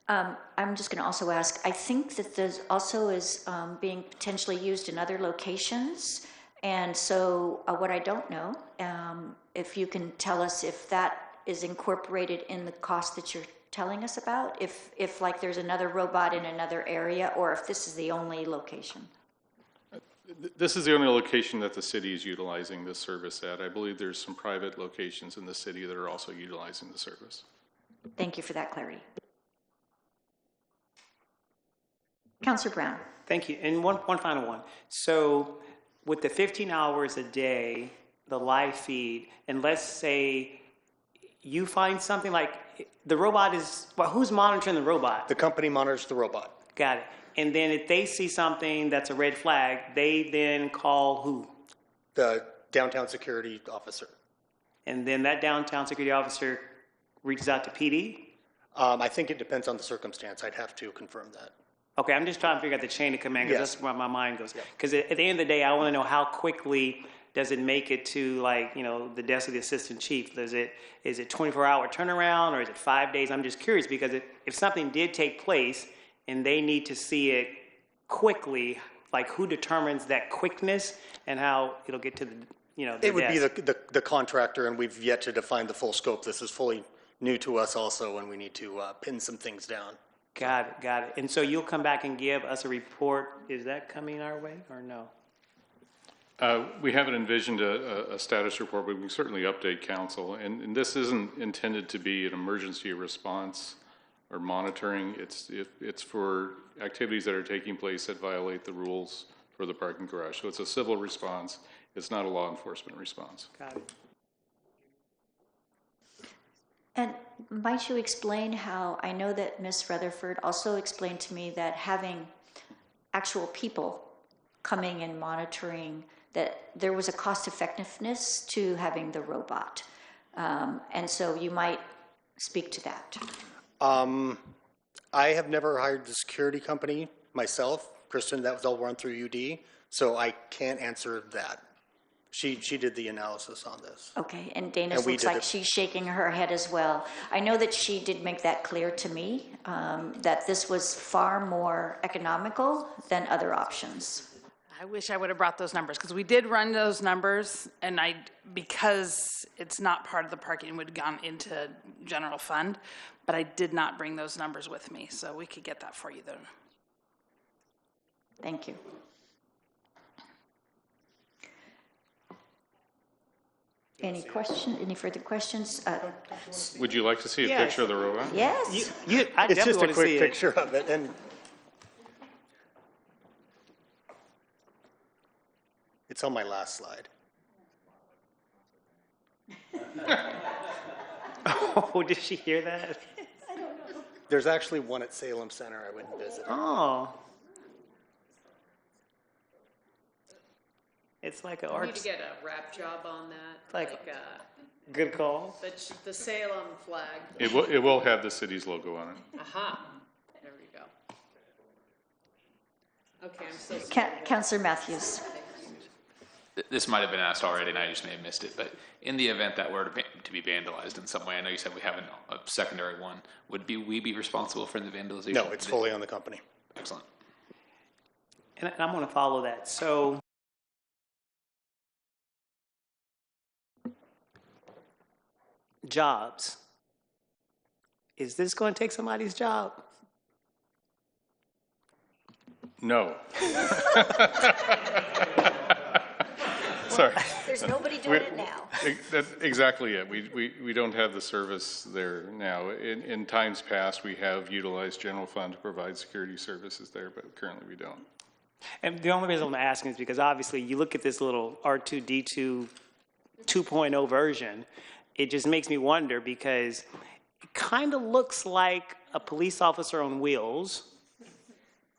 I'm just going to also ask, I think that this also is being potentially used in other locations. And so what I don't know, if you can tell us if that is incorporated in the cost that you're telling us about, if like there's another robot in another area, or if this is the only location. This is the only location that the city is utilizing this service at. I believe there's some private locations in the city that are also utilizing the service. Thank you for that clarity. Councilor Brown. Thank you. And one final one. So with the 15 hours a day, the live feed, and let's say you find something like the robot is, well, who's monitoring the robot? The company monitors the robot. Got it. And then if they see something that's a red flag, they then call who? The downtown security officer. And then that downtown security officer reaches out to PD? I think it depends on the circumstance. I'd have to confirm that. Okay, I'm just trying to figure out the chain of command, because that's where my mind goes. Because at the end of the day, I want to know how quickly does it make it to, like, you know, the desk of the assistant chief? Is it 24-hour turnaround, or is it 5 days? I'm just curious, because if something did take place and they need to see it quickly, like, who determines that quickness and how it'll get to the, you know, the It would desk? be the contractor, and we've yet to define the full scope. This is fully new to us also, and we need to pin some things down. Got it. And so you'll come back and give us a report. Is that coming our way or no? We haven't envisioned a status report, but we can certainly update council. And this isn't intended to be an emergency response or monitoring. It's for activities that are taking place that violate the rules for the parking garage. So it's a civil response. It's not a law enforcement response. Got it. And might you explain how, I know that Ms. Rutherford also explained to me that having actual people coming and monitoring, that there was a cost effectiveness to having the robot. And so you might speak to that. I have never hired the security company myself. Kristen, that was all run through UD, so I can't answer that. She did the analysis on this. Okay, and Dana looks like she's shaking her head as well. I know that she did make that clear to me, that this was far more economical than other options. I wish I would have brought those numbers, because we did run those numbers, and because it's not part of the parking, it would have gone into general fund, but I did not bring those numbers with me, so we could get that for you though. Thank you. Any further questions? Would you like to see a picture of the robot? Yes. It's just a quick picture of it. And it's on my last slide. Oh, did she hear that? I don't know. There's actually one at Salem Center I went and visited. Oh. It's like an We art. need to get a wrap job on that. Like good call. The Salem flag. It will have the city's logo on it. Aha. There we go. Okay, I'm so sorry. Councilor Matthews. This might have been asked already, and I just may have missed it, but in the event that were to be vandalized in some way, I know you said we have a secondary one, would we be responsible for the vandalization? No, it's fully on the company. Excellent. And I'm going to follow that. So jobs. Is this going to take somebody's job? No. Sorry. There's nobody doing it now. That's exactly it. We don't have the service there now. In times past, we have utilized general fund to provide security services there, but currently we don't. And the only reason I'm asking is because obviously you look at this little R2D2 2.0 version, it just makes me wonder because it kind of looks like a police officer on wheels,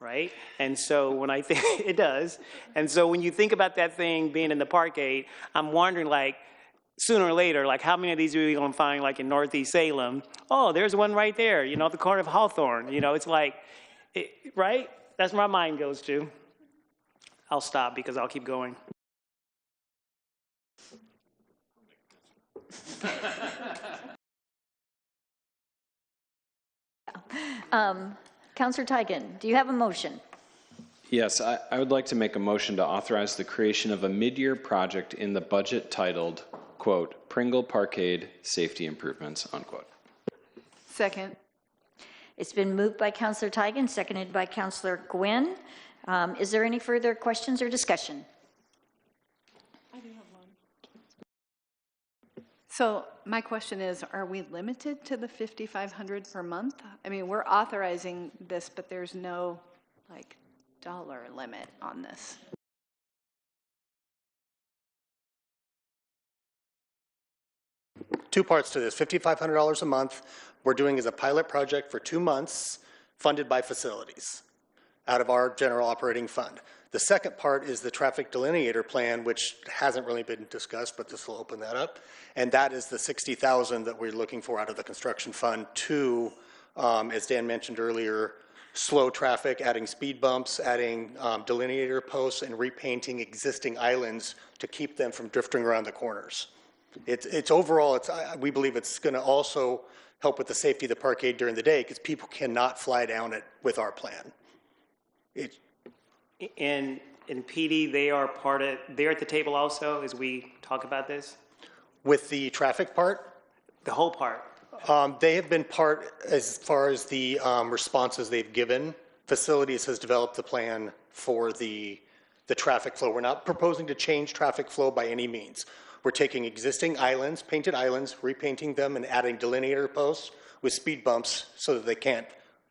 right? And so when I think, it does. And so when you think about that thing being in the parkade, I'm wondering like, sooner or later, like how many of these are we going to find like in Northeast Salem? Oh, there's one right there, you know, at the corner of Hawthorne. You know, it's like, right? That's where my mind goes to. I'll stop because I'll keep going. Councilor Tigan, do you have a motion? Yes, I would like to make a motion to authorize the creation of a mid-year project in the budget titled, quote, Pringle Parkade Safety Improvements, unquote. Second. It's been moved by Councilor Tigan, seconded by Councilor Gwynn. Is there any further questions or discussion? I do have one. So my question is, are we limited to the $5,500 per month? I mean, we're authorizing this, but there's no like dollar limit on this. Two parts to this, $5,500 a month. We're doing as a pilot project for 2 months, funded by facilities out of our general operating fund. The second part is the traffic delineator plan, which hasn't really been discussed, but this will open that up. And that is the $60,000 that we're looking for out of the construction fund to, as Dan mentioned earlier, slow traffic, adding speed bumps, adding delineator posts, and repainting existing islands to keep them from drifting around the corners. It's overall, we believe it's going to also help with the safety of the parkade during the day because people cannot fly down it with our plan. And in PD, they're at the table also as we talk about this? With the traffic part? The whole part. They have been part, as far as the responses they've given. Facilities has developed the plan for the traffic flow. We're not proposing to change traffic flow by any means. We're taking existing islands, painted islands, repainting them and adding delineator posts with speed bumps so that they can't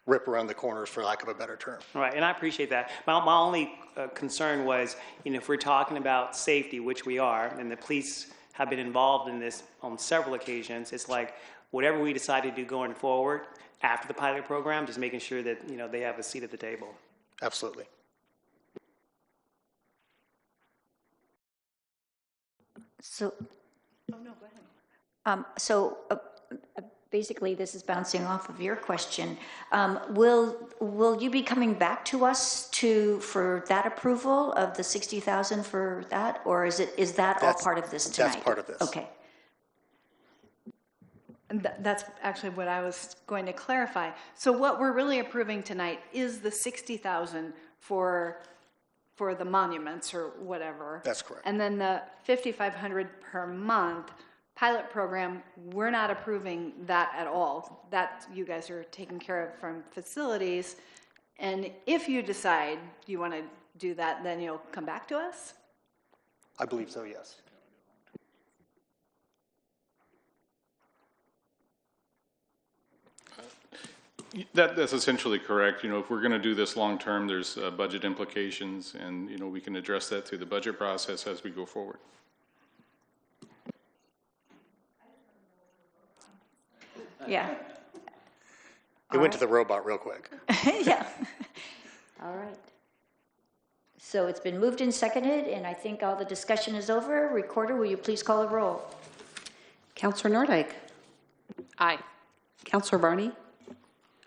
rip around the corners, for lack of a better term. Right, and I appreciate that. My only concern was, if we're talking about safety, which we are, and the police have been involved in this on several occasions, it's like whatever we decide to do going forward after the pilot program, just making sure that, they have a seat at the table. Absolutely. So, Oh, no, go ahead. Basically, this is bouncing off of your question. Will you be coming back to us for that approval of the 60,000 for that, or is that all part of this tonight? That's part of this. Okay. That's actually what I was going to clarify. So what we're really approving tonight is the 60,000 for the monuments or whatever. That's correct. And then the 5,500 per month pilot program, we're not approving that at all. That you guys are taking care of from facilities. And if you decide you want to do that, then you'll come back to us? I believe so, yes. That's essentially correct. If we're going to do this long term, there's budget implications, and we can address that through the budget process as we go forward. Yeah. It went to the robot real quick. Yeah. All right. So it's been moved and seconded, and I think all the discussion is over. Recorder, will you please call the roll? Councilor Nordyke. Aye. Councilor Barney.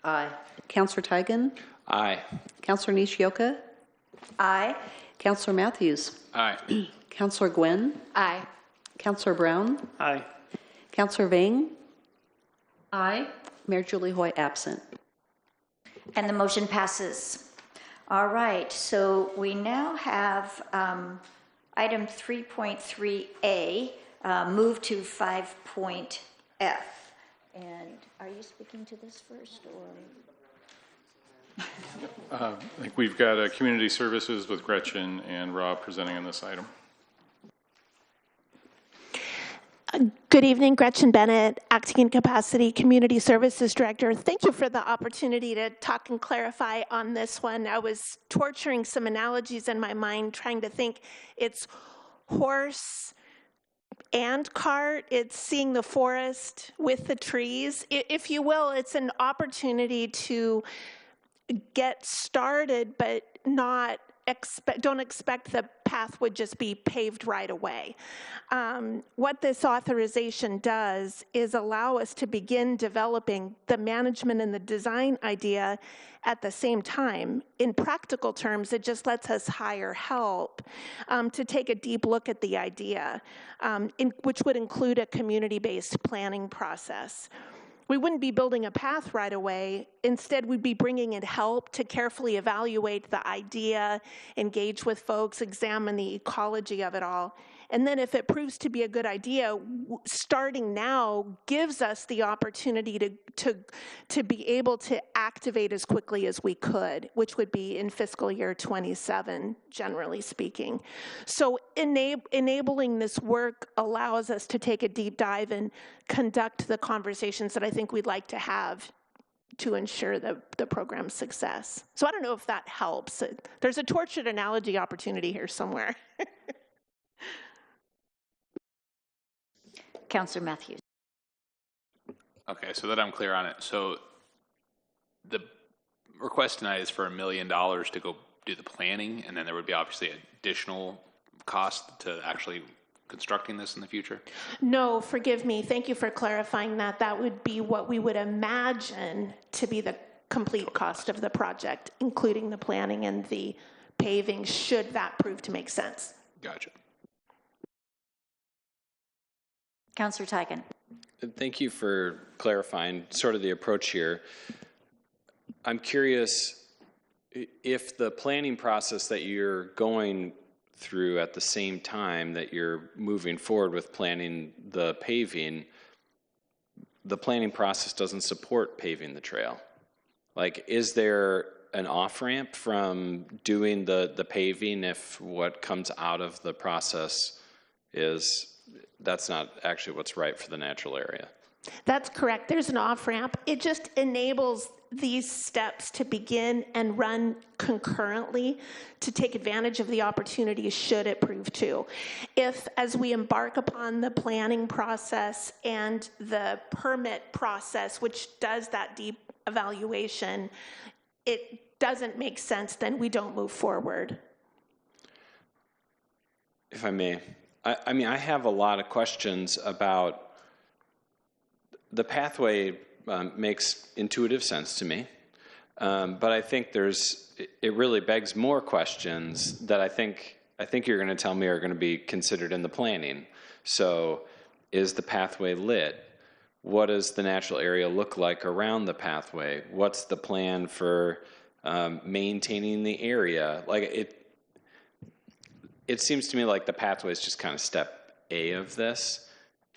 Aye. Councilor Tigan. Aye. Councilor Nishioka. Aye. Councilor Matthews. Aye. Councilor Gwynn. Aye. Councilor Brown. Aye. Councilor Vang. Aye. Mayor Julie Hoy absent. And the motion passes. All right, so we now have item 3.3A move to 5.F. And are you speaking to this first, or? I think we've got community services with Gretchen and Rob presenting on this item. Good evening, Gretchen Bennett, Acting in Capacity Community Services Director. Thank you for the opportunity to talk and clarify on this one. I was torturing some analogies in my mind, trying to think. It's horse and cart. It's seeing the forest with the trees. If you will, it's an opportunity to get started, but don't expect the path would just be paved right away. What this authorization does is allow us to begin developing the management and the design idea at the same time. In practical terms, it just lets us hire help to take a deep look at the idea, which would include a community-based planning process. We wouldn't be building a path right away. Instead, we'd be bringing in help to carefully evaluate the idea, engage with folks, examine the ecology of it all. And then if it proves to be a good idea, starting now gives us the opportunity to be able to activate as quickly as we could, which would be in fiscal year 27, generally speaking. So enabling this work allows us to take a deep dive and conduct the conversations that I think we'd like to have to ensure the program's success. So I don't know if that helps. There's a tortured analogy opportunity here somewhere. Councilor Matthews. Okay, so that I'm clear on it. So the request tonight is for $1 million to go do the planning, and then there would be obviously additional cost to actually constructing this in the future? No, forgive me. Thank you for clarifying that. That would be what we would imagine to be the complete cost of the project, including the planning and the paving, should that prove to make sense. Gotcha. Councilor Tigan. Thank you for clarifying sort of the approach here. I'm curious if the planning process that you're going through at the same time that you're moving forward with planning the paving, the planning process doesn't support paving the trail. Like, is there an off-ramp from doing the paving if what comes out of the process is, that's not actually what's right for the natural area? That's correct. There's an off-ramp. It just enables these steps to begin and run concurrently to take advantage of the opportunities should it prove to. If, as we embark upon the planning process and the permit process, which does that deep evaluation, it doesn't make sense, then we don't move forward. If I may, I mean, I have a lot of questions about the pathway. Makes intuitive sense to me, but I think it really begs more questions that I think you're going to tell me are going to be considered in the planning. So, is the pathway lit? What does the natural area look like around the pathway? What's the plan for maintaining the area? Like it seems to me like the pathway is just kind of step A of this,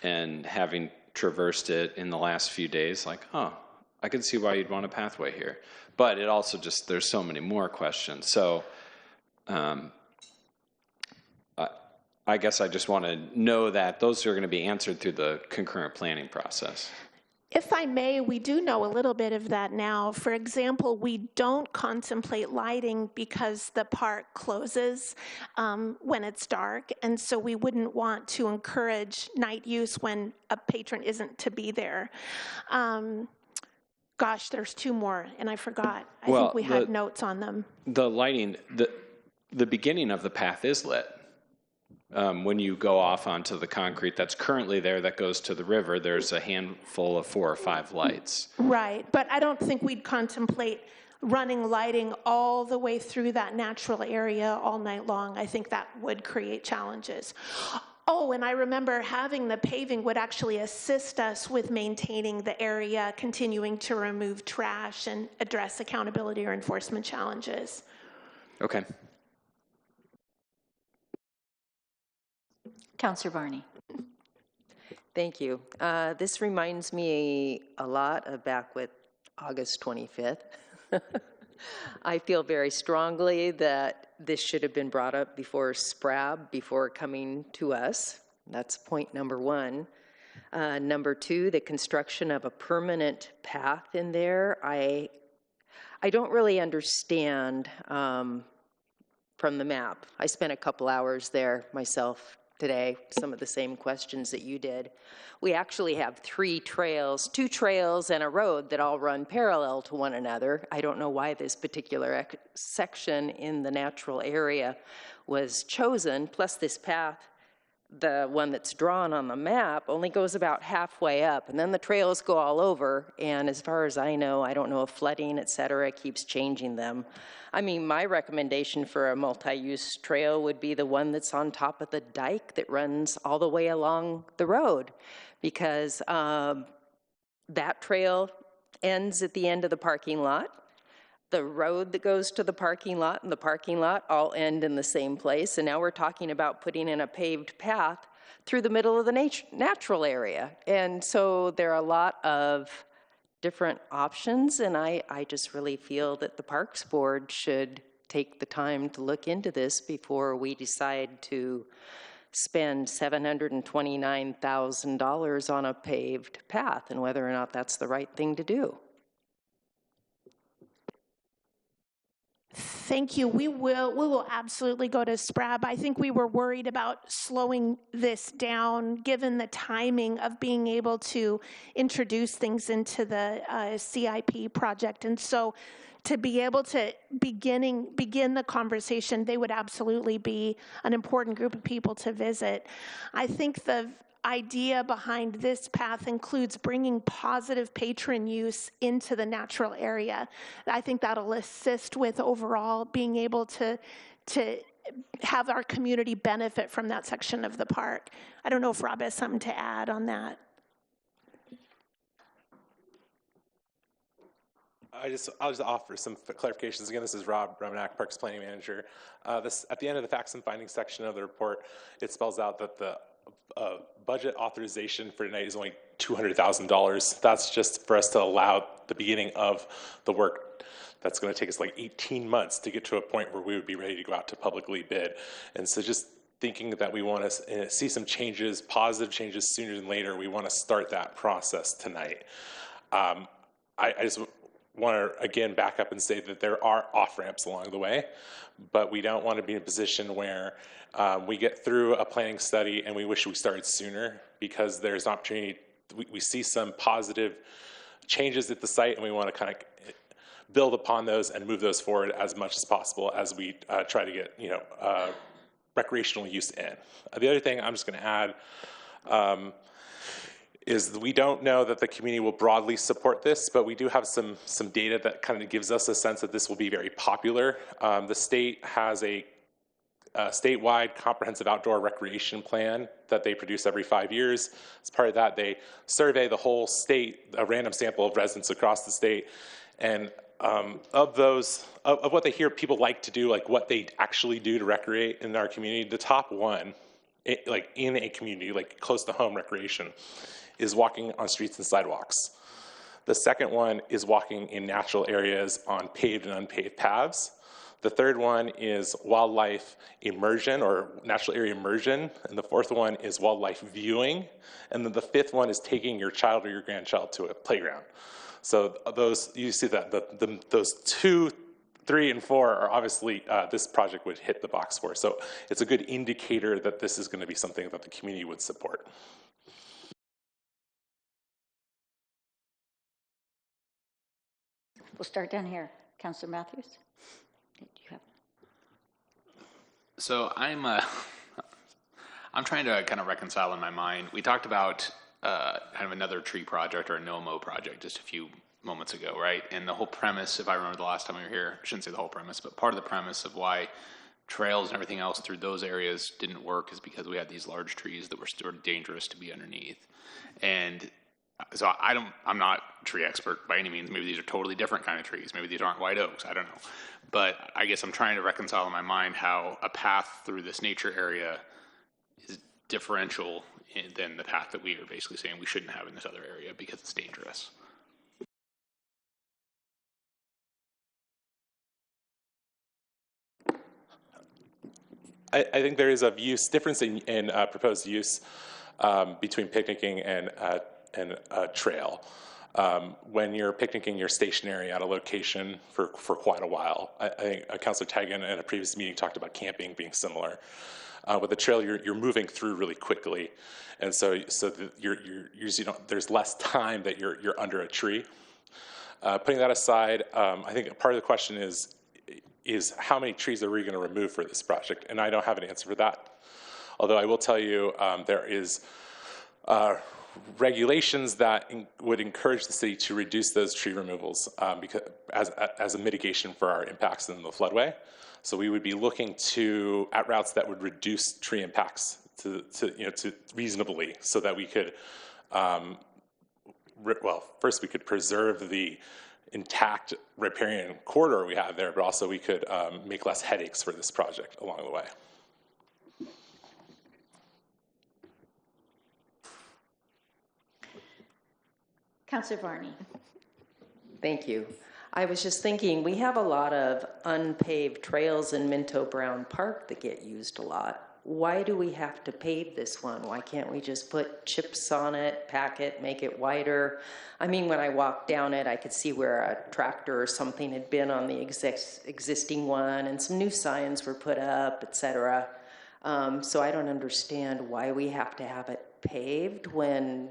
and having traversed it in the last few days, like, oh, I can see why you'd want a pathway here. But it also just, there's so many more questions. So I guess I just want to know that those are going to be answered through the concurrent planning process. If I may, we do know a little bit of that now. For example, we don't contemplate lighting because the park closes when it's dark, and so we wouldn't want to encourage night use when a patron isn't to be there. Gosh, there's two more, and I forgot. I think we had notes on them. The lighting, the beginning of the path is lit. When you go off onto the concrete that's currently there that goes to the river, there's a handful of 4 or 5 lights. Right, but I don't think we'd contemplate running lighting all the way through that natural area all night long. I think that would create challenges. Oh, and I remember having the paving would actually assist us with maintaining the area, continuing to remove trash and address accountability or enforcement challenges. Okay. Councilor Varney. Thank you. This reminds me a lot of back with August 25th. I feel very strongly that this should have been brought up before SPRAB, before coming to us. That's point number 1. Number 2, the construction of a permanent path in there. I don't really understand from the map. I spent a couple hours there myself today, some of the same questions that you did. We actually have 3 trails, 2 trails and a road that all run parallel to one another. I don't know why this particular section in the natural area was chosen, plus this path, the one that's drawn on the map, only goes about halfway up, and then the trails go all over, and as far as I know, I don't know if flooding, et cetera, keeps changing them. I mean, my recommendation for a multi-use trail would be the one that's on top of the dike that runs all the way along the road, because that trail ends at the end of the parking lot. The road that goes to the parking lot and the parking lot all end in the same place, and now we're talking about putting in a paved path through the middle of the natural area. And so there are a lot of different options, and I just really feel that the Parks Board should take the time to look into this before we decide to spend $729,000 on a paved path, and whether or not that's the right thing to do. Thank you. We will absolutely go to SPRAB. I think we were worried about slowing this down given the timing of being able to introduce things into the CIP project. And so to be able to begin the conversation, they would absolutely be an important group of people to visit. I think the idea behind this path includes bringing positive patron use into the natural area. I think that'll assist with overall being able to have our community benefit from that section of the park. I don't know if Rob has something to add on that. I'll just offer some clarifications. Again, this is Rob Remenack, Parks Planning Manager. At the end of the facts and findings section of the report, it spells out that the budget authorization for tonight is only $200,000. That's just for us to allow the beginning of the work. That's going to take us like 18 months to get to a point where we would be ready to go out to publicly bid. And so just thinking that we want to see some changes, positive changes sooner than later, we want to start that process tonight. I just want to, again, back up and say that there are off-ramps along the way, but we don't want to be in a position where we get through a planning study and we wish we started sooner, because there's an opportunity. We see some positive changes at the site, and we want to kind of build upon those and move those forward as much as possible as we try to get, recreational use in. The other thing I'm just going to add is we don't know that the community will broadly support this, but we do have some data that kind of gives us a sense that this will be very popular. The state has a statewide comprehensive outdoor recreation plan that they produce every 5 years. As part of that, they survey the whole state, a random sample of residents across the state, and of what they hear people like to do, like what they actually do to recreate in our community, the top one, like in a community, like close to home recreation, is walking on streets and sidewalks. The second one is walking in natural areas on paved and unpaved paths. The third one is wildlife immersion or natural area immersion. And the fourth one is wildlife viewing. And then the fifth one is taking your child or your grandchild to a playground. So those, you see that those 2, 3, and 4 are obviously this project would hit the box for. So it's a good indicator that this is going to be something that the community would support. We'll start down here. Councilor Matthews? So I'm trying to kind of reconcile in my mind. We talked about kind of another tree project or a No-Mow project just a few moments ago, right? And the whole premise, if I remember the last time we were here, I shouldn't say the whole premise, but part of the premise of why trails and everything else through those areas didn't work is because we had these large trees that were sort of dangerous to be underneath. And so I'm not a tree expert by any means. Maybe these are totally different kind of trees. Maybe these aren't white oaks. I don't know. But I guess I'm trying to reconcile in my mind how a path through this nature area is differential than the path that we are basically saying we shouldn't have in this other area because it's dangerous. I think there is a difference in proposed use between picnicking and a trail. When you're picnicking, you're stationary at a location for quite a while. I think Councilor Tigan in a previous meeting talked about camping being similar. With a trail, you're moving through really quickly, and so you're usually there's less time that you're under a tree. Putting that aside, I think part of the question is how many trees are we going to remove for this project? And I don't have an answer for that. Although I will tell you there is regulations that would encourage the city to reduce those tree removals because as a mitigation for our impacts in the floodway. So we would be looking at routes that would reduce tree impacts to reasonably, so that we could, first we could preserve the intact riparian corridor we have there, but also we could make less headaches for this project along the way. Councilor Varney. Thank you. I was just thinking, we have a lot of unpaved trails in Minto Brown Park that get used a lot. Why do we have to pave this one? Why can't we just put chips on it, pack it, make it wider? I mean, when I walked down it, I could see where a tractor or something had been on the existing one, and some new signs were put up, etc. So I don't understand why we have to have it paved when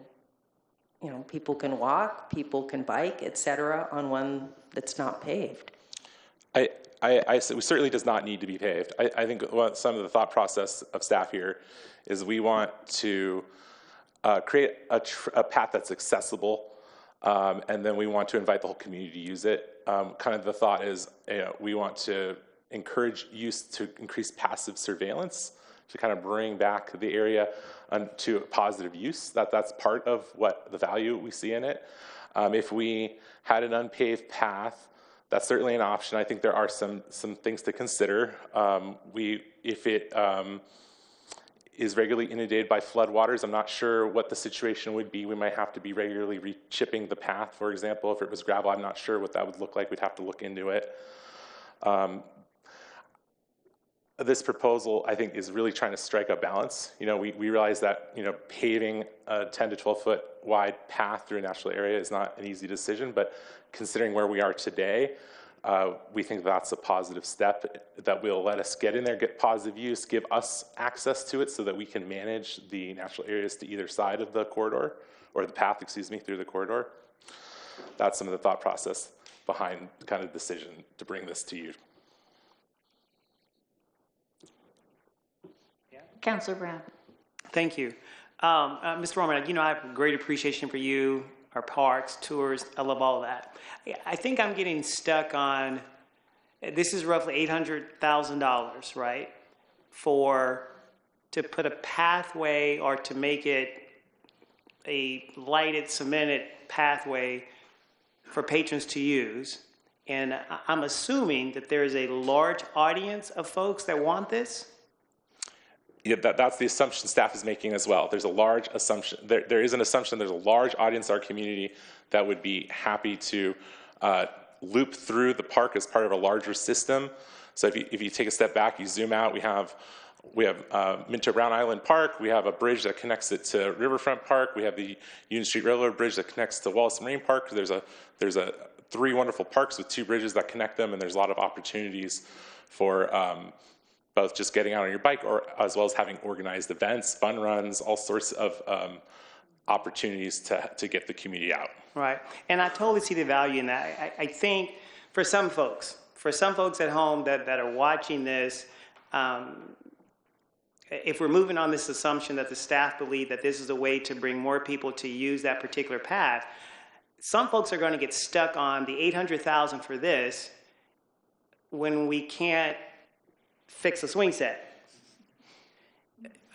people can walk, people can bike, etc., on one that's not paved. It certainly does not need to be paved. I think some of the thought process of staff here is we want to create a path that's accessible, and then we want to invite the whole community to use it. Kind of the thought is we want to encourage use to increase passive surveillance to kind of bring back the area to positive use. That's part of what the value we see in it. If we had an unpaved path, that's certainly an option. I think there are some things to consider. is regularly inundated by floodwaters. I'm not sure what the situation would be. We might have to be regularly re-chipping the path, for example. If it was gravel, I'm not sure what that would look like. We'd have to look into it. This proposal, I think, is really trying to strike a balance. You know, we realize that, you know, paving a 10 to 12 foot wide path through a natural area is not an easy decision, but considering where we are today, we think that's a positive step that will let us get in there, get positive use, give us access to it so that we can manage the natural areas to either side of the corridor, or the path, excuse me, through the corridor. That's some of the thought process behind the kind of decision to bring this to you. Councilor Brown. Thank you. Mr. Roman, you know, I have great appreciation for you, our parks, tours. I love all that. I think I'm getting stuck on, this is roughly $800,000, right? To put a pathway or to make it a lighted, cemented pathway for patrons to use. And I'm assuming that there is a large audience of folks that want this. Yeah, that's the assumption staff is making as well. There's a large assumption. There is an assumption there's a large audience in our community that would be happy to loop through the park as part of a larger system. So if you take a step back, you zoom out, we have Minto Brown Island Park, we have a bridge that connects it to Riverfront Park, we have the Union Street Railroad Bridge that connects to Wallace Marine Park. There's three wonderful parks with two bridges that connect them, and there's a lot of opportunities for both just getting out on your bike, or as well as having organized events, fun runs, all sorts of opportunities to get the community out. Right, and I totally see the value in that. I think for some folks at home that are watching this, if we're moving on this assumption that the staff believe that this is a way to bring more people to use that particular path, some folks are going to get stuck on the $800,000 for this when we can't fix a swing set.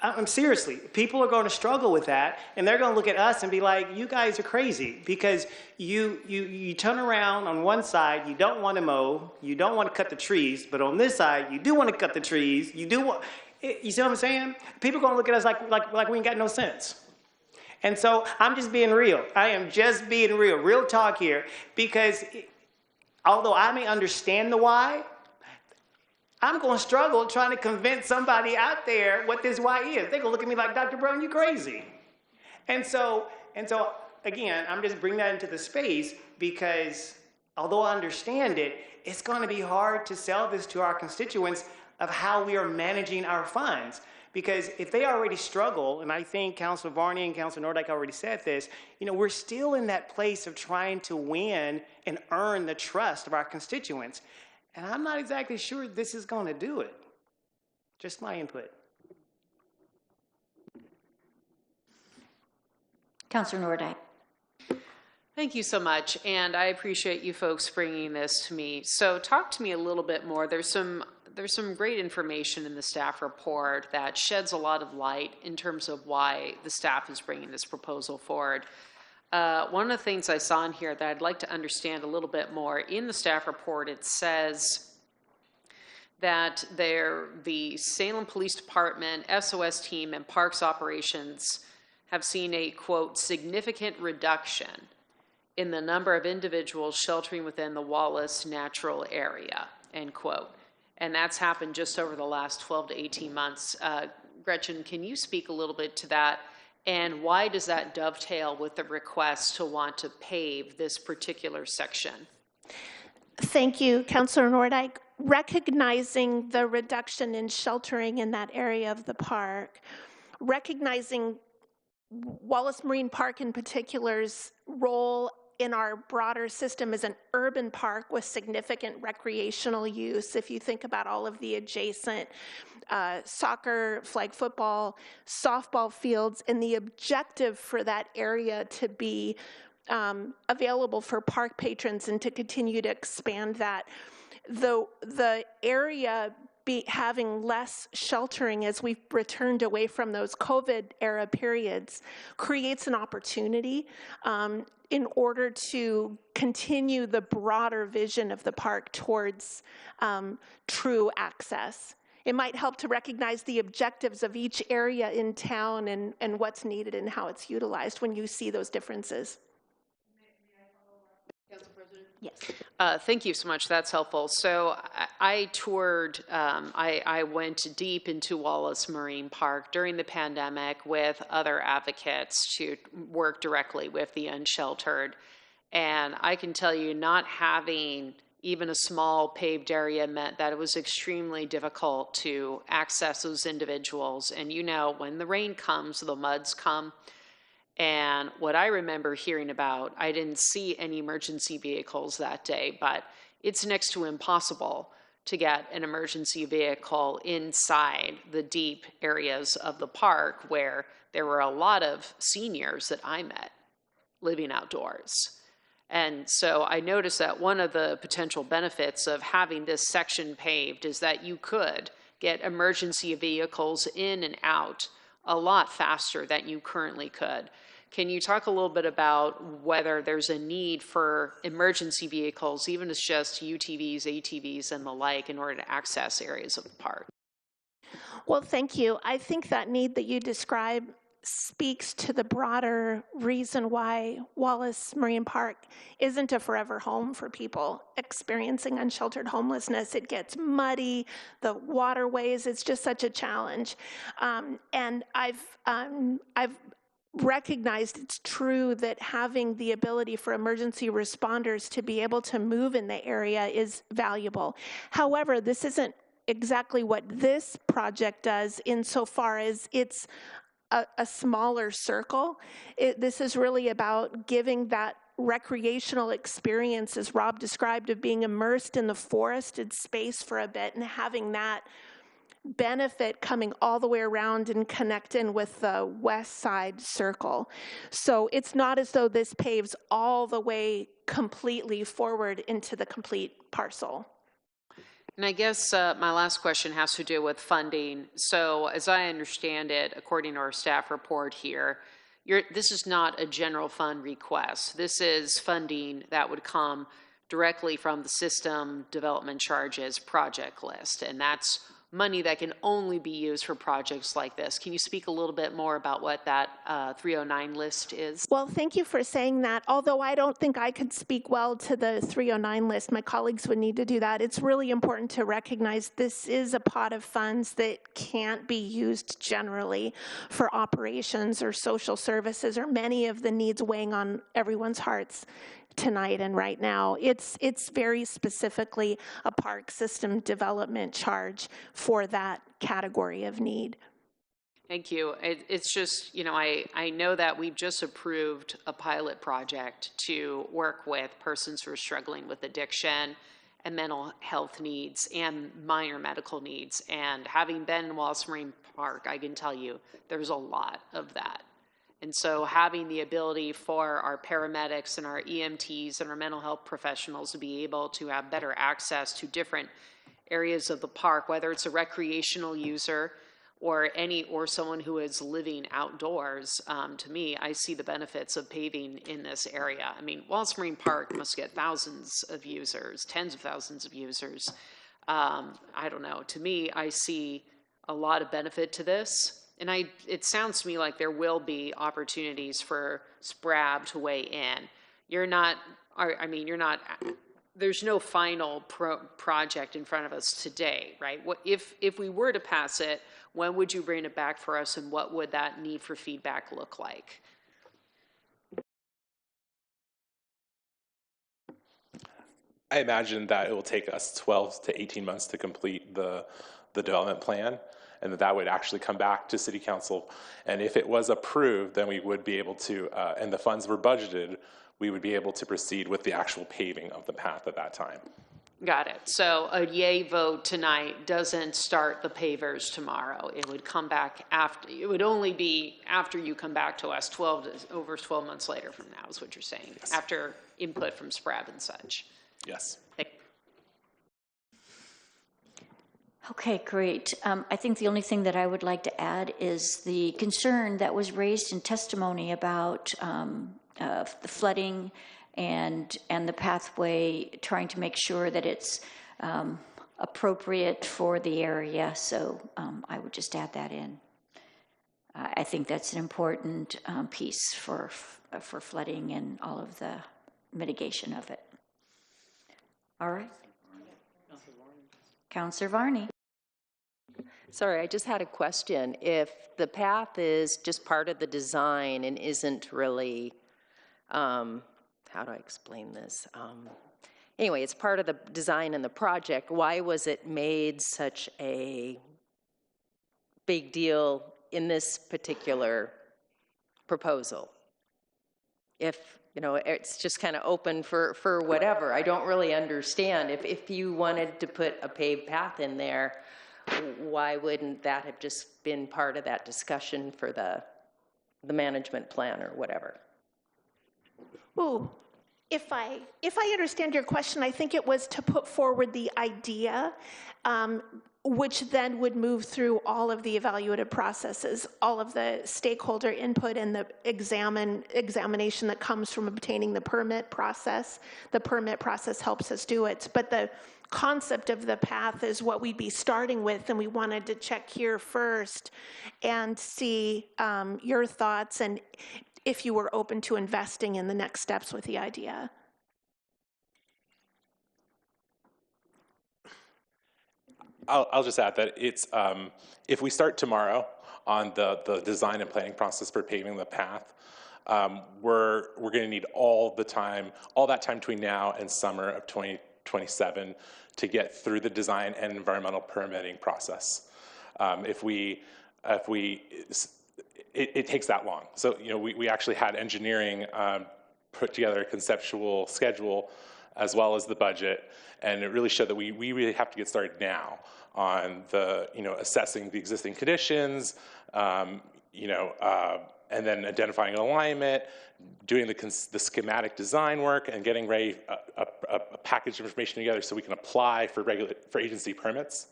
I'm seriously, people are going to struggle with that, and they're going to look at us and be like, you guys are crazy, because you turn around on one side, you don't want to mow, you don't want to cut the trees, but on this side, you do want to cut the trees, you see what I'm saying? People are going to look at us like we ain't got no sense. And so I'm just being real. I am just being real talk here, because although I may understand the why, I'm going to struggle trying to convince somebody out there what this why is. They're going to look at me like, Dr. Brown, you crazy. And so again, I'm just bringing that into the space because although I understand it, it's going to be hard to sell this to our constituents of how we are managing our funds. Because if they already struggle, and I think Councilor Varney and Councilor Nordyke already said this, you know, we're still in that place of trying to win and earn the trust of our constituents. And I'm not exactly sure this is going to do it. Just my input. Councilor Nordyke. Thank you so much, and I appreciate you folks bringing this to me. So talk to me a little bit more. There's some great information in the staff report that sheds a lot of light in terms of why the staff is bringing this proposal forward. One of the things I saw in here that I'd like to understand a little bit more, in the staff report, it says that the Salem Police Department, SOS team, and Parks Operations have seen a, quote, significant reduction in the number of individuals sheltering within the Wallace Natural Area, end quote. And that's happened just over the last 12 to 18 months. Gretchen, can you speak a little bit to that? And why does that dovetail with the request to want to pave this particular section? Thank you, Councilor Nordyke. Recognizing the reduction in sheltering in that area of the park, recognizing Wallace Marine Park in particular's role in our broader system as an urban park with significant recreational use. If you think about all of the adjacent soccer, flag football, softball fields, and the objective for that area to be available for park patrons and to continue to expand that. The area having less sheltering as we've returned away from those COVID era periods creates an opportunity in order to continue the broader vision of the park towards true access. It might help to recognize the objectives of each area in town and what's needed and how it's utilized when you see those differences. Yes. Thank you so much. That's helpful. So I toured, I went deep into Wallace Marine Park during the pandemic with other advocates to work directly with the unsheltered. And I can tell you, not having even a small paved area meant that it was extremely difficult to access those individuals. And you know, when the rain comes, the muds come. And what I remember hearing about, I didn't see any emergency vehicles that day, but it's next to impossible to get an emergency vehicle inside the deep areas of the park where there were a lot of seniors that I met living outdoors. And so I noticed that one of the potential benefits of having this section paved is that you could get emergency vehicles in and out a lot faster than you currently could. Can you talk a little bit about whether there's a need for emergency vehicles, even if it's just UTVs, ATVs, and the like, in order to access areas of the park? Well, thank you. I think that need that you describe speaks to the broader reason why Wallace Marine Park isn't a forever home for people experiencing unsheltered homelessness. It gets muddy, the waterways, it's just such a challenge. And I've recognized it's true that having the ability for emergency responders to be able to move in the area is valuable. However, this isn't exactly what this project does insofar as it's a smaller circle. This is really about giving that recreational experience, as Rob described, of being immersed in the forested space for a bit and having that benefit coming all the way around and connecting with the west side circle. So it's not as though this paves all the way completely forward into the complete parcel. And I guess my last question has to do with funding. So as I understand it, according to our staff report here, this is not a general fund request. This is funding that would come directly from the System Development Charges project list. And that's money that can only be used for projects like this. Can you speak a little bit more about what that 309 list is? Well, thank you for saying that. Although I don't think I could speak well to the 309 list, my colleagues would need to do that. It's really important to recognize this is a pot of funds that can't be used generally for operations or social services or many of the needs weighing on everyone's hearts tonight and right now. It's very specifically a park system development charge for that category of need. Thank you. It's just, you know, I know that we've just approved a pilot project to work with persons who are struggling with addiction and mental health needs and minor medical needs. And having been in Wallace Marine Park, I can tell you there's a lot of that. And so having the ability for our paramedics and our EMTs and our mental health professionals to be able to have better access to different areas of the park, whether it's a recreational user or someone who is living outdoors, to me, I see the benefits of paving in this area. I mean, Wallace Marine Park must get thousands of users, tens of thousands of users. I don't know. To me, I see a lot of benefit to this. And it sounds to me like there will be opportunities for SPRAB to weigh in. There's no final project in front of us today, right? If we were to pass it, when would you bring it back for us, and what would that need for feedback look like? I imagine that it will take us 12 to 18 months to complete the development plan, and that would actually come back to City Council. And if it was approved, then we would be able to, and the funds were budgeted, we would be able to proceed with the actual paving of the path at that time. Got it. So a yay vote tonight doesn't start the pavers tomorrow. It would come back after. It would only be after you come back to us over 12 months later from now, is what you're saying, yes. After input from SPRAB and such. Yes. Okay, great. I think the only thing that I would like to add is the concern that was raised in testimony about the flooding and the pathway, trying to make sure that it's appropriate for the area, so I would just add that in. I think that's an important piece for flooding and all of the mitigation of it. All right. Councilor Varney. Sorry, I just had a question. If the path is just part of the design and isn't really, how do I explain this? Anyway, it's part of the design and the project. Why was it made such a big deal in this particular proposal? If, you know, it's just kind of open for whatever. I don't really understand. If you wanted to put a paved path in there, why wouldn't that have just been part of that discussion for the management plan or whatever? Ooh, if I understand your question, I think it was to put forward the idea, which then would move through all of the evaluative processes, all of the stakeholder input and the examination that comes from obtaining the permit process. The permit process helps us do it, but the concept of the path is what we'd be starting with, and we wanted to check here first and see your thoughts and if you were open to investing in the next steps with the idea. I'll just add that it's, if we start tomorrow on the design and planning process for paving the path, we're going to need all that time between now and summer of 2027 to get through the design and environmental permitting process. It takes that long. So, you know, we actually had engineering put together a conceptual schedule as well as the budget, and it really showed that we really have to get started now on the, you know, assessing the existing conditions, and then identifying an alignment, doing the schematic design work, and getting ready a package of information together so we can apply for agency permits.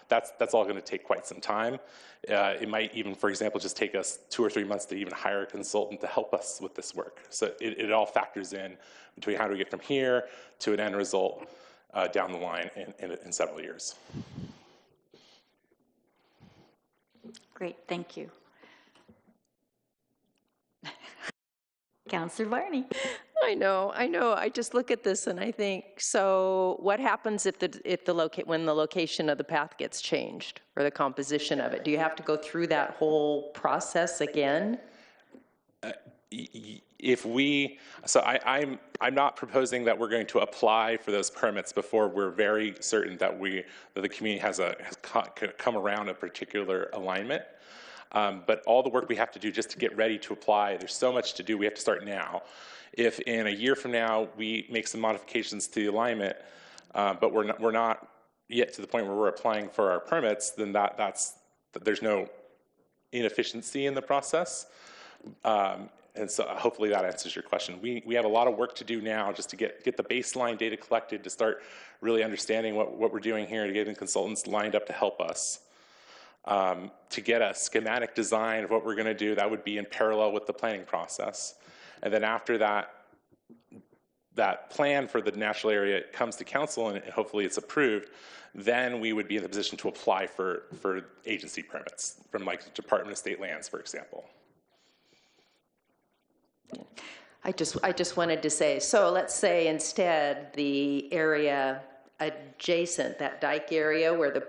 That's all going to take quite some time. It might even, for example, just take us 2 or 3 months to even hire a consultant to help us with this work. So it all factors in between how do we get from here to an end result down the line in several years. Great, thank you. Councilor Varney. I know. I just look at this and I think, so what happens if when the location of the path gets changed or the composition of it? Do you have to go through that whole process again? I'm not proposing that we're going to apply for those permits before we're very certain that the community has come around a particular alignment. But all the work we have to do just to get ready to apply, there's so much to do. We have to start now. If in a year from now we make some modifications to the alignment, but we're not yet to the point where we're applying for our permits, then there's no inefficiency in the process. And so hopefully that answers your question. We have a lot of work to do now just to get the baseline data collected, to start really understanding what we're doing here, to getting consultants lined up to help us. To get a schematic design of what we're going to do, that would be in parallel with the planning process. And then after that plan for the natural area comes to council and hopefully it's approved, then we would be in the position to apply for agency permits from like the Department of State Lands, for example. I just wanted to say, so let's say instead the area adjacent, that dike area where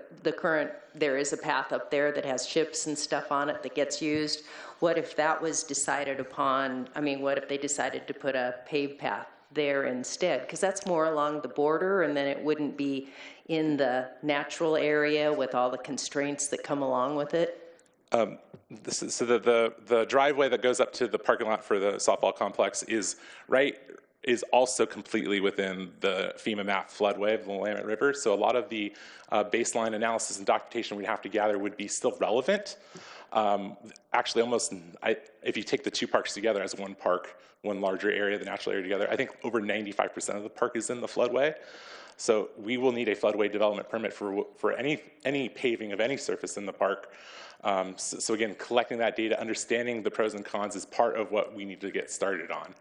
there is a path up there that has chips and stuff on it that gets used. What if that was decided upon? I mean, what if they decided to put a paved path there instead? Because that's more along the border, and then it wouldn't be in the natural area with all the constraints that come along with it. So the driveway that goes up to the parking lot for the softball complex is also completely within the FEMA map floodway of the Willamette River. So a lot of the baseline analysis and documentation we'd have to gather would be still relevant. Actually, if you take the two parks together as one park, one larger area, the natural area together, I think over 95% of the park is in the floodway. So we will need a floodway development permit for any paving of any surface in the park. So again, collecting that data, understanding the pros and cons is part of what we need to get started on.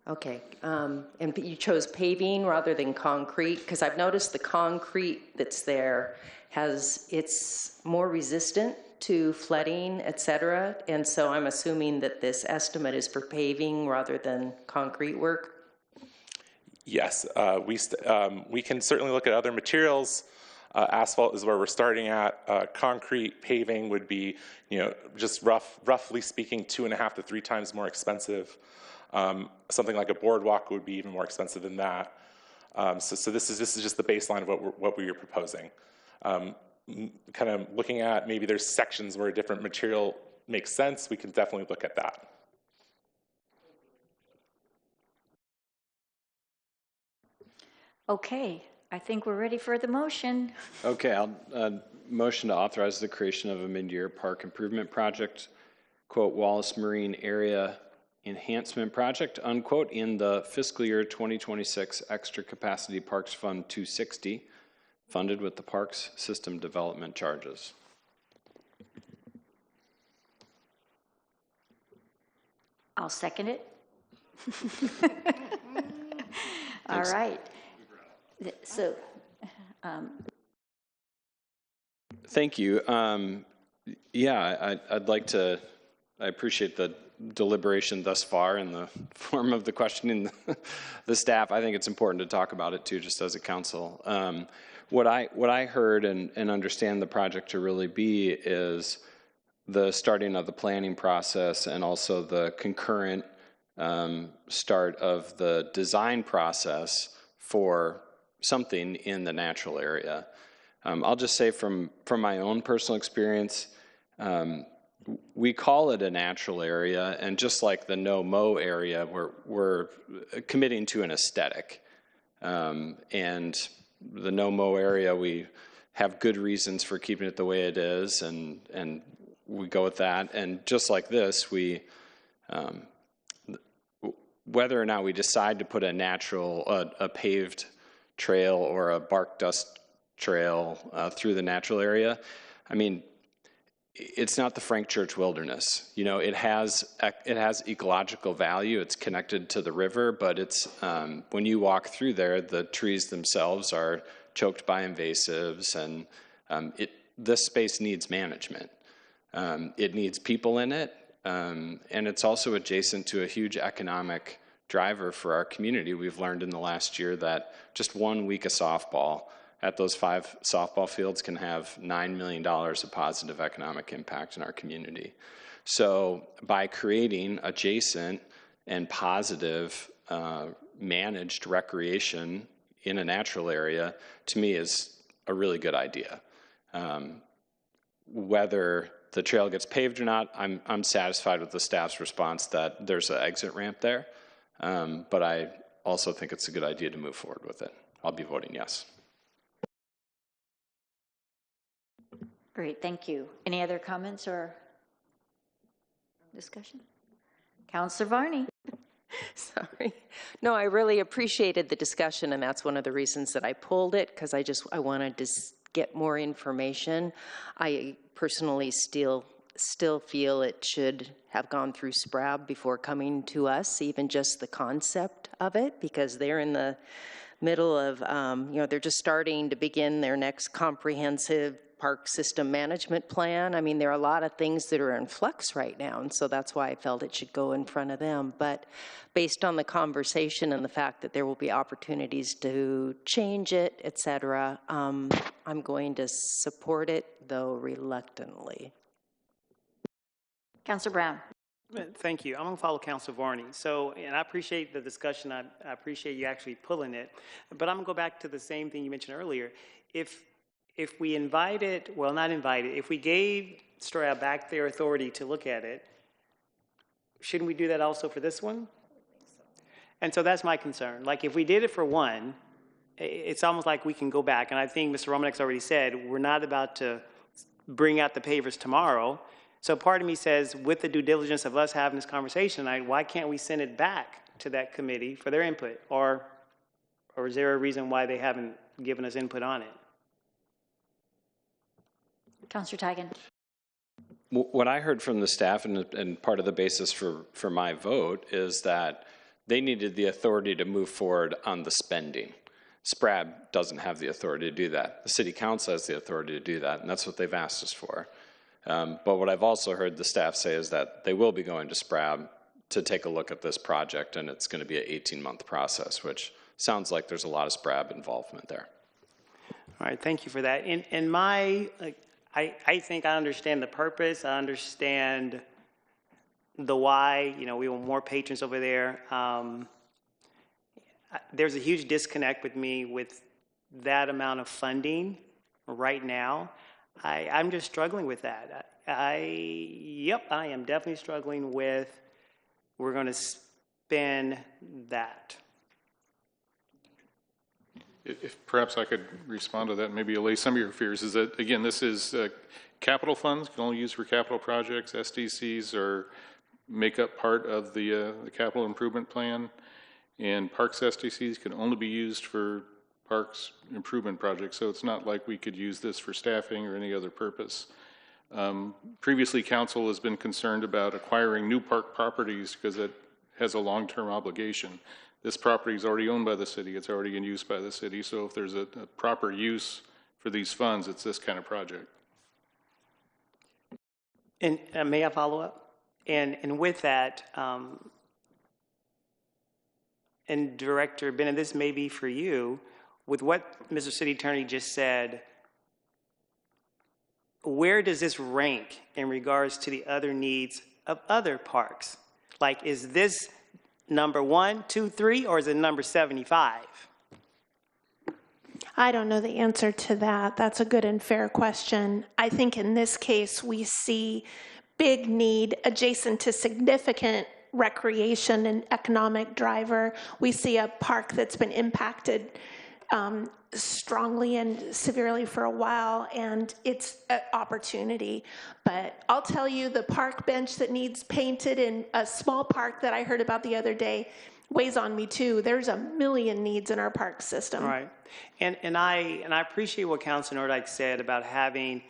Okay, and you chose paving rather than concrete, because I've noticed the concrete that's there it's more resistant to flooding, et cetera, and so I'm assuming that this estimate is for paving rather than concrete work? Yes, we can certainly look at other materials. Asphalt is where we're starting at. Concrete paving would be, just roughly speaking, 2.5 to 3 times more expensive. Something like a boardwalk would be even more expensive than that. So this is just the baseline of what we are proposing. Kind of looking at maybe there's sections where a different material makes sense. We can definitely look at that. Okay, I think we're ready for the motion. Okay, I'll motion to authorize the creation of a mid-year park improvement project, quote, Wallace Marine Area Enhancement Project, unquote, in the fiscal year 2026 Extra Capacity Parks Fund 260, funded with the Parks System Development charges. I'll second it. All right. So, thank you. Yeah, I'd like to, I appreciate the deliberation thus far in the form of the questioning the staff. I think it's important to talk about it too, just as a council. What I heard and understand the project to really be is the starting of the planning process and also the concurrent start of the design process for something in the natural area. I'll just say from my own personal experience, we call it a natural area, and just like the No-Mow area, we're committing to an aesthetic. And the No-Mow area, we have good reasons for keeping it the way it is, and we go with that. And just like this, we whether or not we decide to put a paved trail or a bark dust trail through the natural area, I mean, it's not the Frank Church Wilderness. It has ecological value. It's connected to the river, but it's when you walk through there, the trees themselves are choked by invasives, and this space needs management. It needs people in it, and it's also adjacent to a huge economic driver for our community. We've learned in the last year that just 1 week of softball at those 5 softball fields can have $9 million of positive economic impact in our community. So by creating adjacent and positive managed recreation in a natural area, to me is a really good idea. Whether the trail gets paved or not, I'm satisfied with the staff's response that there's an exit ramp there, but I also think it's a good idea to move forward with it. I'll be voting yes. Great, thank you. Any other comments or discussion? Councilor Varney. Sorry. No, I really appreciated the discussion, and that's one of the reasons that I pulled it, because I wanted to get more information. I personally still feel it should have gone through SPRAB before coming to us, even just the concept of it, because they're in the middle of, they're just starting to begin their next comprehensive park system management plan. I mean, there are a lot of things that are in flux right now, and so that's why I felt it should go in front of them. But based on the conversation and the fact that there will be opportunities to change it, et cetera, I'm going to support it, though reluctantly. Councilor Brown. Thank you. I'm going to follow Councilor Varney. And I appreciate the discussion. I appreciate you actually pulling it. But I'm going to go back to the same thing you mentioned earlier. If we if we gave STRAB back their authority to look at it, shouldn't we do that also for this one? And so that's my concern. Like, if we did it for one, it's almost like we can go back. And I think Mr. Romanek's already said, we're not about to bring out the pavers tomorrow. So part of me says, with the due diligence of us having this conversation tonight, why can't we send it back to that committee for their input? Or is there a reason why they haven't given us input on it? Councilor Tigan. What I heard from the staff and part of the basis for my vote is that They needed the authority to move forward on the spending. SPRAB doesn't have the authority to do that. The city council has the authority to do that, and that's what they've asked us for. But what I've also heard the staff say is that they will be going to SPRAB to take a look at this project, and it's going to be an 18-month process, which sounds like there's a lot of SPRAB involvement there. All right, thank you for that. I think I understand the purpose. I understand the why. You know, we want more patrons over there. There's a huge disconnect with me with that amount of funding right now. I'm just struggling with that. I am definitely struggling with, we're going to spend that. If perhaps I could respond to that, and maybe allay some of your fears, is that, again, this is capital funds, can only use for capital projects. SDCs are make up part of the capital improvement plan, and parks SDCs can only be used for parks improvement projects. So it's not like we could use this for staffing or any other purpose. Previously, council has been concerned about acquiring new park properties because it has a long-term obligation. This property is already owned by the city. It's already in use by the city. So if there's a proper use for these funds, it's this kind of project. And may I follow up? And with that, and Director Bennett, this may be for you, with what Mr. City Attorney just said, where does this rank in regards to the other needs of other parks? Like, is this number 1, 2, 3, or is it number 75? I don't know the answer to that. That's a good and fair question. I think in this case, we see big need adjacent to significant recreation and economic driver. We see a park that's been impacted strongly and severely for a while, and it's an opportunity. But I'll tell you, the park bench that needs painted in a small park that I heard about the other day weighs on me too. There's a million needs in our park system. Right. And I appreciate what Councilor Nordyke said about having,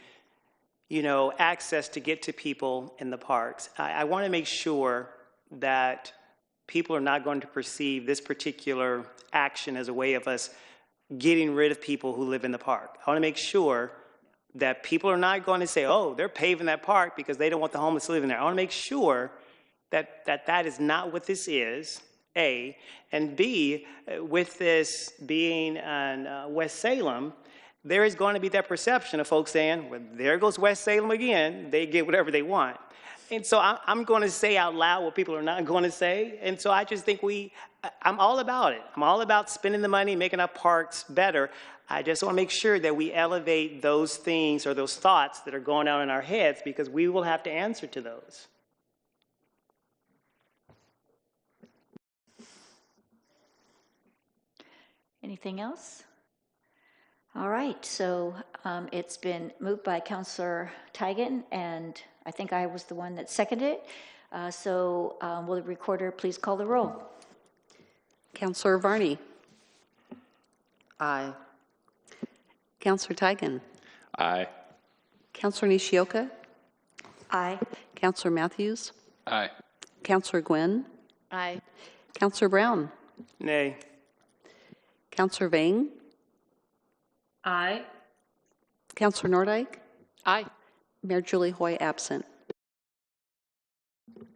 you know, access to get to people in the parks. I want to make sure that people are not going to perceive this particular action as a way of us getting rid of people who live in the park. I want to make sure that people are not going to say, oh, they're paving that park because they don't want the homeless living there. I want to make sure that that is not what this is, A. And B, with this being on West Salem, there is going to be that perception of folks saying, well, there goes West Salem again. They get whatever they want. And so I'm going to say out loud what people are not going to say. And so I just think I'm all about it. I'm all about spending the money, making our parks better. I just want to make sure that we elevate those things or those thoughts that are going on in our heads, because we will have to answer to those. Anything else? All right, so it's been moved by Councilor Tigan, and I think I was the one that seconded it. Will the recorder please call the roll? Councilor Varney. Aye. Councilor Tigan. Aye. Councilor Nishioka. Aye. Councilor Matthews. Aye. Councilor Gwynn. Aye. Councilor Brown. Nay. Councilor Vang. Aye. Councilor Nordyke. Aye. Mayor Julie Hoy absent.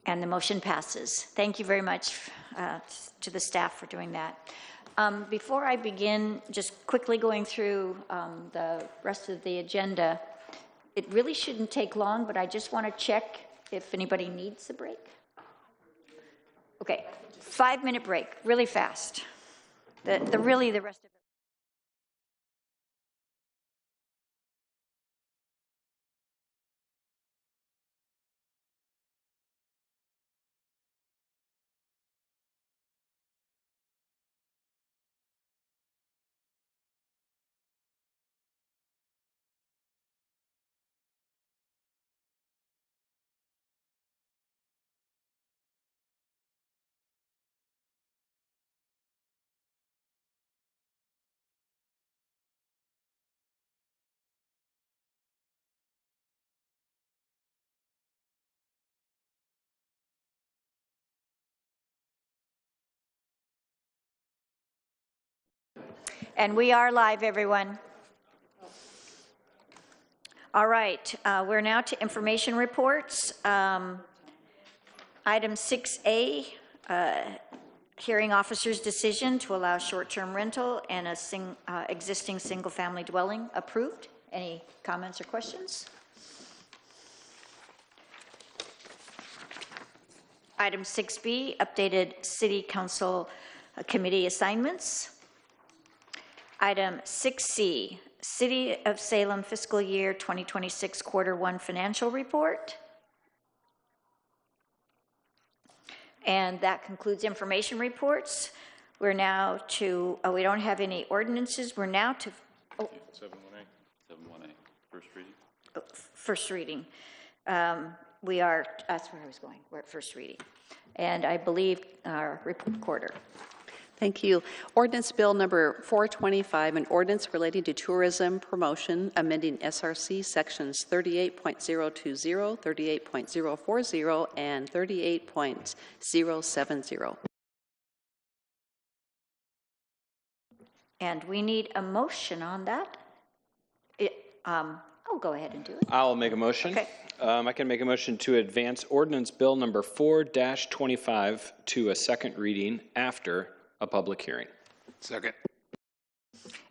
And the motion passes. Thank you very much to the staff for doing that. Before I begin, just quickly going through the rest of the agenda, it really shouldn't take long, but I just want to check if anybody needs a break. Okay, 5-minute break, really fast. The rest of And we are live, everyone. All right, we're now to information reports. Item 6A, hearing officer's decision to allow short-term rental and existing single-family dwelling approved. Any comments or questions? Item 6B, updated city council committee assignments. Item 6C, City of Salem fiscal year 2026 quarter 1 financial report. And that concludes information reports. We're now to, we don't have any ordinances. We're now to 7-1A, first reading. First reading. We are, that's where I was going. We're at first reading. And I believe our recorder. Thank you. Ordinance Bill number 425, an ordinance relating to tourism promotion, amending SRC sections 38.020, 38.040, and 38.070. And we need a motion on that. I'll go ahead and do it. I'll make a motion. Okay. I can make a motion to advance ordinance bill number 4-25 to a second reading after a public hearing. Second.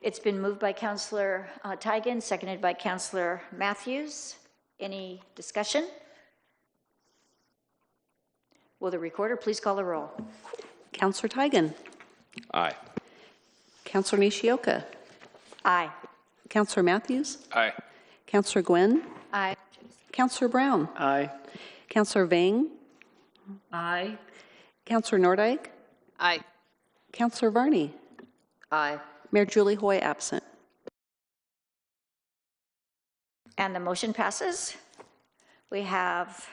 It's been moved by Councilor Tigan, seconded by Councilor Matthews. Any discussion? Will the recorder please call the roll? Councilor Tigan. Aye. Councilor Nishioka. Aye. Councilor Matthews. Aye. Councilor Gwynn. Aye. Councilor Brown. Aye. Councilor Vang. Aye. Councilor Nordyke. Aye. Councilor Varney. Aye. Mayor Julie Hoy absent. And the motion passes. We have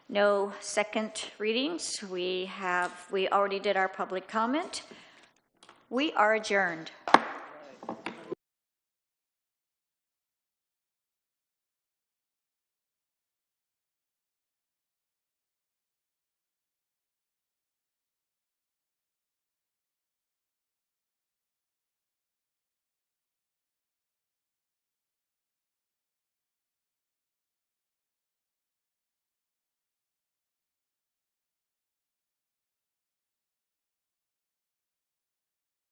no second readings. We already did our public comment. We are adjourned.